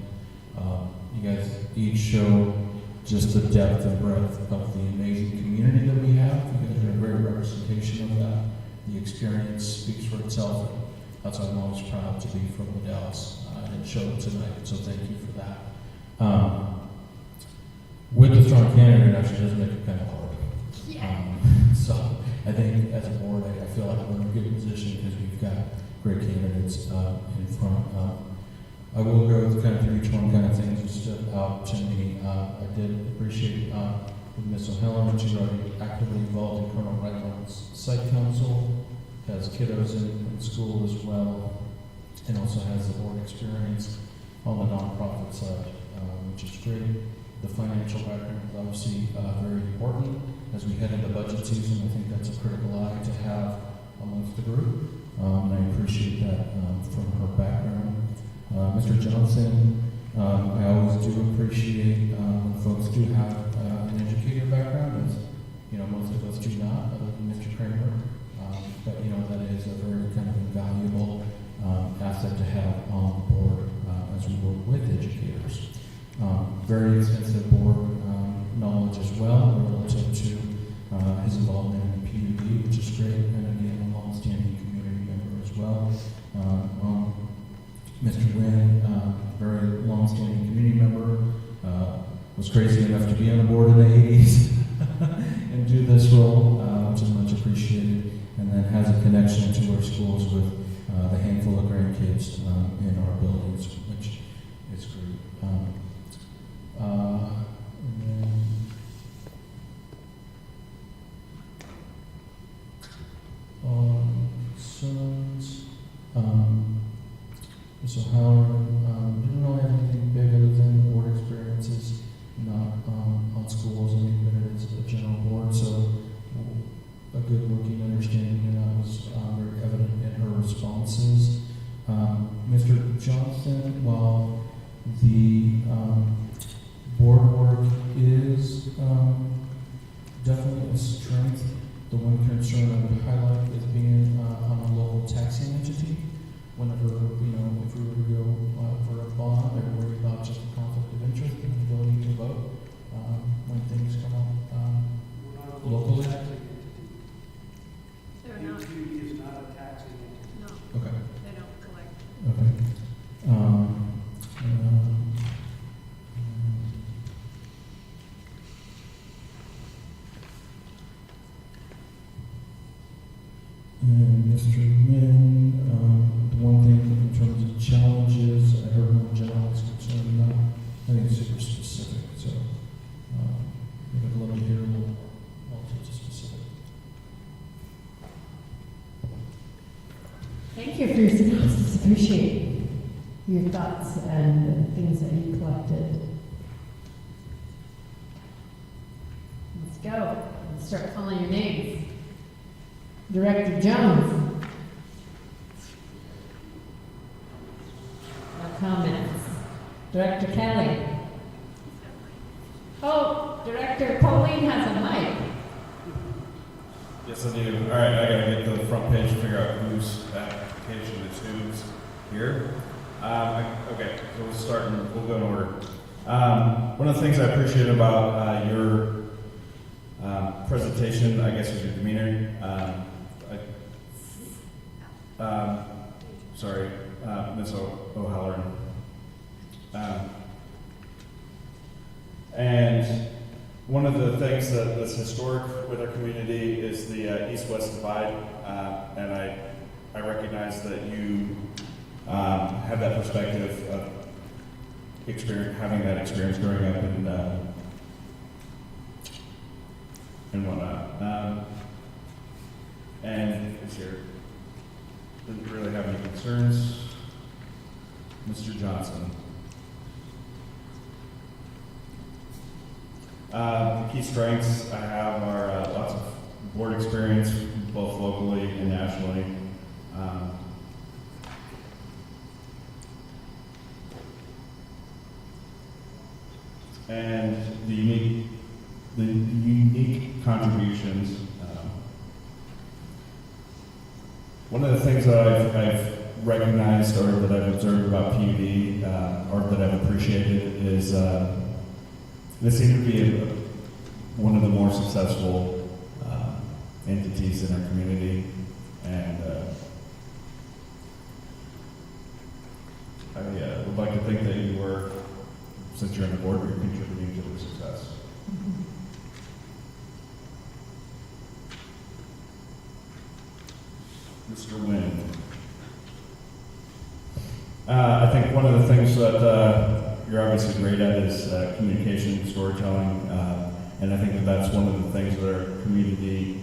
You guys each show just the depth and breadth of the amazing community that we have. You guys are a great representation of that. The experience speaks for itself. That's why I'm always proud to be from the Dallas and show it tonight. So thank you for that. With the strong candidate, it actually does make it kind of hard. So I think as a board, I feel like we're in a good position because we've got great candidates in front. I will go kind of through each one kind of things that stood out to me. I did appreciate with Ms. O'Halloran, she's already actively involved in Colonel Wright's site council, has kiddos in school as well, and also has the board experience on the nonprofit side, which is great. The financial background is obviously very important as we head into budget season. I think that's a critical eye to have amongst the group, and I appreciate that from her background. Mr. Johnson, I always do appreciate when folks do have an educator background, as most of us do not, other than Mr. Kramer. But that is a very kind of invaluable asset to have on the board as we work with educators. Very extensive board knowledge as well relative to his involvement in the PUD, which is great, and again, a long-standing community member as well. Mr. Wynn, very long-standing community member, was crazy enough to be on the board in the 80s and do this role, which is much appreciated, and then has a connection to our schools with the handful of grandkids in our buildings, which is great. And then sons, Ms. O'Halloran didn't really have anything big other than board experiences, not on schools. I mean, but it's a general board, so a good working understanding, and that was very evident in her responses. Mr. Johnson, while the board work is definitely a strength, the one concern I would highlight is being on a local taxing entity. Whenever, if we were to go for a bond, I worry about just the conflict of interest and the ability to vote when things come up locally. your thoughts and things that you collected. Let's go. Let's start calling your names. Director Jones. No comments. Director Kelly. Oh, Director Pauline has a mic. Yes, I do. All right, I gotta get to the front page to figure out whose application is whose here. Okay, so we'll start and we'll go in order. One of the things I appreciate about your presentation, I guess, was your demeanor. Sorry, Ms. O'Halloran. And one of the things that's historic with our community is the east-west divide, and I recognize that you have that perspective of having that experience growing up and whatnot. And is here, didn't really have any concerns. Mr. Johnson. The key strengths I have are lots of board experience, both locally and nationally. And the unique contributions. One of the things that I've recognized or that I've observed about PUD or that I've appreciated is this seems to be one of the more successful entities in our community, and I would like to think that you were, since you're on the board, you're contributing to the success. Mr. Wynn. I think one of the things that you're obviously great at is communication, storytelling, and I think that that's one of the things that our community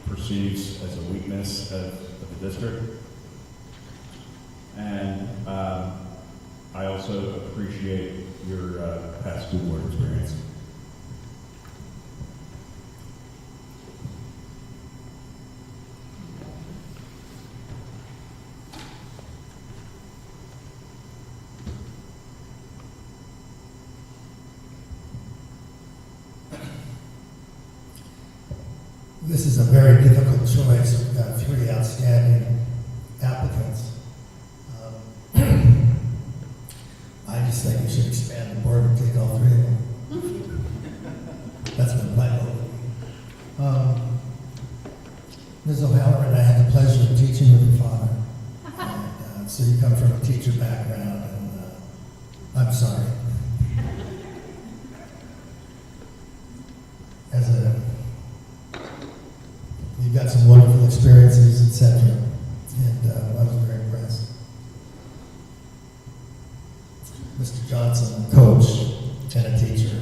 perceives as a weakness of the district. And I also appreciate your past school board experience. This is a very difficult choice. We've got 3 outstanding applicants. I just think we should expand the board and take all 3 of them. That's what my vote would be. Ms. O'Halloran, I had the pleasure of teaching with your father. And, so you come from a teacher background, and I'm sorry. You've got some wonderful experiences, etc. And I was very impressed. Mr. Johnson, a coach and a teacher.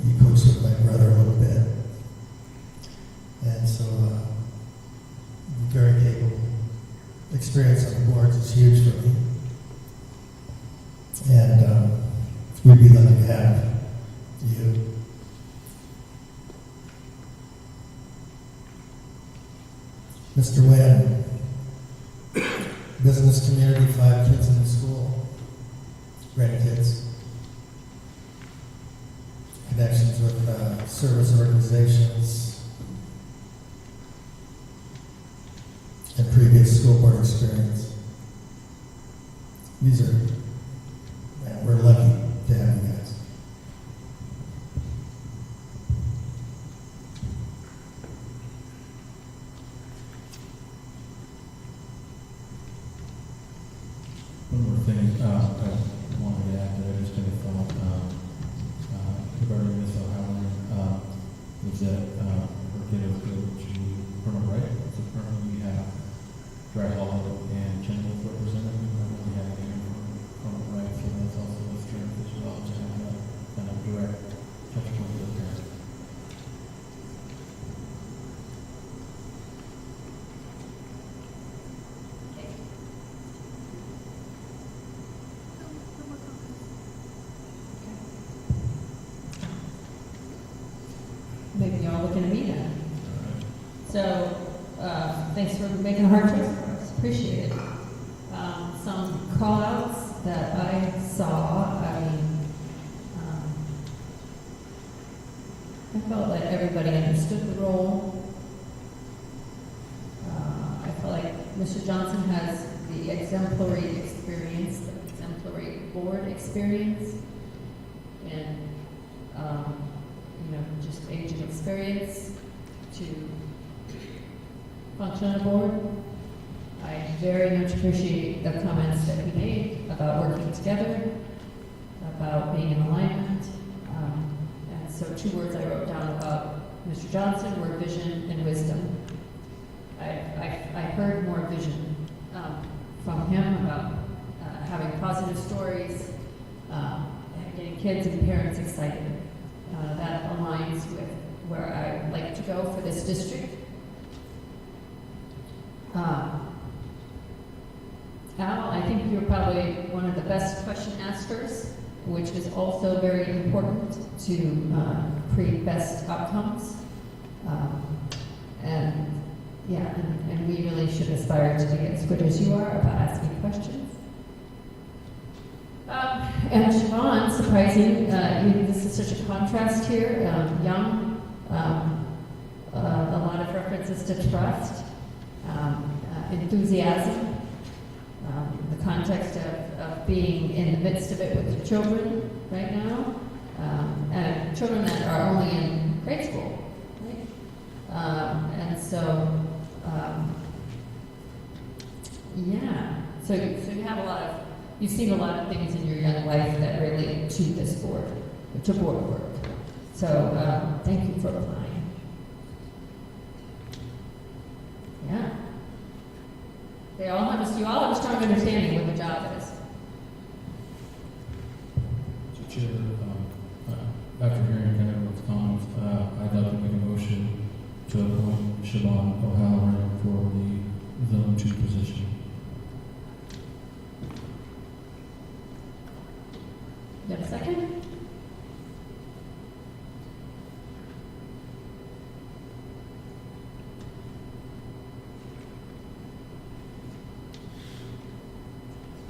You coached with my brother a little bit. And so, very capable. Experience on the boards is huge for me. And we'd be lucky to have you. Mr. Wynn, business community, 5 kids in the school, grandkids, connections with service organizations, and previous school board experience. These are, man, we're lucky to have you guys. One more thing I wanted to add that I just kind of thought regarding Ms. O'Halloran was that we're going to go to Colonel Wright. So currently we have Dry Hollow and Chenoweth represented. We have Colonel Wright, so that's also a strength as well to have that kind of direct touch point with the parent. looking at me then. So, thanks for making a hard choice for us. Appreciate it. Some call outs that I saw, I felt like everybody understood the role. I felt like Mr. Johnson has the exemplary experience, the exemplary board experience, and just age and experience to function on a board. I very much appreciate the comments that he made about working together, about being in alignment. And so 2 words I wrote down about Mr. Johnson were vision and wisdom. I heard more vision from him about having positive stories, getting kids and parents excited. That aligns with where I like to go for this district. Al, I think you're probably one of the best question askers, which is also very important to create best outcomes. And we really should aspire to be as good as you are about asking questions. And Siobhan, surprising, this is such a contrast here, young, a lot of references to trust, enthusiasm, the context of being in the midst of it with your children right now, and children that are only in grade school, right? So you have you've seen a lot of things in your young life that relate to this board, to board work. So thank you for applying. Yeah. You all have a strong understanding of what the job is. So Chair, after hearing everyone's comments, I'd like to make a motion to appoint Siobhan O'Halloran for the Zone 2 position. You have a second?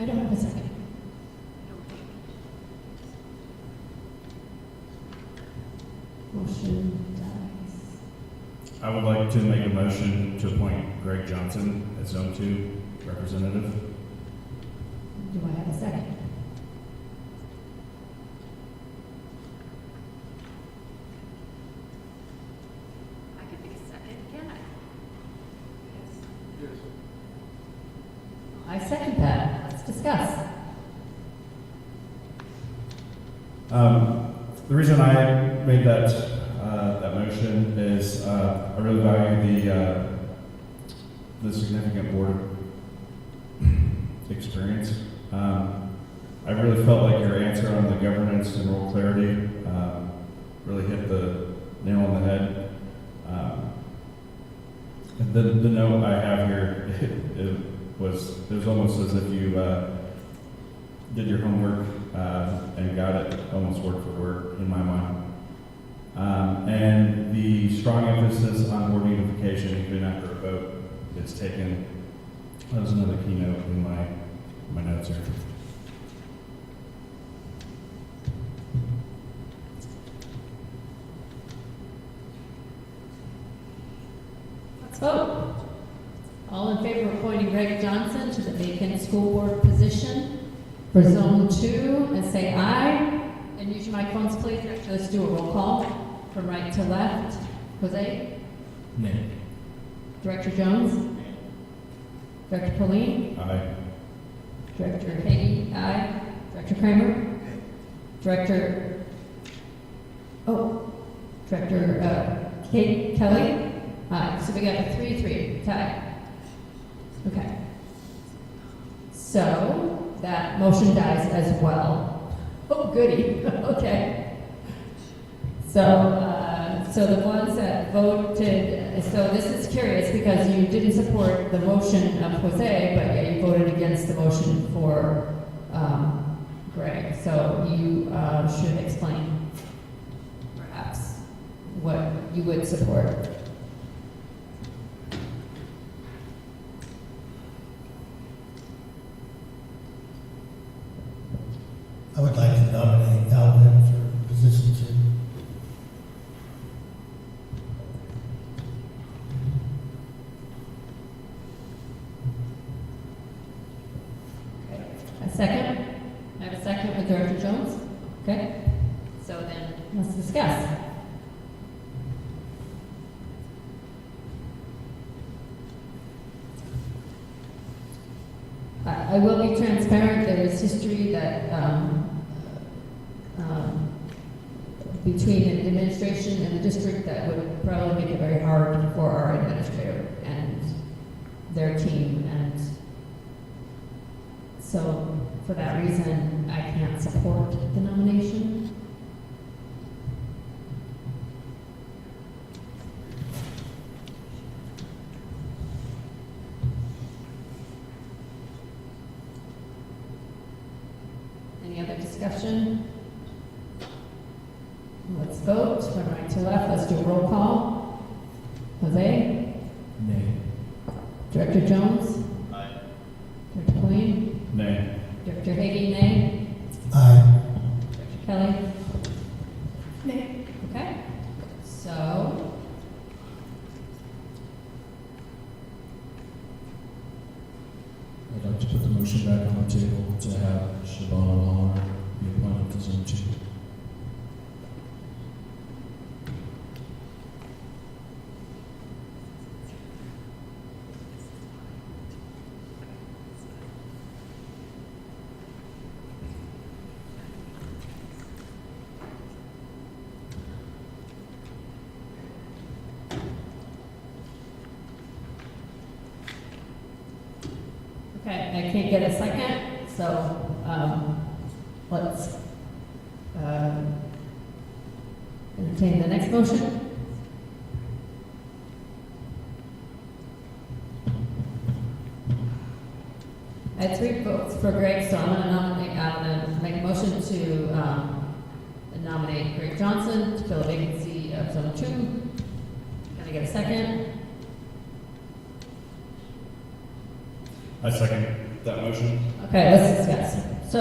I don't have a second. Motion dies. I would like to make a motion to appoint Greg Johnson as Zone 2 representative. Do I have a second? I can make a second, can I? Yes. I second that. Let's discuss. The reason I made that motion is I really value the significant board experience. I really felt like your answer on the governance and role clarity really hit the nail on the head. The note I have here, it was almost as if you did your homework and got it almost word for word in my mind. And the strong emphasis on board unification, even after a vote is taken, that was another keynote in my notes here. Let's vote. All in favor of appointing Greg Johnson to the vacant school board position for Zone 2, and say aye. And use your microphones, please. Let's do a roll call from right to left. Jose? Nay. Director Jones? Director Pauline? Aye. Director Hagee? Aye. Director Kramer? Director Kate Kelly? Aye. So we got a 3-3 tie. Okay. So that motion dies as well. Oh, goody. Okay. So the ones that voted, so this is curious because you didn't support the motion of Jose, but yet you voted against the motion for Greg. So you should explain perhaps what you would support. I would like to nominate Alvin for position 2. A second? I have a second with Director Jones? Okay. So then, let's discuss. I will be transparent. There is history that between the administration and the district that would probably make it very hard for our administrator and their team. And so, for that reason, I can't support the nomination. Any other discussion? Let's vote from right to left. Let's do a roll call. Jose? Nay. Director Jones? Aye. Director Queen? Nay. Director Hagy, nay. Aye. Director Kelly? Nay. Okay. So, I'd like to put the motion back on the table to have Siobhan Holler be appointed to Zone 2. okay, I can't get a second, so let's entertain the next motion. I had 3 votes for Greg, so I'm gonna make a motion to nominate Greg Johnson to fill a vacancy of Zone 2. Can I get a second? I second that motion. Okay, let's discuss. So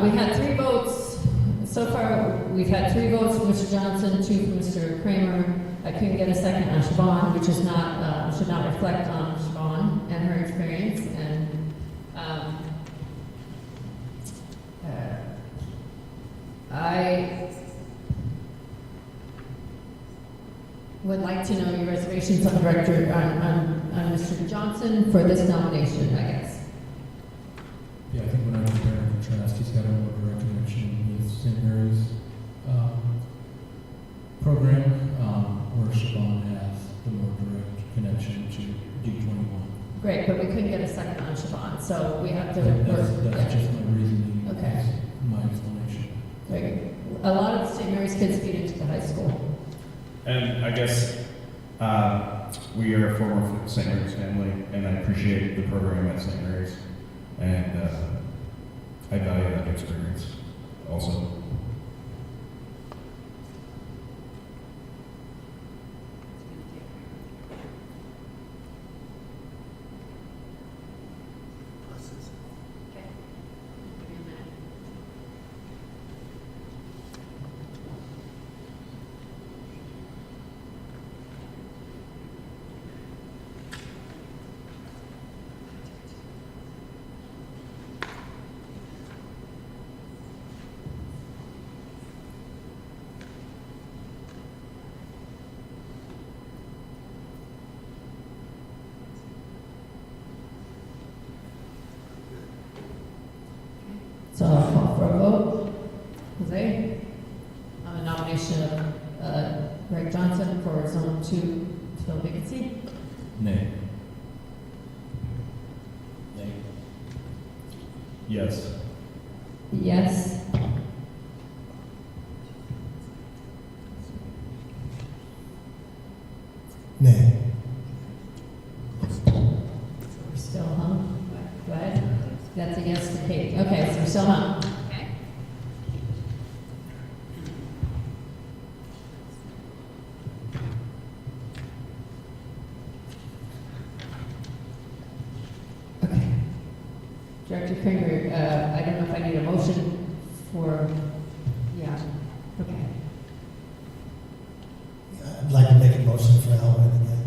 we had 3 votes. So far, we've had 3 votes for Mr. Johnson, 2 for Mr. Kramer. I couldn't get a second on Siobhan, which is not should not reflect on Siobhan and her experience. And I would like to know your reservations on Director on Mr. Johnson for this nomination, I guess. Yeah, I think when I compare and contrast, he's got a more direct connection with St. Mary's program, where Siobhan has the more direct connection to D21. Great, but we couldn't get a second on Siobhan, so we have to. That's just my reasoning. Okay. My explanation. Great. A lot of St. Mary's kids feed into the high school. And I guess we are a former St. Mary's family, and I appreciate the program at St. Mary's, and I value that experience also. So I'll call for a vote. Jose? On the nomination of Greg Johnson for Zone 2 to fill vacancy. Nay. Nay. Yes. Yes. Nay. We're still hung. Go ahead. That's a yes for Kate. Okay, so we're still hung. Okay. Director Kramer, I don't know if I need a motion for, yeah, okay. I'd like to make a motion for Alwyn again.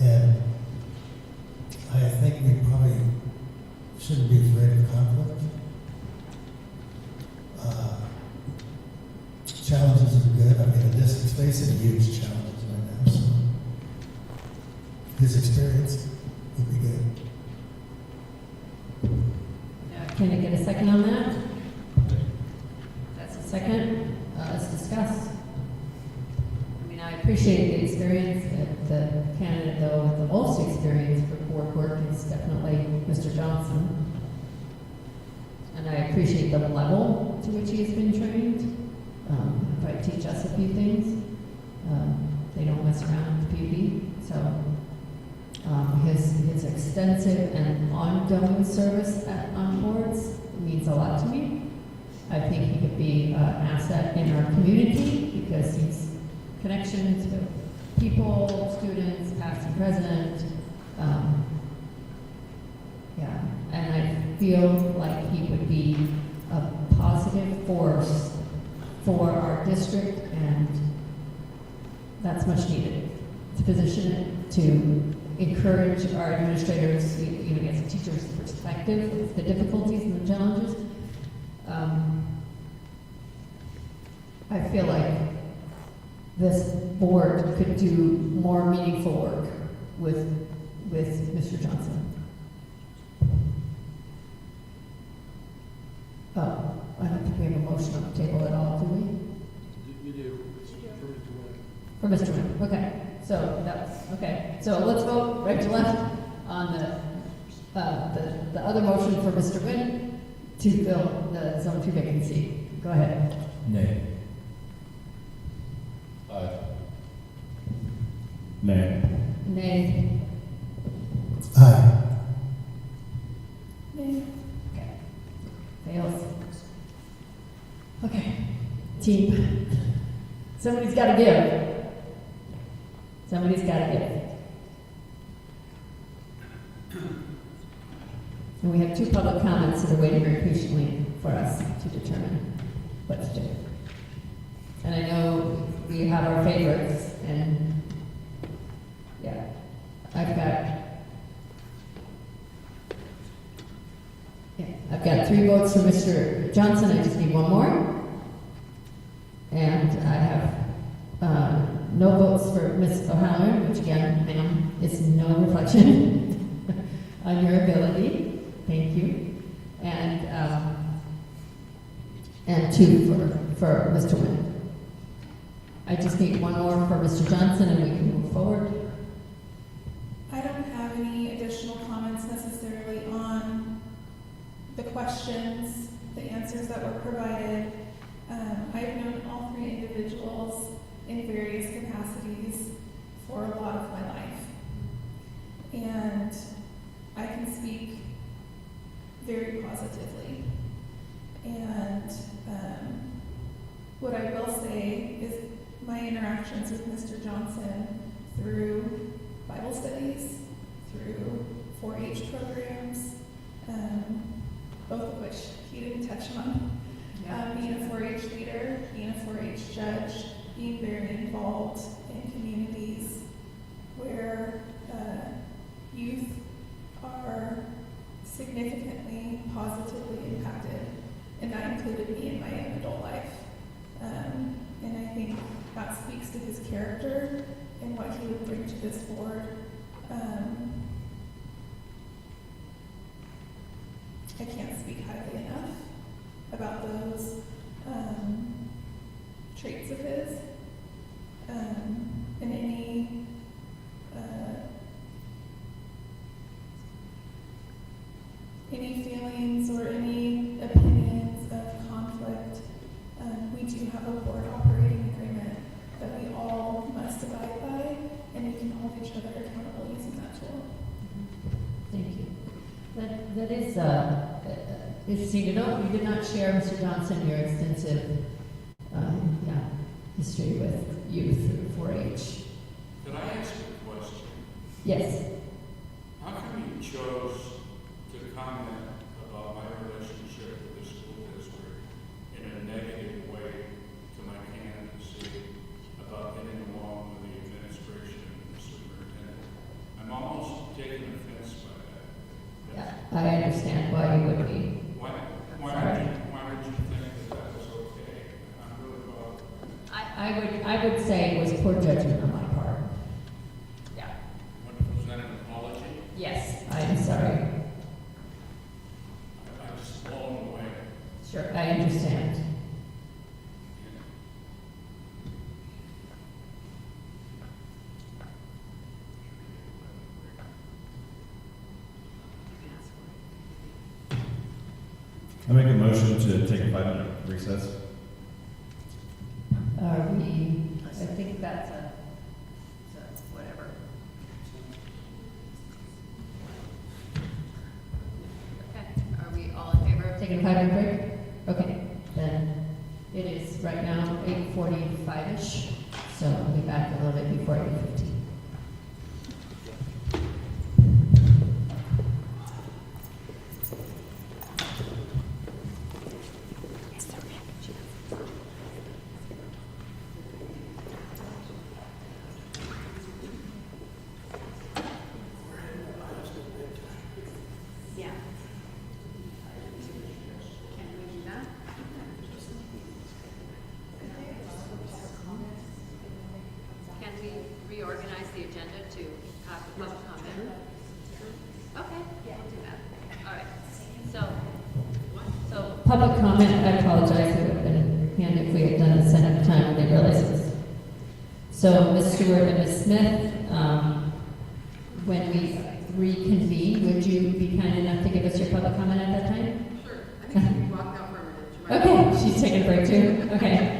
And I think we probably shouldn't be afraid of conflict. Challenges are good. I mean, the district's facing huge challenges right now, so his experience would be good. Can I get a second on that? That's a second. Let's discuss. I mean, I appreciate the experience. The candidate, though, with the most experience for board work is definitely Mr. Johnson. And I appreciate the level to which he has been trained. Probably teach us a few things. They don't mess around with PB. So his extensive and ongoing service on boards means a lot to me. I think he could be an asset in our community because he's connections with people, students, past and present. Yeah, and I feel like he would be a positive force for our district, and that's much needed to position it, to encourage our administrators, you know, get a teacher's perspective of the difficulties and the challenges. I feel like this board could do more meaningful work with Mr. Johnson. Oh, I don't think we have a motion on the table at all, do we? You do. For Mr. Wynn, okay. So that's, okay. So let's vote right to left on the other motion for Mr. Wynn to fill the Zone 2 vacancy. Go ahead. Nay. Aye. Nay. Nay. Aye. Nay. Okay. Fails. Okay. Team. Somebody's got to give. Somebody's got to give. And we have two public comments that are waiting very patiently for us to determine what to do. And I know we have our favorites, and yeah, I've got 3 votes for Mr. Johnson. I just need 1 more. And I have no votes for Ms. O'Halloran, which again, ma'am, is no reflection on your ability. Thank you. And 2 for Mr. Wynn. I just need 1 more for Mr. Johnson, and we can move forward. I don't have any additional comments necessarily on the questions, the answers that were provided. I've known all 3 individuals in various capacities for a lot of my life. And I can speak very positively. And what I will say is my interactions with Mr. Johnson through Bible studies, through 4-H programs, both of which he didn't touch on. Being a 4-H leader, being a 4-H judge, being very involved in communities where youth are significantly positively impacted, and that included me in my young adult life. And I think that speaks to his character and what he would bring to this board. I can't speak highly enough about those traits of his. And any feelings or any opinions of conflict, we do have a board operating agreement that we all must abide by, and we can hold each other accountable using that tool. Thank you. That is interesting to know. You did not share, Mr. Johnson, your extensive history with youth through 4-H. Could I ask a question? Yes. How come you chose to comment about my relationship with the school district in a negative way to my candidacy about getting along with the administration and the superintendent. I'm almost taking offense by that. Yeah, I understand why you would be. Why did you think that was okay? I'm really bothered. I would say it was poor judgment on my part. Yeah. Was that an apology? Yes, I'm sorry. I'm just blown away. Sure, I understand. I make a motion to take a 5-minute recess. Are we, I think that's whatever. Okay, are we all in favor of taking a 5-minute break? Okay, then it is right now 8:45-ish, so I'll be back a little bit before 8:15. Reorganize the agenda to have the public comment? Okay, yeah, we'll do that. All right. So public comment, I apologize, it would have been handy if we had done this ahead of time when they realized this. So Ms. Stewart and Ms. Smith, when we reconvene, would you be kind enough to give us your public comment at that time? Sure. I think we walked out for a minute. Okay, she's taking a break too? Okay.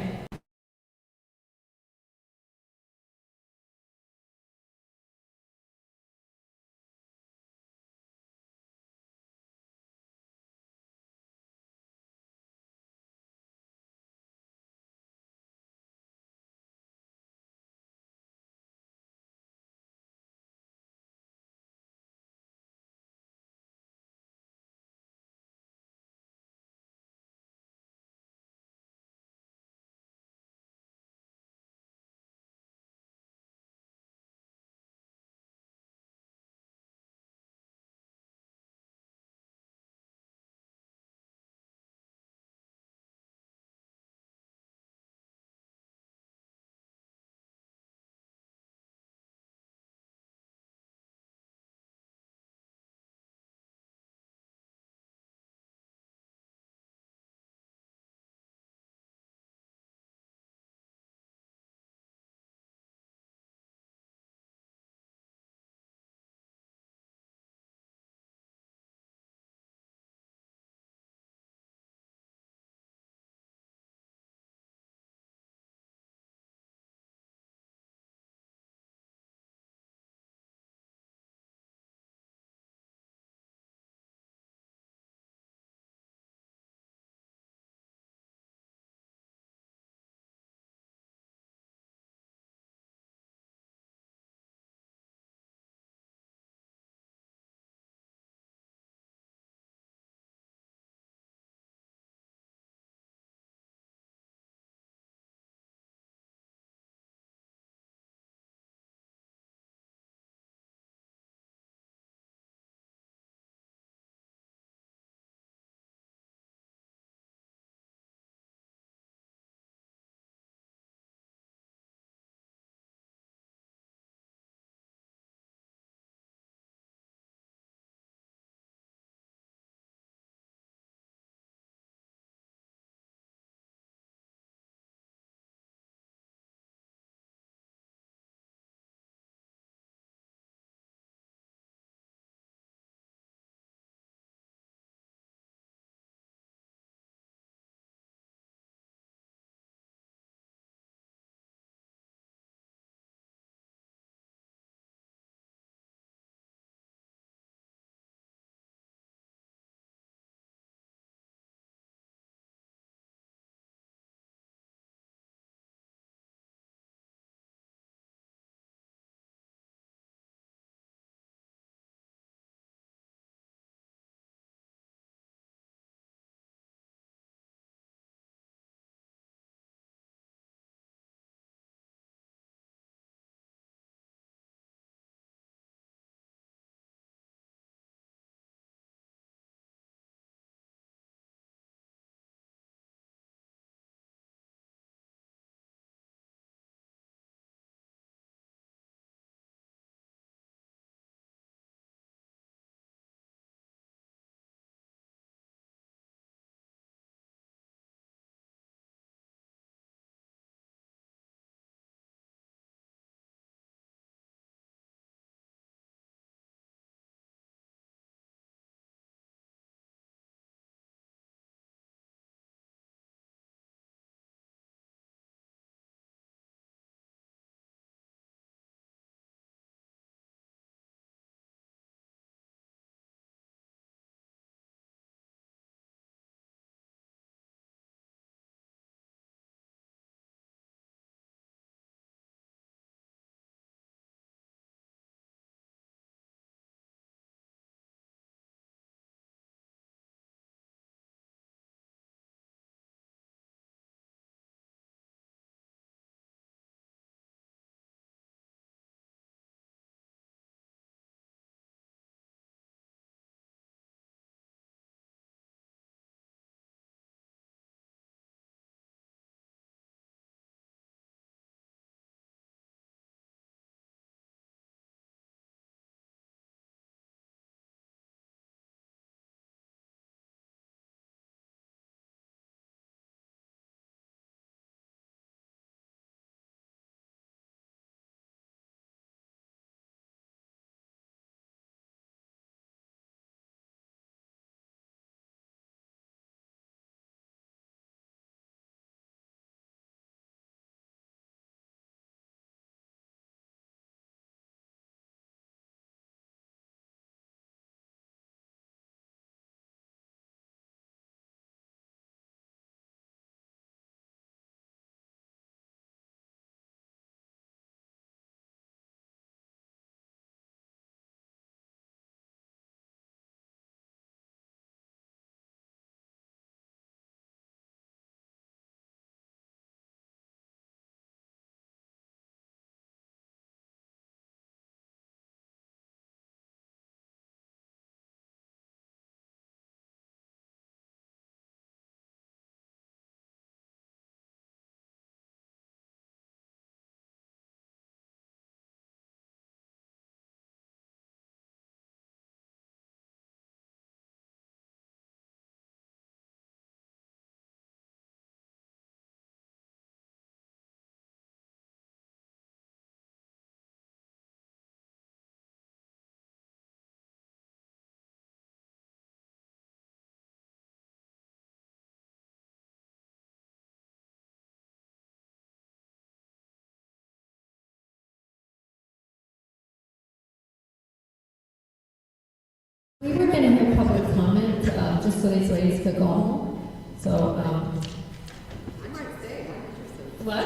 We were going to hear public comment, just so these ladies could go home. So, I might stay. I'm interested. what?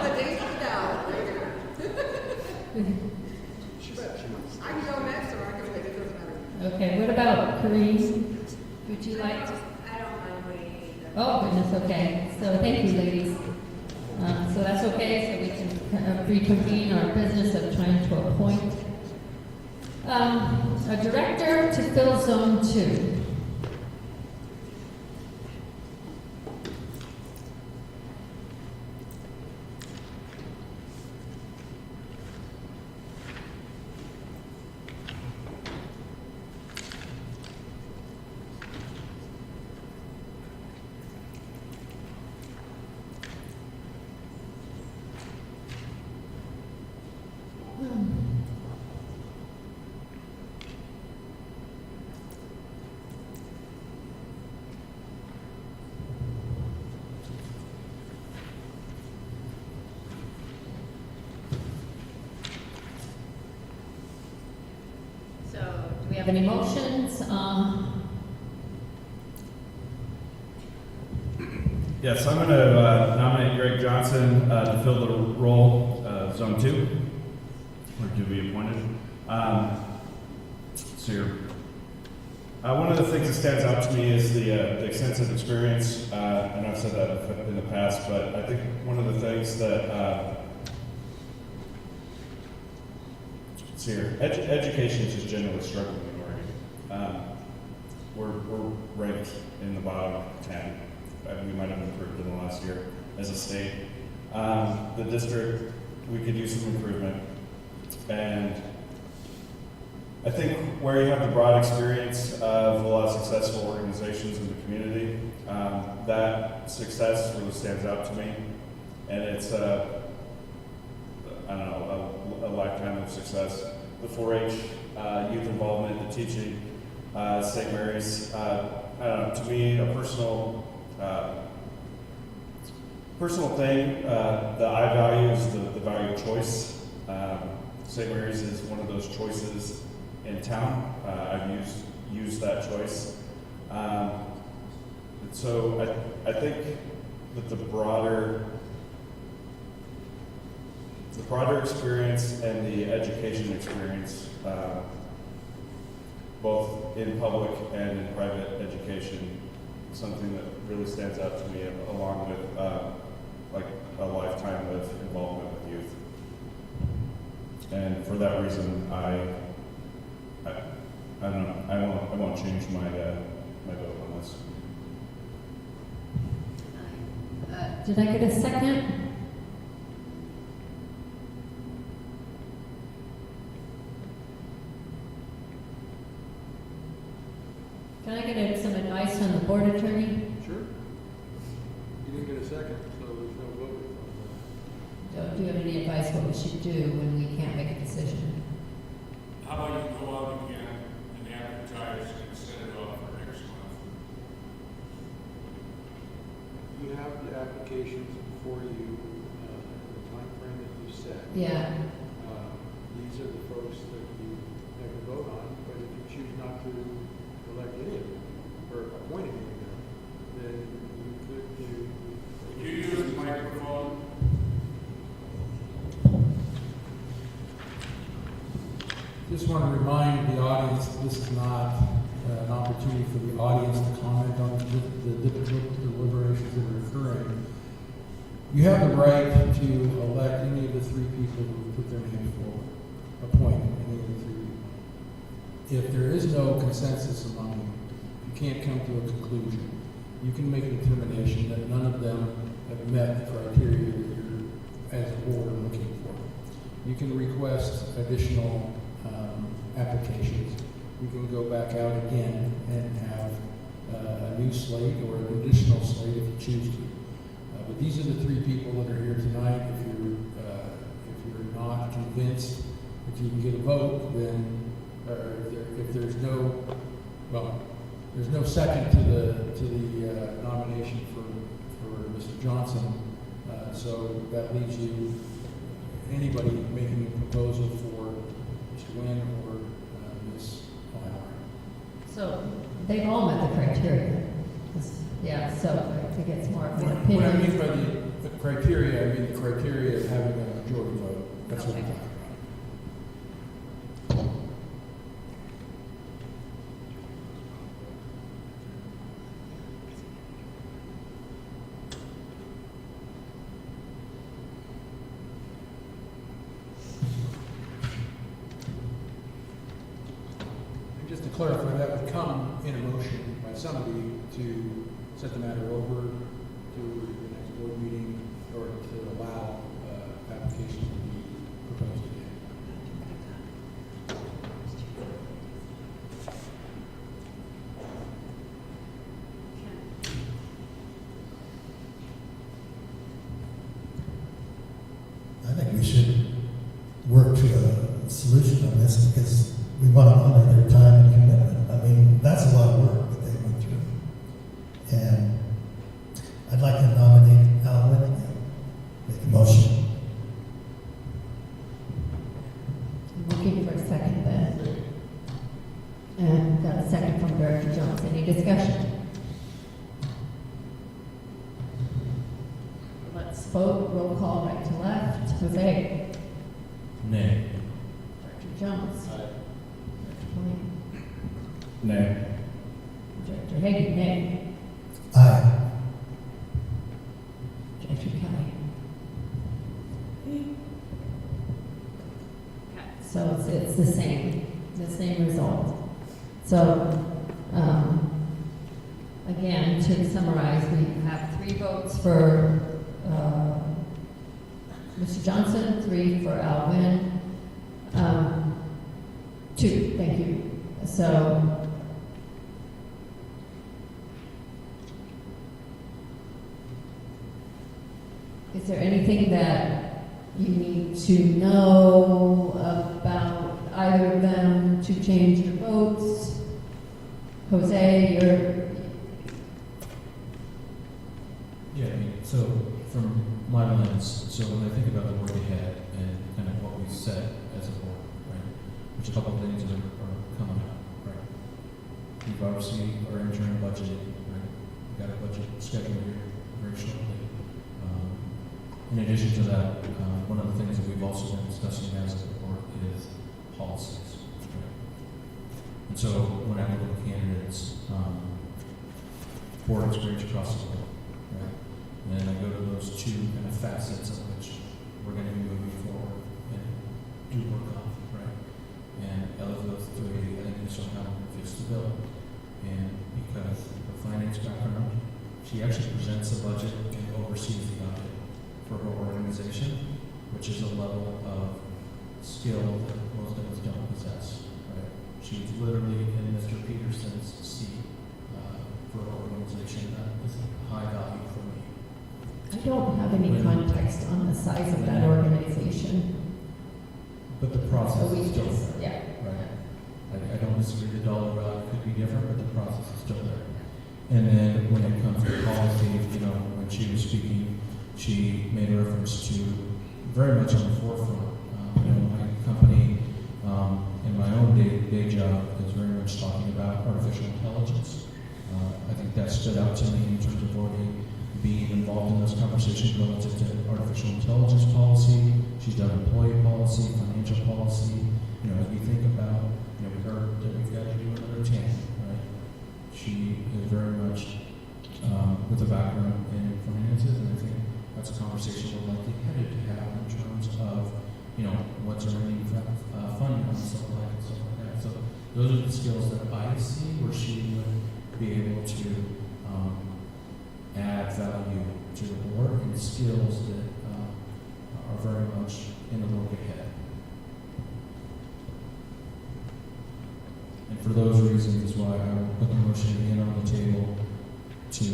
The days of the Dow, right here. I can go next or I can wait, it doesn't matter. Okay, what about Kareem? Would you like to? I don't mind waiting either. Oh, goodness, okay. So thank you, ladies. So that's okay, so we can reconvene our business of trying to appoint a director to fill Zone 2. So, do we have any motions? Yes, I'm going to nominate Greg Johnson to fill the role of Zone 2, or to be appointed. One of the things that stands out to me is the extensive experience. I know I've said that in the past, but I think one of the things that education is just generally struggling in Oregon. We're ranked in the bottom 10. We might have improved in the last year as a state. The district, we could use some improvement. And I think where you have the broad experience of a lot of successful organizations in the community, that success really stands out to me. And it's, I don't know, a lifetime of success. The 4-H, youth involvement, the teaching, St. Mary's, I don't know, to me, a personal thing that I value is the value of choice. St. Mary's is one of those choices in town. I've used that choice. So I think that the broader experience and the education experience, both in public and in private education, something that really stands out to me, along with like a lifetime of involvement with youth. And for that reason, I don't know. I won't change my vote on this. Did I get a second? Can I get some advice from the board attorney? Sure. You didn't get a second, so there's no vote. Do you have any advice what we should do when we can't make a decision? How about you go out again and advertise and set it off for next month? You have the applications before you, the time frame that you set. Yeah. These are the folks that you never vote on, but if you choose not to elect any of them, or appoint any of them, then you could do. Would you use the microphone? Just want to remind the audience that this is not an opportunity for the audience to comment on the deliberations that are occurring. You have the right to elect any of the three people who put their name forward, appoint any of the three people. If there is no consensus among you, you can't come to a conclusion. You can make a determination that none of them have met the criteria that you're, as a board, looking for. You can request additional applications. You can go back out again and have a new slate or an additional slate if you choose to. But these are the three people that are here tonight. If you're not convinced that you can get a vote, then if there's no, well, there's no second to the nomination for Mr. Johnson. So that leaves you anybody making a proposal for Mr. Nguyen or they've all met the criteria. Yeah, so I think it's more of an opinion. What I mean by the criteria, I mean the criteria of having a majority vote. That's what I'm talking about. And just to clarify, that would come in a motion by somebody to set the matter over to the next board meeting or to allow applications to be proposed again. I think we should work to a solution on this because we want to honor their time and commitment. I mean, that's a lot of work that they went through. And I'd like to nominate Al Winningham. Make a motion. I'm looking for a second then. And got a second from Director Jones. Any discussion? Let's vote. Roll call right to left. Jose? Nay. Director Jones? Director Blaine? Nay. Director Hagan? Nay. Aye. Director Kelly? So it's the same result. So, again, to summarize, we have 3 votes for Mr. Johnson, 3 for Al Wynn, 2, thank you. So, is there anything that you need to know about either of them to change your votes? Jose, you're... Yeah, I mean, so from my lens, so when I think about the work ahead and kind of what we set as a board, right, which a couple of things are coming up, right? We've obviously our internal budget, right? We've got a budget scheduled here very shortly. In addition to that, one of the things that we've also been discussing as a board is policies. Right? And so when I look at candidates, board experience across the board, right? And then I go to those 2 kind of facets of which we're going to be moving forward and do work on, right? And out of those 3, I think Ms. O'Connor fits the bill. And because of her finance background, she actually presents the budget and oversees the audit for her organization, which is a level of skill that most of us don't possess, right? She's literally in Mr. Peterson's seat for her organization. That is high value for me. I don't have any context on the size of that organization. But the process So is still just, there, yeah. right? I don't disagree the dollar value could be different, but the process is still there. And then when it comes to policy, you know, when she was speaking, she made reference to very much on the forefront. You know, my company and my own day job is very much talking about artificial intelligence. I think that stood out to me in terms of already being involved in those conversations relative to artificial intelligence policy. She's done employee policy, financial policy. You know, as we think about, you know, we heard that we've got to do another 10, right? She is very much with a background in finances, and I think that's a conversation we're likely headed to have in terms of, you know, what's our need for funding and stuff like that. So those are the skills that I see where she would be able to add value to the board and skills that are very much in the work ahead. And for those reasons is why I will put the motion again on the table to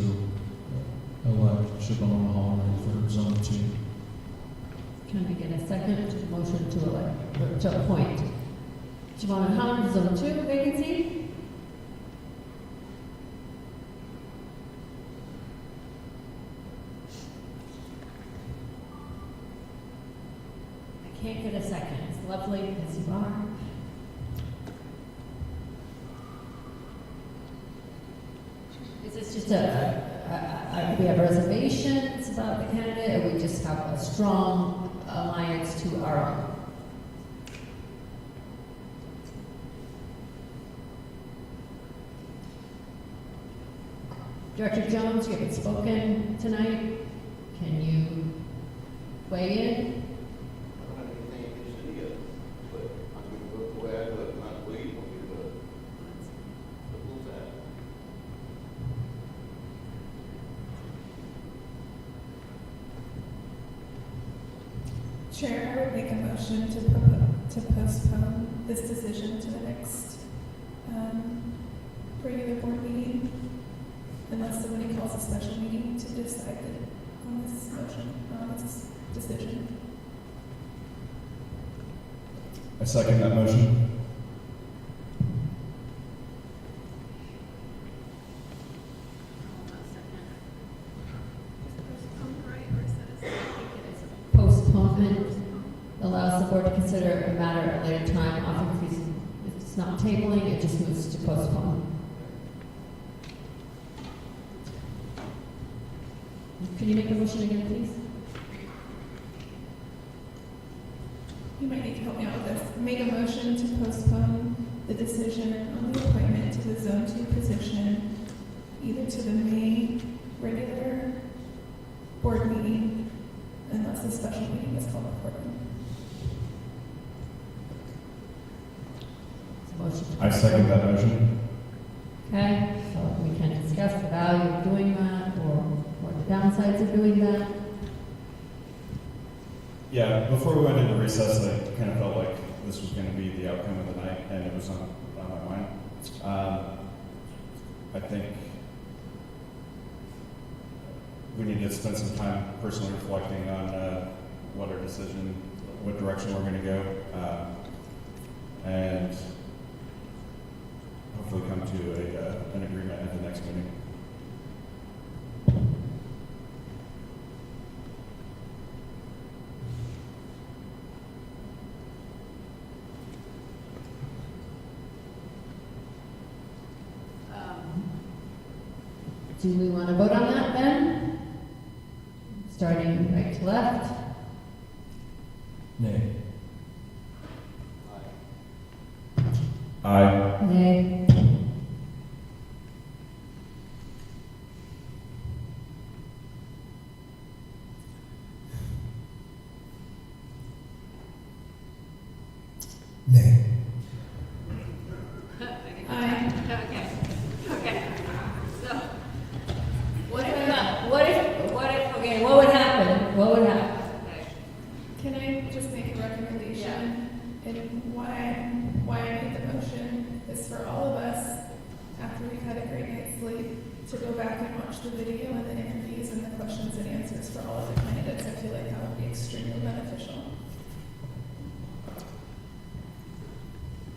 elect Shabana Holland for Zone 2. Can I get a second motion to elect, or to appoint Shabana Holland, Zone 2 vacancy? I can't get a second. It's lovely as you are. we have reservations about the candidate, or we just have a strong alliance to our own? Director Jones, you haven't spoken tonight. Can you weigh in? I don't have anything against any of it, but I'm going to vote the way I vote, not the way you want me to vote. Simple as that. Chair, I would make a motion to postpone this decision to the next regular board meeting, unless somebody calls a special meeting to decide on this motion, on this decision. I second that motion. Postponement allows the board to consider a matter at a later time, often if it's not tabling, it just moves to postpone. Can you make the motion again, please? You might need to help me out with this. Make a motion to postpone the decision on the appointment to the Zone 2 position, either to the May regular board meeting, unless a special meeting is called accordingly. I second that motion. Okay, so we can discuss the value of doing that or the downsides of doing that. Yeah, before we went into recess, I kind of felt like this was going to be the outcome of the night, and it was on my mind. I think we need to spend some time personally reflecting on what our decision, what direction we're going to go, and hopefully come to an agreement at the next meeting. Do we want to vote on that then? Starting right to left. Nay. Aye. Nay. Nay. Aye. Okay. So, what would happen? What would happen? Can I just make a recommendation? And why I made the motion is for all of us, after we've had a great night's sleep, to go back and watch the video and the interviews and the questions and answers for all of the candidates. I feel like that would be extremely beneficial.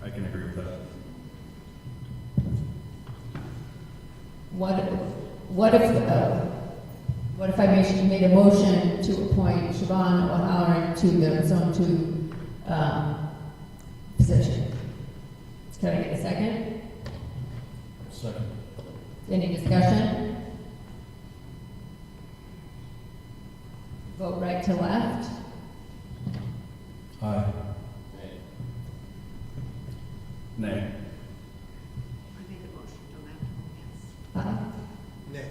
I can agree with that. What if I made a motion to appoint Siobhan O'Halloran to the Zone 2 position? Can I get a second? Second. Any discussion? Vote right to left. Aye. Nay. I made the motion, don't have to vote yes. Nay.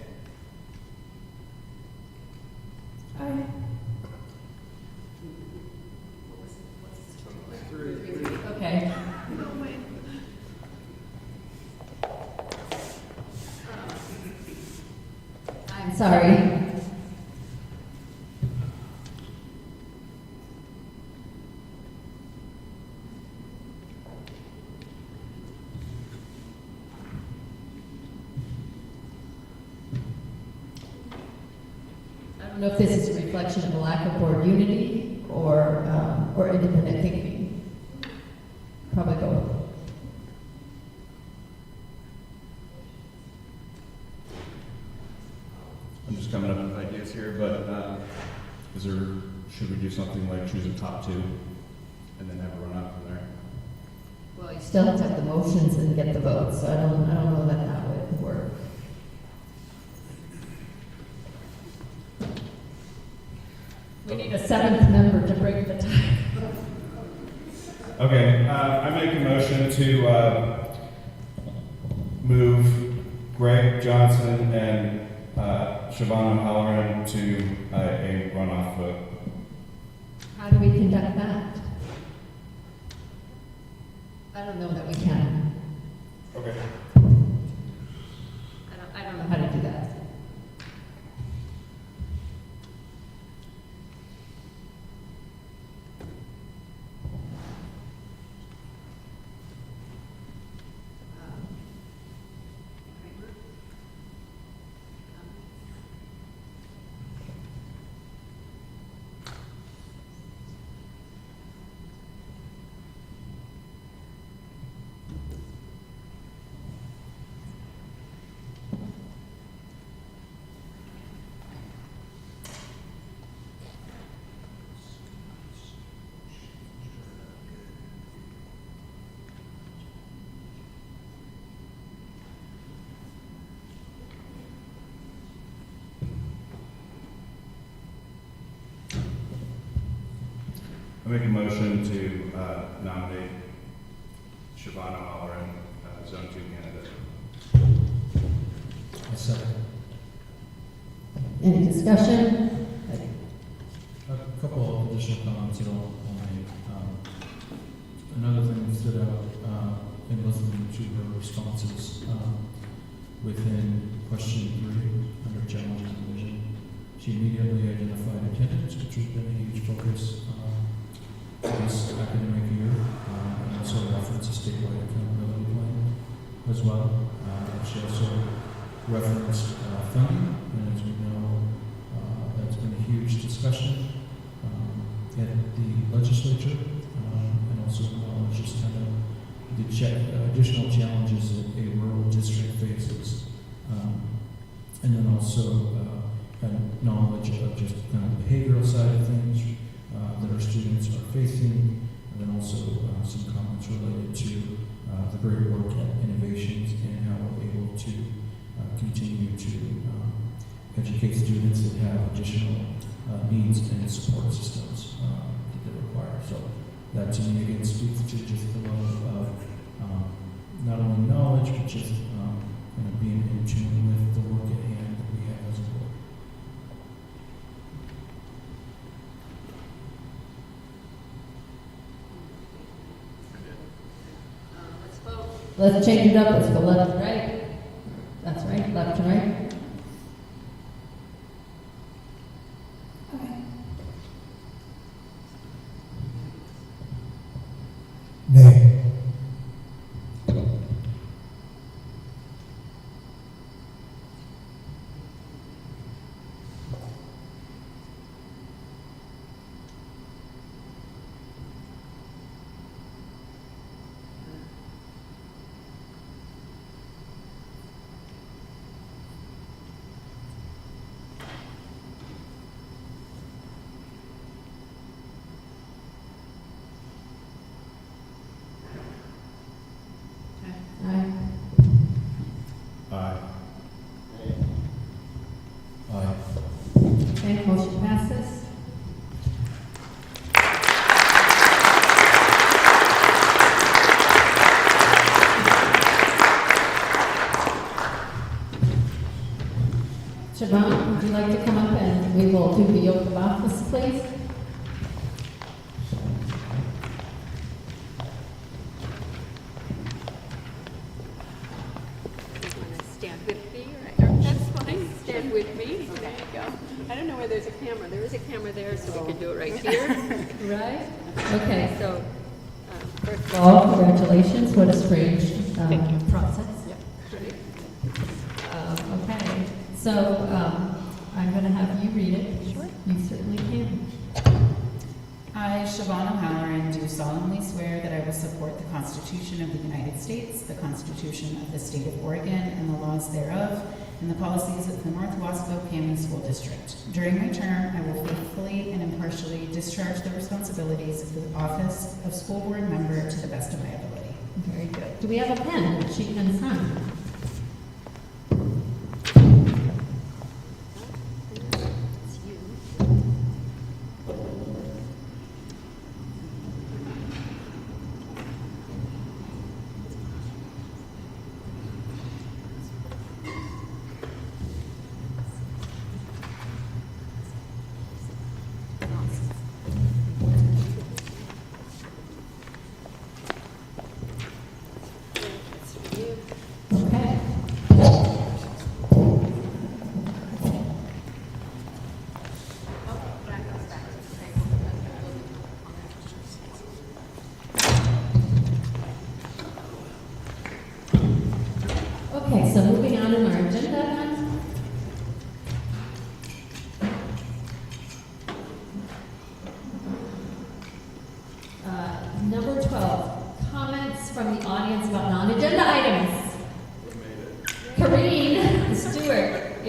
Aye. Okay. No way. I'm sorry. I don't know if this is a reflection of a lack of board unity or independent thinking. Probably both. I'm just coming up with ideas here, but should we do something like choose a top two and then have a run out from there? Well, you still have to have the motions and get the votes, so I don't know that would work. We need a seventh member to break the tie. Okay, I make a motion to move Greg Johnson and Siobhan O'Halloran to a runoff vote. How do we conduct that? I don't know that we can. Okay. I don't know how to do that. I make a motion to nominate Siobhan O'Halloran, Zone 2 candidate. A second. Any discussion? A couple of additional comments, you know, another thing that stood out in listening to her responses within question 3 under challenge and vision, she immediately identified attendance, which has been a huge focus this academic year, and also referenced a statewide accountability plan as well. She also referenced funding, and as we know, that's been a huge discussion at the legislature, and also acknowledged just kind of the additional challenges that a rural district faces, and then also knowledge of just kind of behavioral side of things that our students are facing, and then also some comments related to the great work at innovations and how we're able to continue to educate students that have additional needs and support systems that they require. So that to me again speaks to just the level of not only knowledge, but just kind of being in tune with the work at hand that we have as a board. Let's change it up. Let's go left to right. That's right, left to right. Okay. Nay. Aye. Aye. Aye. Okay, motion passes. Siobhan, would you like to come up and we will do the oath of office, please? Stand with me, right? That's fine. Stand with me. There you go. I don't know where there's a camera. There is a camera there, so we can do it right here. Right? Okay. So, first of Well, congratulations. What a strange process. Yep. Okay. So I'm going to have you read it. Sure. You certainly can. I, Siobhan O'Halloran, do solemnly swear that I will support the Constitution of the United States, the Constitution of the State of Oregon, and the laws thereof, and the policies of the North Wasco County School District. During my term, I will faithfully and impartially discharge the responsibilities of the office of school board member to the best of my ability. Very good. Do we have a pen that she can sign?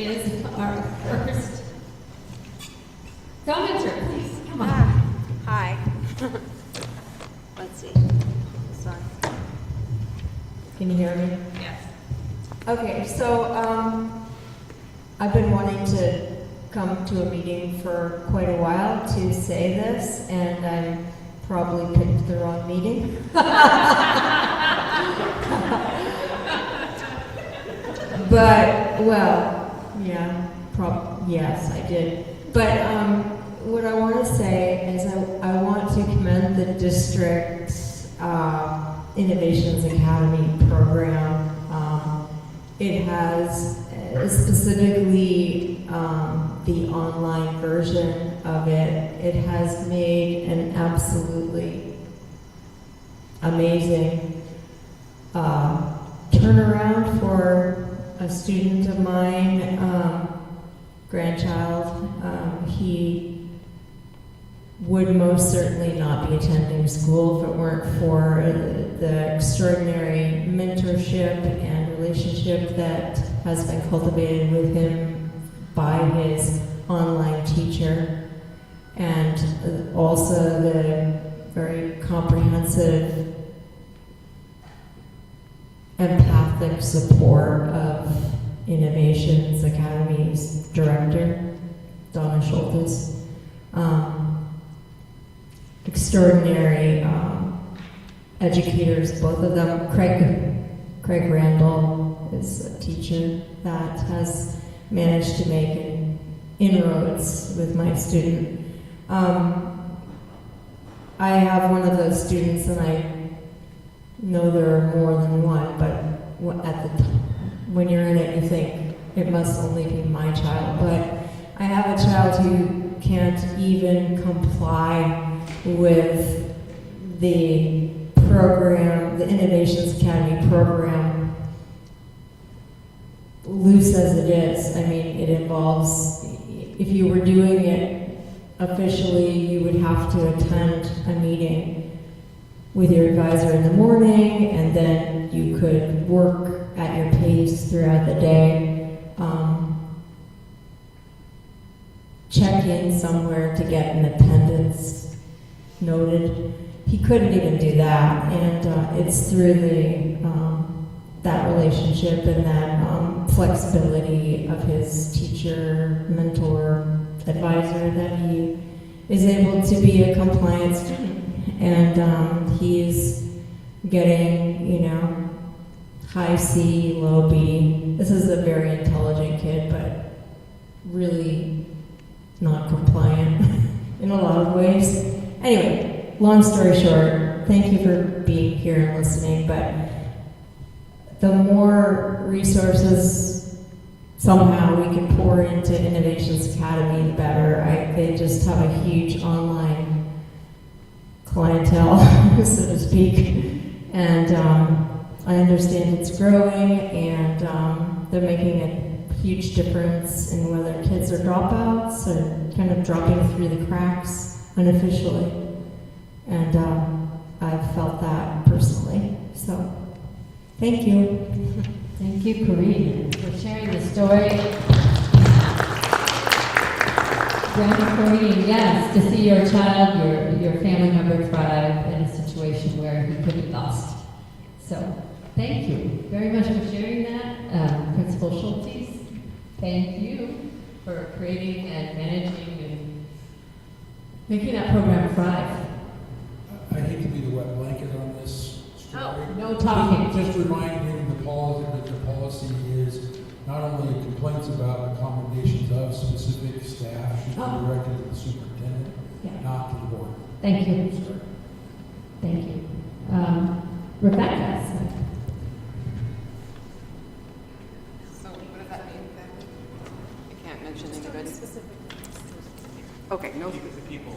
is our first commenter, please. Come on. Hi. Let's see. This one. Can you hear me? Yes. Okay, so I've been wanting to come to a meeting for quite a while to say this, and I probably picked the wrong meeting. But, well, yeah, yes, I did. But what I want to say is I want to commend the district's Innovations Academy program. It has specifically the online version of it. It has made an absolutely amazing turnaround for a student of mine, grandchild. He would most certainly not be attending school if it weren't for the extraordinary mentorship and relationship that has been cultivated with him by his online teacher, and also the very comprehensive empathic support of Innovations Academy's director, Donna Schultes. Extraordinary educators, both of them. Craig Randall is a teacher that has managed to make inroads with my student. I have one of those students, and I know there are more than one, but when you're in it, you think it must only be my child. But I have a child who can't even comply with the program, the Innovations Academy program, loose as it is. I mean, it involves, if you were doing it officially, you would have to attend a meeting with your advisor in the morning, and then you could work at your pace throughout the day. Check in somewhere to get an attendance noted. He couldn't even do that, and it's through that relationship and that flexibility of his teacher, mentor, advisor that he is able to be a compliant student. And he's getting, high C, low B. This is a very intelligent kid, but really not compliant in a lot of ways. Anyway, long story short, thank you for being here and listening, but the more resources somehow we can pour into Innovations Academy, the better. They just have a huge online clientele, so to speak, and I understand it's growing, and they're making a huge difference in whether kids are dropouts or kind of dropping through the cracks unofficially, and I've felt that personally. So, thank you. Thank you, Corinne, for sharing the story. Grandma Corinne, yes, to see your child, your family member thrive in a situation where he could be lost. So, thank you very much for sharing that. Principal Schultes, thank you for creating and managing and making that program thrive. I hate to be the wet blanket on this story. Oh, no talking. Just reminding the policy is not only complaints about accommodations of specific staff should be directed to the superintendent, not to the board. Thank you. Thank you. Rebecca. So what does that mean exactly? I can't mention anybody. Okay, no. People.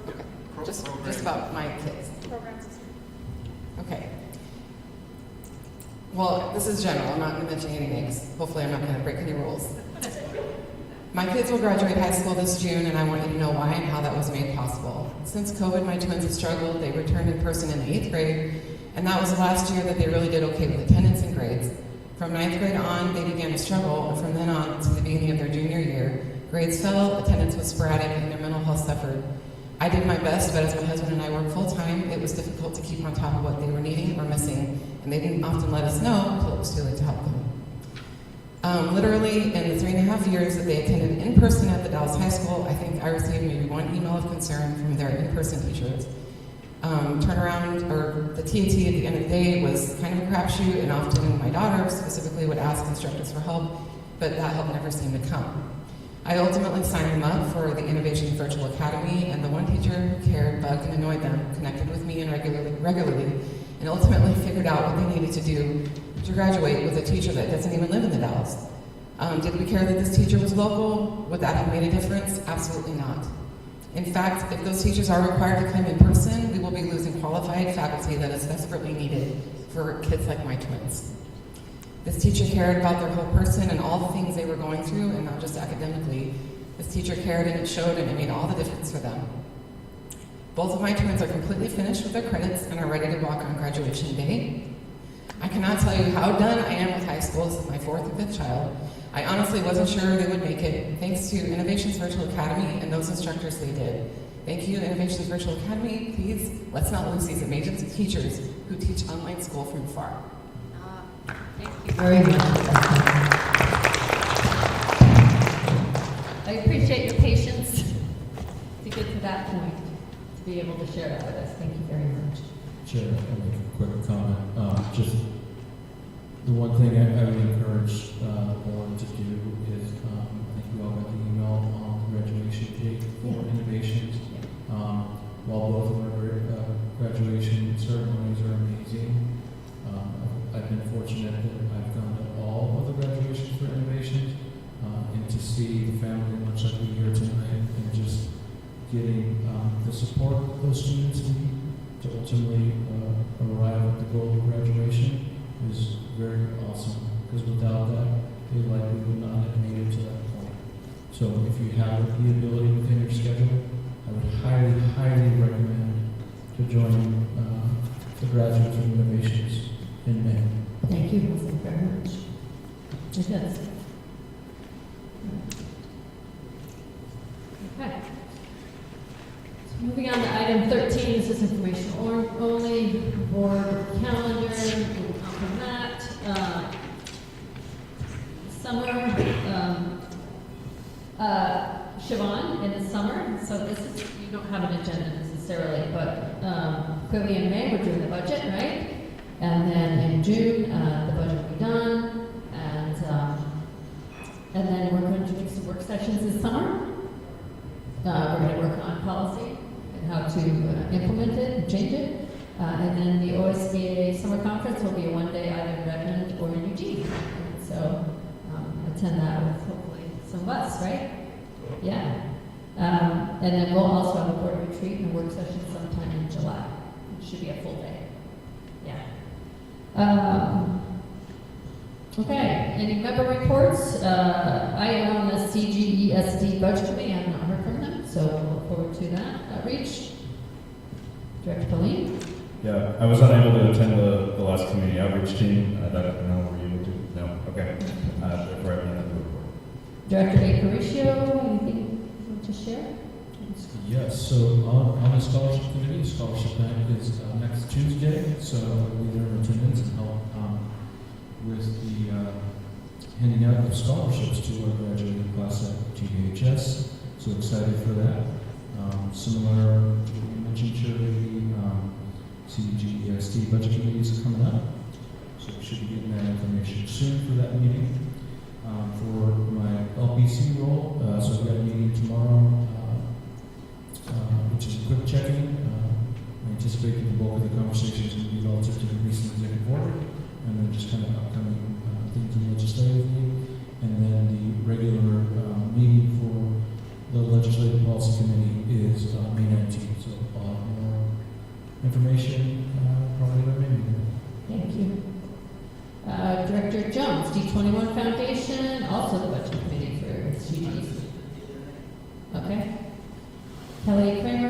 Okay. Just about my kids. Okay. Well, this is general. I'm not going to mention any names. Hopefully I'm not going to break any rules. My kids will graduate high school this June, and I want you to know why and how that was made possible. Since COVID, my twins have struggled. They returned in person in the 8th grade, and that was the last year that they really did okay with attendance and grades. From 9th grade on, they began to struggle, and from then on to the beginning of their junior year, grades fell, attendance was sporadic, and their mental health suffered. I did my best, but as my husband and I worked full-time, it was difficult to keep on top of what they were needing or missing, and they didn't often let us know until it was too late to help them. Literally, in the 3.5 years that they attended in person at the Dallas High School, I think I received maybe one email of concern from their in-person teachers. Turnaround, or the TAT at the end of the day was kind of a crapshoot, and often my daughter specifically would ask instructors for help, but that help never seemed to come. I ultimately signed them up for the Innovation Virtual Academy, and the one teacher who cared, bugged, and annoyed them connected with me and regularly, and ultimately figured out what they needed to do to graduate with a teacher that doesn't even live in the Dalles. Did we care that this teacher was local? Would that have made a difference? Absolutely not. In fact, if those teachers are required to come in person, we will be losing qualified faculty that is desperately needed for kids like my twins. This teacher cared about their whole person and all the things they were going through, and not just academically. This teacher cared, and it showed, and it made all the difference for them. Both of my twins are completely finished with their credits and are ready to walk on graduation day. I cannot tell you how done I am with high school. This is my 4th and 5th child. I honestly wasn't sure they would make it. Thanks to Innovations Virtual Academy and those instructors, they did. Thank you, Innovations Virtual Academy. Please, let's not lose these amazing teachers who teach online school from afar. Thank you very much. I appreciate your patience to get to that point, to be able to share that with us. Thank you very much. Chair, I'll make a quick comment. Just the one thing I would encourage the board to do is, I think we all got the email on the graduation date for innovations. While both of our graduation ceremonies are amazing, I've been fortunate that I've gone to all of the graduations for innovations, and to see the family, much like we here tonight, and just getting the support that those students need to ultimately arrive at the goal of graduation is very awesome, because without that, they likely would not have made it to that point. So if you have the ability within your schedule, I would highly, highly recommend to join the graduates of innovations in May. Thank you very much. It does. Okay. Moving on to item 13, this is information only, board calendar, moving on from that. Summer, Siobhan, in the summer, so this is, you don't have an agenda necessarily, but clearly in May, we're doing the budget, right? And then in June, the budget will be done, and then we're going to do some work sessions this summer. We're going to work on policy and how to implement it and change it. And then the OSBA summer conference will be a one-day either in Redmond or in Eugene. And so attend that with hopefully some of us, right? Yeah. And then we'll also have a board retreat and a work session sometime in July. It should be a full day. Yeah. Okay, any member reports? I am on the CGESD budget committee. I have not heard from them, so we'll look forward to that outreach. Director Pauline? Yeah, I was unable to attend the last community outreach team. I don't know, were you able to? No, okay. Therefore, I have another report. Director Aparicio, anything you want to share? Yes, so on the scholarship committee, scholarship night is next Tuesday, so we'll be there in attendance and help with the handing out of scholarships to our graduating class at GHS. So excited for that. Similar to what you mentioned, Shirley, CGESD budget committee is coming up. So we should be getting that information soon for that meeting. For my LPC role, so we've got a meeting tomorrow, which is a quick check-in. I anticipate that the bulk of the conversations will be relative to the recent executive order, and then just kind of upcoming things in legislatively, and then the regular meeting for the Legislative Policy Committee is May 19th, so I'll have more information probably by May. Thank you. Director Jones, D21 Foundation, also the budget committee for CGs. Okay. Kelly Kramer,